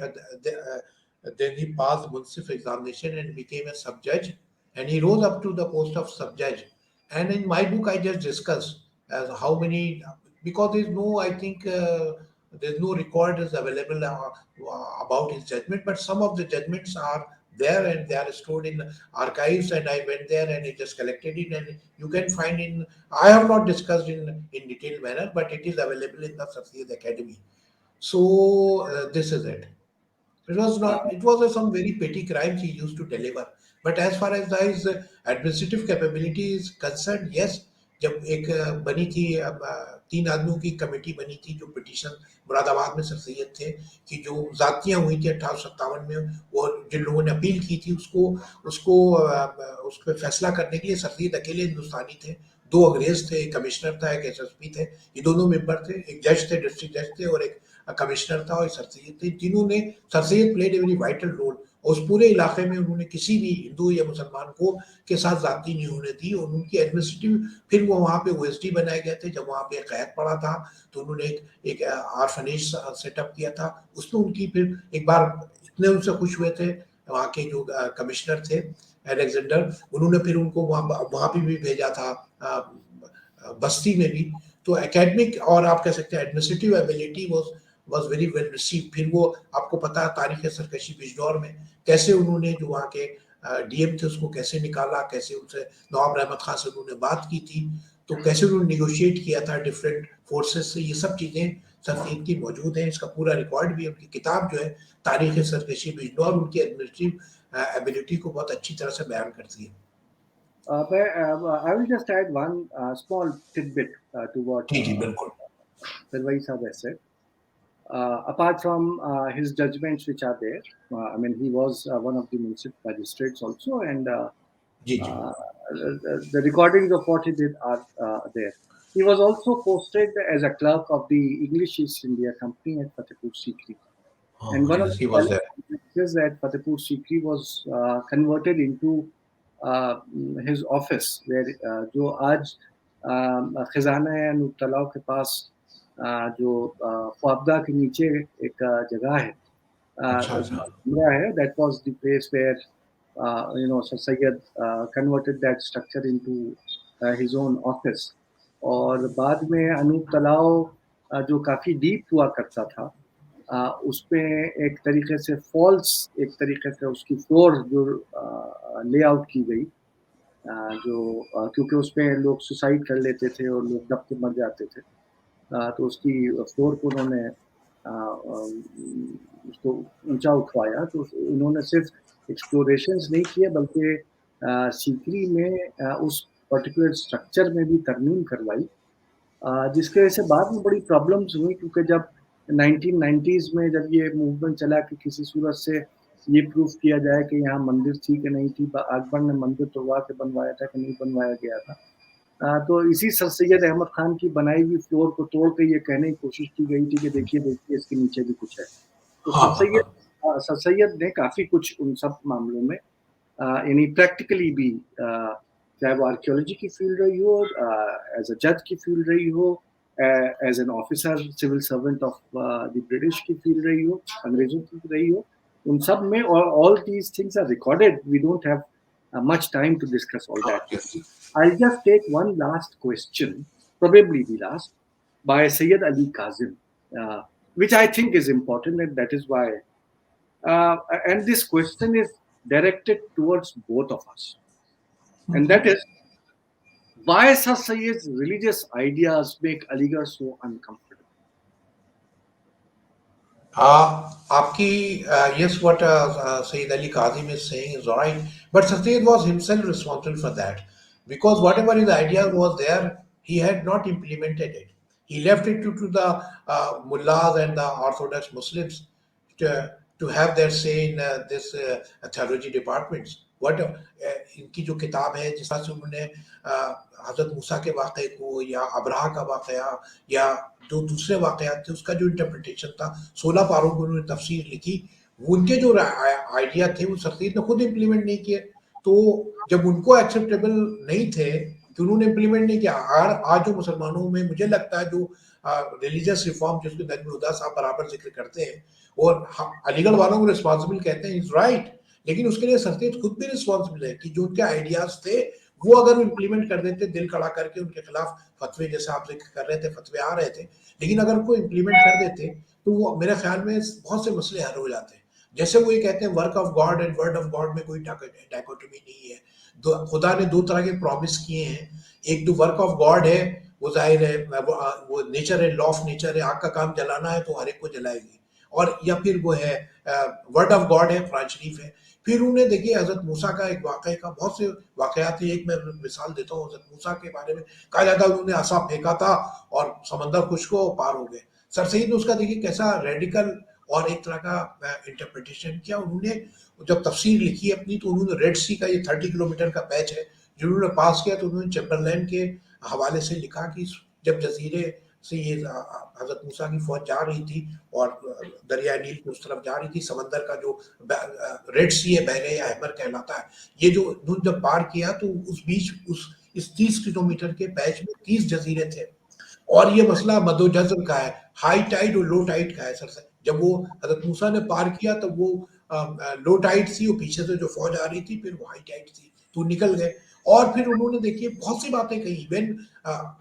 B: passed Munsif examination and became a sub judge, and he rose up to the post of sub judge. And in my book, I just discuss as how many, because there's no, I think there's no record is available about his judgment, but some of the judgments are there and they are stored in archives. And I went there and I just collected it, and you can find in. I have not discussed in detailed manner, but it is available in the Safiyat Academy. So this is it. It was
A: Uh,
B: not. It was some very petty crimes he used to deliver. But as far as his administrative capability is concerned, yes. जब एक बनी थी, अब 3 आदमियों की committee बनी थी जो पिटीशन मुरादाबाद में सर सैयद थे कि जो जातियां हुई थी 1857 में, और जिन लोगों ने अपील की थी उसको उसको उस पर फैसला करने के लिए सर सैयद अकेले हिंदुस्तानी थे। 2 अंग्रेज थे, एक कमिश्नर था, एक एसएसपी थे। ये दोनों मेंबर थे, एक जज थे, डिस्ट्रिक्ट जज थे, और एक कमिश्नर था, और सर सैयद थे। तीनों ने sir Syed played a very vital role, और उस पूरे इलाके में उन्होंने किसी भी हिंदू या मुसलमान को के साथ जाति नहीं होने दी। और उनकी एडमिनिस्ट्रेटिव, फिर वो वहाँ पे ओएसडी बनाए गए थे। जब वहाँ पे कैद पड़ा था तो उन्होंने एक आर्फनेज सेटअप किया था। उसमें उनकी फिर एक बार इतने उनसे खुश हुए थे वहाँ के जो कमिश्नर थे अलेक्जेंडर, उन्होंने फिर उनको वहाँ पे भी भेजा था, बस्ती में भी। तो एकेडमिक और आप कह सकते हैं administrative ability was very well received। फिर वो आपको पता है तारीख सरकशी बिजनौर में कैसे उन्होंने जो वहाँ के डीएम थे उसको कैसे निकाला, कैसे उनसे नवाब रहमत खान से उन्होंने बात की थी, तो कैसे उन्होंने निगोशिएट किया था डिफरेंट फोर्सेस से। ये सब चीज़ें सर सैयद की मौजूद हैं, इसका पूरा रिकॉर्ड भी है। उनकी किताब जो है तारीख सरकशी बिजनौर, उनकी एडमिनिस्ट्रेटिव एबिलिटी को बहुत अच्छी तरह से बयान करती है।
A: I will just add one small tidbit to what
B: जी जी बिल्कुल।
A: Parvai Saab has said. Apart from his judgments which are there, I mean, he was one of the municipal magistrates also, and
B: ji ji
A: the recordings of what he did are there. He was also posted as a clerk of the English East India Company at Fatehpur Sikri. And
B: Oh,
A: one of
B: yes,
A: the
B: he was there.
A: complexes at Fatehpur Sikri was converted into his office, where जो आज खजाना अनूप तलाव के पास जो ख्वाबगा के नीचे एक जगह है,
B: अच्छा, अच्छा।
A: कमरा है, that was the place where Sir Syed converted that structure into his own office. और बाद में अनूप तलाव जो काफ़ी डीप हुआ करता था, उसमें एक तरीके से फॉल्स, एक तरीके से उसकी फ्लोर जो लेआउट की गई, क्योंकि उसमें लोग सुसाइड कर लेते थे और लोग दब के मर जाते थे, तो उसकी फ्लोर को उन्होंने उसको ऊंचा उठवाया। तो उन्होंने सिर्फ एक्सप्लोरेशंस नहीं किए, बल्कि सीकरी में उस पर्टिकुलर स्ट्रक्चर में भी तरमीम करवाई, जिसकी वजह से बाद में बड़ी प्रॉब्लम्स हुई, क्योंकि जब 1990s में जब ये मूवमेंट चला कि किसी सूरत से ये प्रूफ किया जाए कि यहाँ मंदिर थी कि नहीं थी, अकबर ने मंदिर तोड़वा के बनवाया था कि नहीं बनवाया गया था, तो इसी सर सैयद अहमद खान की बनाई हुई फ्लोर को तोड़ के ये कहने की कोशिश की गई थी कि देखिए देखिए इसके नीचे भी कुछ है। तो
B: हाँ, हाँ, हाँ।
A: सर सैयद ने काफ़ी कुछ उन सब मामलों में यानी प्रैक्टिकली भी, चाहे वो आर्कियोलॉजी की फील्ड रही हो, एज अ जज की फील्ड रही हो, as an officer civil servant of the British की फील्ड रही हो, अंग्रेजों की रही हो, उन सब में, और all these things are recorded, we don't have much time to discuss all
B: हाँ,
A: that.
B: yes.
A: I'll just take one last question, probably the last, by Sayyid Ali Kazim, which I think is important, and that is why. And this question is directed towards both of us, and that is, why Sir Sayyid's religious ideas make Aligarh so uncomfortable?
B: Yes, what Sayyid Ali Kazim is saying is right, but Sayyid was himself responsible for that because whatever his idea was there, he had not implemented it. He left it to the mullahs and the Orthodox Muslims to have their say in this theology departments. इनकी जो किताब है जिस तरह से उन्होंने हजरत मूसा के वाक़े को या अब्राहा का वाक़या या जो दूसरे वाक़यात थे उसका जो इंटरप्रिटेशन था 16 पारों में उन्होंने तफसीर लिखी, वो उनके जो आइडिया थे वो सरसीद ने खुद इम्प्लीमेंट नहीं किए। तो जब उनको एक्सेप्टेबल नहीं थे कि उन्होंने इम्प्लीमेंट नहीं किया, आज जो मुसलमानों में मुझे लगता है जो रिलीजियस रिफॉर्म जिसको नजमुल हुदा साहब बराबर जिक्र करते हैं और अलीगढ़ वालों को रिस्पॉन्सिबल कहते हैं, इज राइट, लेकिन उसके लिए सरतीत खुद भी रिस्पॉन्सिबल है कि जो उनके आइडियाज थे वो अगर इम्प्लीमेंट कर देते, दिल खड़ा करके उनके खिलाफ फतवे जैसे आप जिक्र कर रहे थे फतवे आ रहे थे, लेकिन अगर उनको इम्प्लीमेंट कर देते तो वो मेरे ख्याल में बहुत से मसले हल हो जाते हैं। जैसे वो ये कहते हैं work of God and word of God में कोई डायकोटोमी नहीं है, खुदा ने दो तरह के प्रॉमिस किए हैं, एक जो वर्क ऑफ गॉड है वो जाहिर है वो नेचर है, लॉ ऑफ नेचर है, आग का काम जलाना है तो हर एक को जलाएगी, और या फिर वो है वर्ड ऑफ गॉड है, कुरान शरीफ है। फिर उन्हें देखिए हजरत मूसा का एक वाक़े का बहुत से वाक़यात थे, एक मैं मिसाल देता हूँ, हजरत मूसा के बारे में कहा जाता है उन्होंने असा फेंका था और समंदर खुश्क हो पार हो गए। सर सईद ने उसका देखिए कैसा रेडिकल और एक तरह का इंटरप्रिटेशन किया उन्होंने। जब तफसीर लिखी अपनी तो उन्होंने रेड सी का ये 30 किलोमीटर का पैच है जो उन्होंने पास किया, तो उन्होंने चैम्बरलैंड के हवाले से लिखा कि जब जजीरे से ये हजरत मूसा की फौज जा रही थी और दरिया नील की उस तरफ जा रही थी, समंदर का जो रेड सी है बहरे या हैमर कहलाता है, ये जो उन्होंने जब पार किया तो उस बीच उस इस 30 किलोमीटर के पैच में 30 जजीरे थे, और ये मसला मदोजज़्र का है, हाई टाइड और लो टाइड का है। सर जब वो हजरत मूसा ने पार किया तब वो लो टाइड थी, वो पीछे से जो फौज आ रही थी, फिर वो हाई टाइड थी तो निकल गए। और फिर उन्होंने देखिए बहुत सी बातें कही, इवन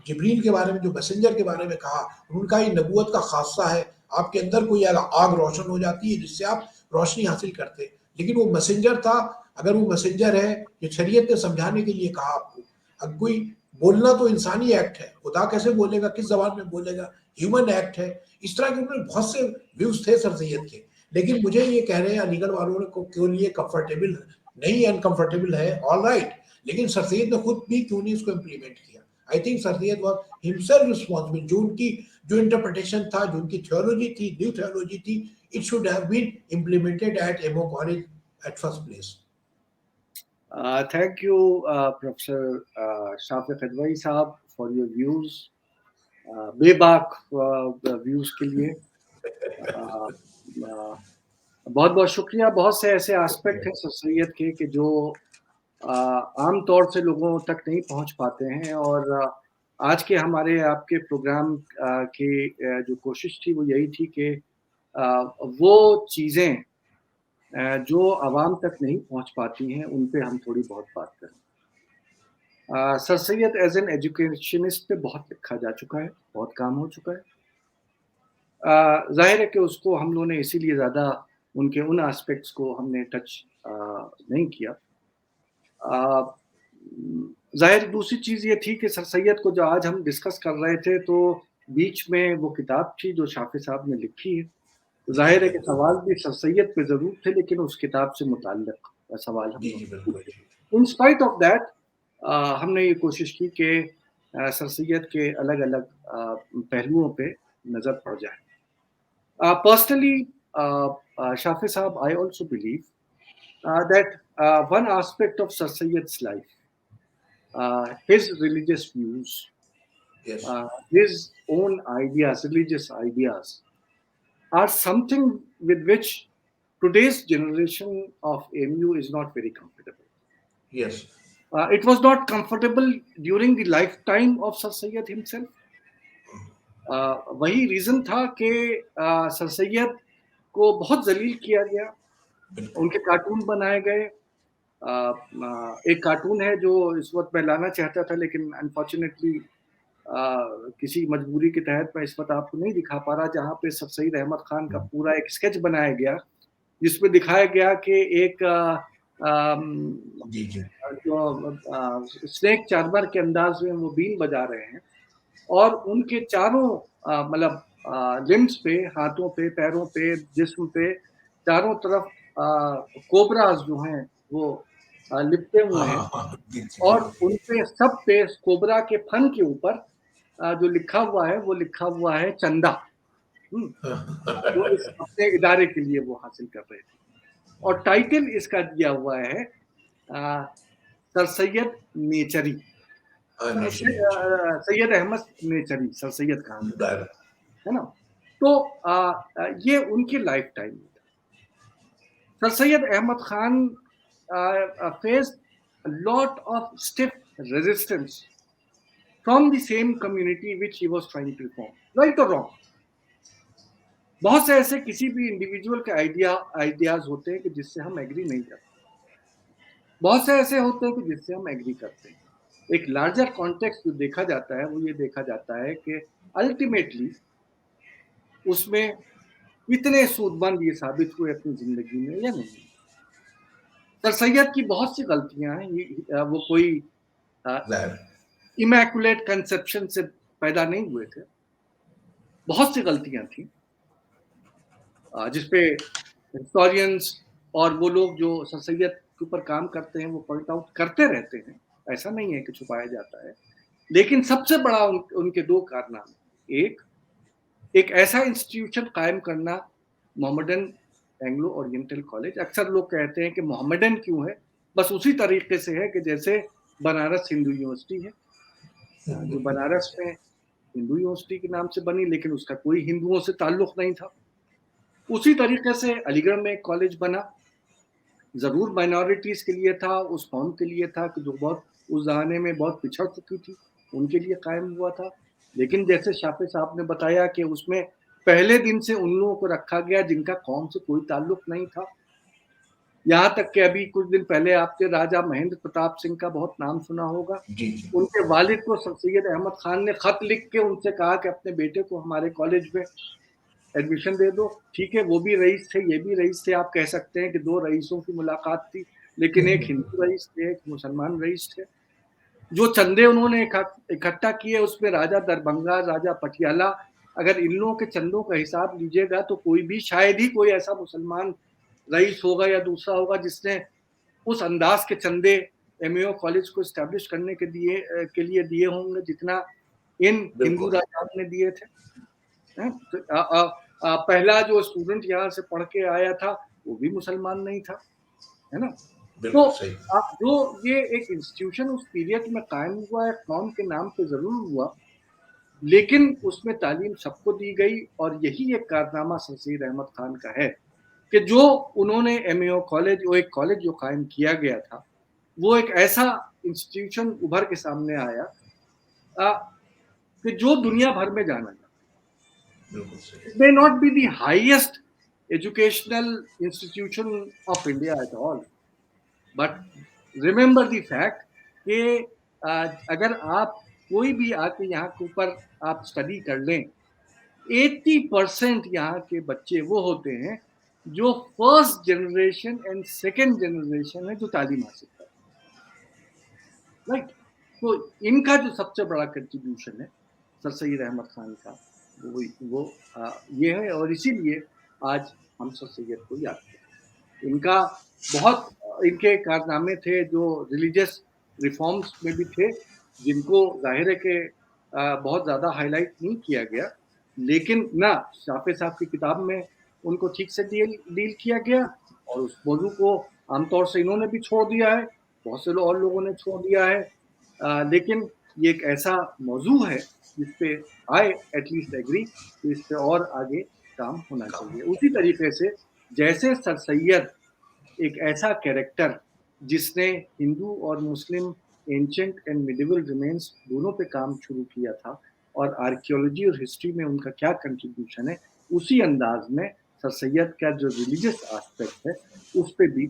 B: जिब्रील के बारे में, जो मैसेंजर के बारे में कहा, उनका ये नबूवत का खासा है, आपके अंदर कोई आग रोशन हो जाती है जिससे आप रोशनी हासिल करते, लेकिन वो मैसेंजर था। अगर वो मैसेंजर है, ये शरीयत ने समझाने के लिए कहा आपको, अब कोई बोलना तो इंसानी एक्ट है, खुदा कैसे बोलेगा, किस जबान में बोलेगा, ह्यूमन एक्ट है। इस तरह के उन्होंने बहुत से व्यूज थे सर सैयद के, लेकिन मुझे ये कह रहे हैं अलीगढ़ वालों को क्यों लिए कंफर्टेबल नहीं, अनकंफर्टेबल है, ऑल राइट, लेकिन सर सैयद ने खुद भी क्यों नहीं इसको इम्प्लीमेंट किया। I think sir Syed was himself responsible, जो उनकी जो इंटरप्रिटेशन था, जो उनकी थियोलॉजी थी, न्यू थियोलॉजी थी, it should have been implemented at MO college at first place.
A: Thank you, Professor Shafiq Adwai Saab, for your views बेबाक व्यूज के लिए। अ, अ, बहुत बहुत शुक्रिया। बहुत से ऐसे एस्पेक्ट हैं सर सैयद के कि जो आम तौर से लोगों तक नहीं पहुंच पाते हैं, और आज के हमारे आपके प्रोग्राम की जो कोशिश थी वो यही थी कि वो चीज़ें जो आवाम तक नहीं पहुंच पाती हैं उन पे हम थोड़ी बहुत बात करें। Sir Syed as an educationist पे बहुत लिखा जा चुका है, बहुत काम हो चुका है। ज़ाहिर है कि उसको हम लोगों ने इसीलिए ज़्यादा उनके उन एस्पेक्ट्स को हमने टच नहीं किया। अ, ज़ाहिर दूसरी चीज़ ये थी कि सर सैयद को जो आज हम डिस्कस कर रहे थे, तो बीच में वो किताब थी जो शाफ़ी साहब ने लिखी है। तो
B: जी
A: ज़ाहिर है कि
B: बिल्कुल।
A: सवाल भी सर सैयद पे ज़रूर थे, लेकिन उस किताब से मुतल्लिक़ सवाल हम
B: जी
A: लोगों
B: जी
A: ने
B: बिल्कुल
A: पूछे।
B: जी।
A: इन स्पाइट ऑफ दैट हमने ये कोशिश की कि सर सैयद के अलग-अलग पहलुओं पे नज़र पड़ जाए। Personally, Shafi Saab, I also believe that one aspect of Sir Sayyid's life, his religious views,
B: Yes.
A: his own ideas, religious ideas, are something with which today's generation of AMU is not very comfortable.
B: Yes.
A: It was not comfortable during the lifetime of Sir Sayyid himself. वही reason था कि sir Syed को बहुत ज़लील किया गया,
B: बिल्कुल।
A: उनके cartoon बनाए गए। एक कार्टून है जो इस वक़्त मैं लाना चाहता था, लेकिन अनफॉर्च्यूनेटली किसी मजबूरी के तहत मैं इस वक़्त आपको नहीं दिखा पा रहा, जहाँ पे सर सईद अहमद खान का पूरा एक स्केच बनाया गया, जिसमें दिखाया गया कि एक अम,
B: जी जी।
A: जो स्नेक चार्मर के अंदाज़ में वो बीन बजा रहे हैं, और उनके चारों मतलब लिम्स पे, हाथों पे, पैरों पे, जिस्म पे, चारों तरफ कोबराज़ जो हैं वो लिपटे हुए
B: हाँ
A: हैं,
B: हाँ हाँ जी जी
A: और
B: जी।
A: उनपे सब पे कोबरा के फन के ऊपर जो लिखा हुआ है वो लिखा हुआ है चंदा। हुँ, जो इस अपने इदारे के लिए वो हासिल कर रहे थे, और टाइटल इसका दिया हुआ है sir Syed Nechari.
B: Naturally naturally.
A: Syed Ahmed Nechari, sir Syed Khan का नाम,
B: बराबर।
A: है ना? तो ये उनकी लाइफ टाइम में था। Sir Syed Ahmad Khan faced a lot of stiff resistance from the same community which he was trying to reform, right or wrong. बहुत से ऐसे किसी भी इंडिविजुअल के आइडियाज होते हैं कि जिससे हम एग्री नहीं करते, बहुत से ऐसे होते हैं कि जिससे हम एग्री करते हैं। एक लार्जर कॉन्टेक्स्ट जो देखा जाता है वो ये देखा जाता है कि अल्टीमेटली उसमें इतने सूदमंद ये साबित हुए अपनी ज़िंदगी में या नहीं। सर सैयद की बहुत सी गलतियाँ हैं, वो कोई अ,
B: बराबर।
A: इमैकुलेट कंसेप्शन से पैदा नहीं हुए थे। बहुत सी गलतियाँ थी, जिसपे हिस्टोरियंस और वो लोग जो सर सैयद के ऊपर काम करते हैं वो पॉइंट आउट करते रहते हैं। ऐसा नहीं है कि छुपाया जाता है। लेकिन सबसे बड़ा उनके 2 कारनामे, एक ऐसा इंस्टीट्यूशन कायम करना, मोहम्मडन एंग्लो ओरिएंटल कॉलेज। अक्सर लोग कहते हैं कि मोहम्मडन क्यों है? बस उसी तरीके से है कि जैसे बनारस हिंदू यूनिवर्सिटी है, जो बनारस में हिंदू यूनिवर्सिटी के नाम से बनी, लेकिन उसका कोई हिंदुओं से ताल्लुक नहीं था। उसी तरीके से अलीगढ़ में एक कॉलेज बना, ज़रूर माइनॉरिटीज़ के लिए था, उस कौम के लिए था कि जो बहुत उस ज़माने में बहुत पिछड़ चुकी थी, उनके लिए कायम हुआ था। लेकिन जैसे शाफ़ी साहब ने बताया कि उसमें पहले दिन से उन लोगों को रखा गया जिनका कौम से कोई ताल्लुक नहीं था। यहाँ तक कि अभी कुछ दिन पहले आपने राजा महेंद्र प्रताप सिंह का बहुत नाम सुना होगा।
B: जी जी।
A: उनके वालिद को सर सैयद अहमद खान ने खत लिख के उनसे कहा कि अपने बेटे को हमारे कॉलेज में एडमिशन दे दो। ठीक है, वो भी रईस थे, ये भी रईस थे। आप कह सकते हैं कि 2 रईसों की मुलाकात थी, लेकिन एक हिंदू रईस थे, एक मुसलमान रईस थे। जो चंदे उन्होंने इकट्ठा किए उसमें राजा दरभंगा, राजा पटियाला, अगर इन लोगों के चंदों का हिसाब लीजिएगा तो कोई भी, शायद ही कोई ऐसा मुसलमान रईस होगा या दूसरा होगा जिसने उस अंदाज के चंदे एमएओ कॉलेज को एस्टैब्लिश करने के लिए दिए होंगे जितना इन हिंदू
B: बिल्कुल
A: राजाओं ने दिए थे। हैं? तो पहला जो स्टूडेंट यहाँ से पढ़ के आया था वो भी मुसलमान नहीं था, है ना? तो
B: बिल्कुल सही।
A: जो ये एक इंस्टीट्यूशन उस पीरियड में कायम हुआ है, कौम के नाम पे ज़रूर हुआ, लेकिन उसमें तालीम सबको दी गई, और यही एक कारनामा सर सैयद अहमद खान का है कि जो उन्होंने एमएओ कॉलेज, वो एक कॉलेज जो कायम किया गया था, वो एक ऐसा इंस्टीट्यूशन उभर के सामने आया कि जो दुनिया भर में जाना जाता।
B: बिल्कुल सही।
A: It may not be the highest educational institution of India at all, but remember the fact कि अगर आप कोई भी आके यहाँ के ऊपर आप स्टडी कर लें, 80% यहाँ के बच्चे वो होते हैं जो first generation and second generation है जो तालीम हासिल कर, राइट। तो इनका जो सबसे बड़ा कंट्रीब्यूशन है सर सैयद अहमद खान का, वो ये है, और इसीलिए आज हम सर सैयद को याद करते हैं। इनका बहुत इनके कारनामे थे जो रिलीजियस रिफॉर्म्स में भी थे, जिनको जाहिर है कि बहुत ज़्यादा हाईलाइट नहीं किया गया, लेकिन ना शाफे साहब की किताब में उनको ठीक से डील किया गया, और उस मौजू को आमतौर से इन्होंने भी छोड़ दिया है, बहुत से और लोगों ने छोड़ दिया है। लेकिन ये एक ऐसा मौजू है जिस पे आई एटलीस्ट एग्री कि इस पे और आगे काम होना चाहिए। उसी तरीके से जैसे सर सैयद एक ऐसा कैरेक्टर जिसने हिंदू और मुस्लिम एंशंट एंड मिडिवल रिमेन्स दोनों पे काम शुरू किया था, और आर्कियोलॉजी और हिस्ट्री में उनका क्या कंट्रीब्यूशन है, उसी अंदाज में सर सैयद का जो रिलीजियस एस्पेक्ट है उस पर भी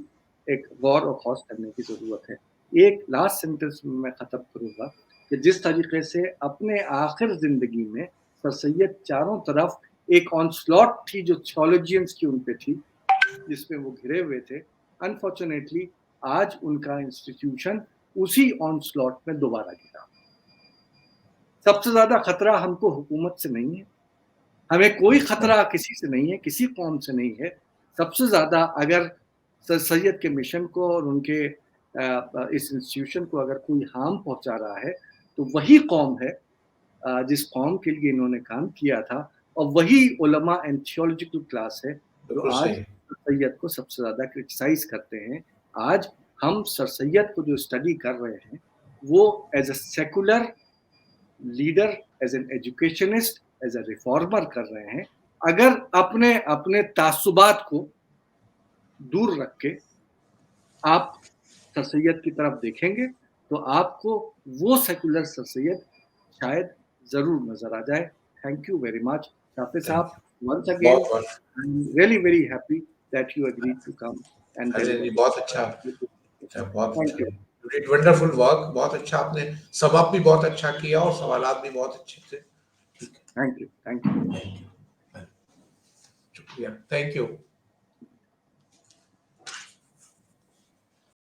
A: एक गौर और खौस करने की ज़रूरत है। एक लास्ट सेंटेंस में मैं ख़त्म करूँगा कि जिस तरीके से अपने आखिर ज़िंदगी में सर सैयद चारों तरफ एक ऑनस्लॉट थी जो थियोलॉजियंस की उन पे थी, जिसमें वो घिरे हुए थे, अनफॉर्चुनेटली आज उनका इंस्टीट्यूशन उसी ऑनस्लॉट में दोबारा गिरा। सबसे ज़्यादा खतरा हमको हुकूमत से नहीं है, हमें कोई खतरा किसी से नहीं है, किसी कौम से नहीं है। सबसे ज़्यादा अगर सर सैयद के मिशन को और उनके इस इंस्टीट्यूशन को अगर कोई हार्म पहुंचा रहा है, तो वही कौम है जिस कौम के लिए इन्होंने काम किया था, और वही उलमा एंड थियोलॉजिकल क्लास है जो
B: बिल्कुल
A: आज
B: सही।
A: सर सैयद को सबसे ज़्यादा क्रिटिसाइज करते हैं। आज हम सर सैयद को जो स्टडी कर रहे हैं, वो as a secular leader, as an educationist, as a reformer कर रहे हैं। अगर अपने अपने तासुबात को दूर रख के आप सर सैयद की तरफ देखेंगे, तो आपको वो सेकुलर सर सैयद शायद ज़रूर नज़र आ जाए। थैंक यू वेरी मच शाफे
B: थैंक
A: साहब,
B: यू।
A: once again
B: बहुत बहुत
A: I'm really very happy that you agreed to come and
B: अरे
A: deliver
B: जी,
A: this.
B: बहुत अच्छा। अच्छा, बहुत
A: Thank
B: अच्छा।
A: you.
B: You did wonderful work. बहुत अच्छा आपने सम अप भी बहुत अच्छा किया और सवालात भी बहुत अच्छे थे। ठीक है।
A: Thank you. Thank you.
B: Thank you. शुक्रिया। Thank you.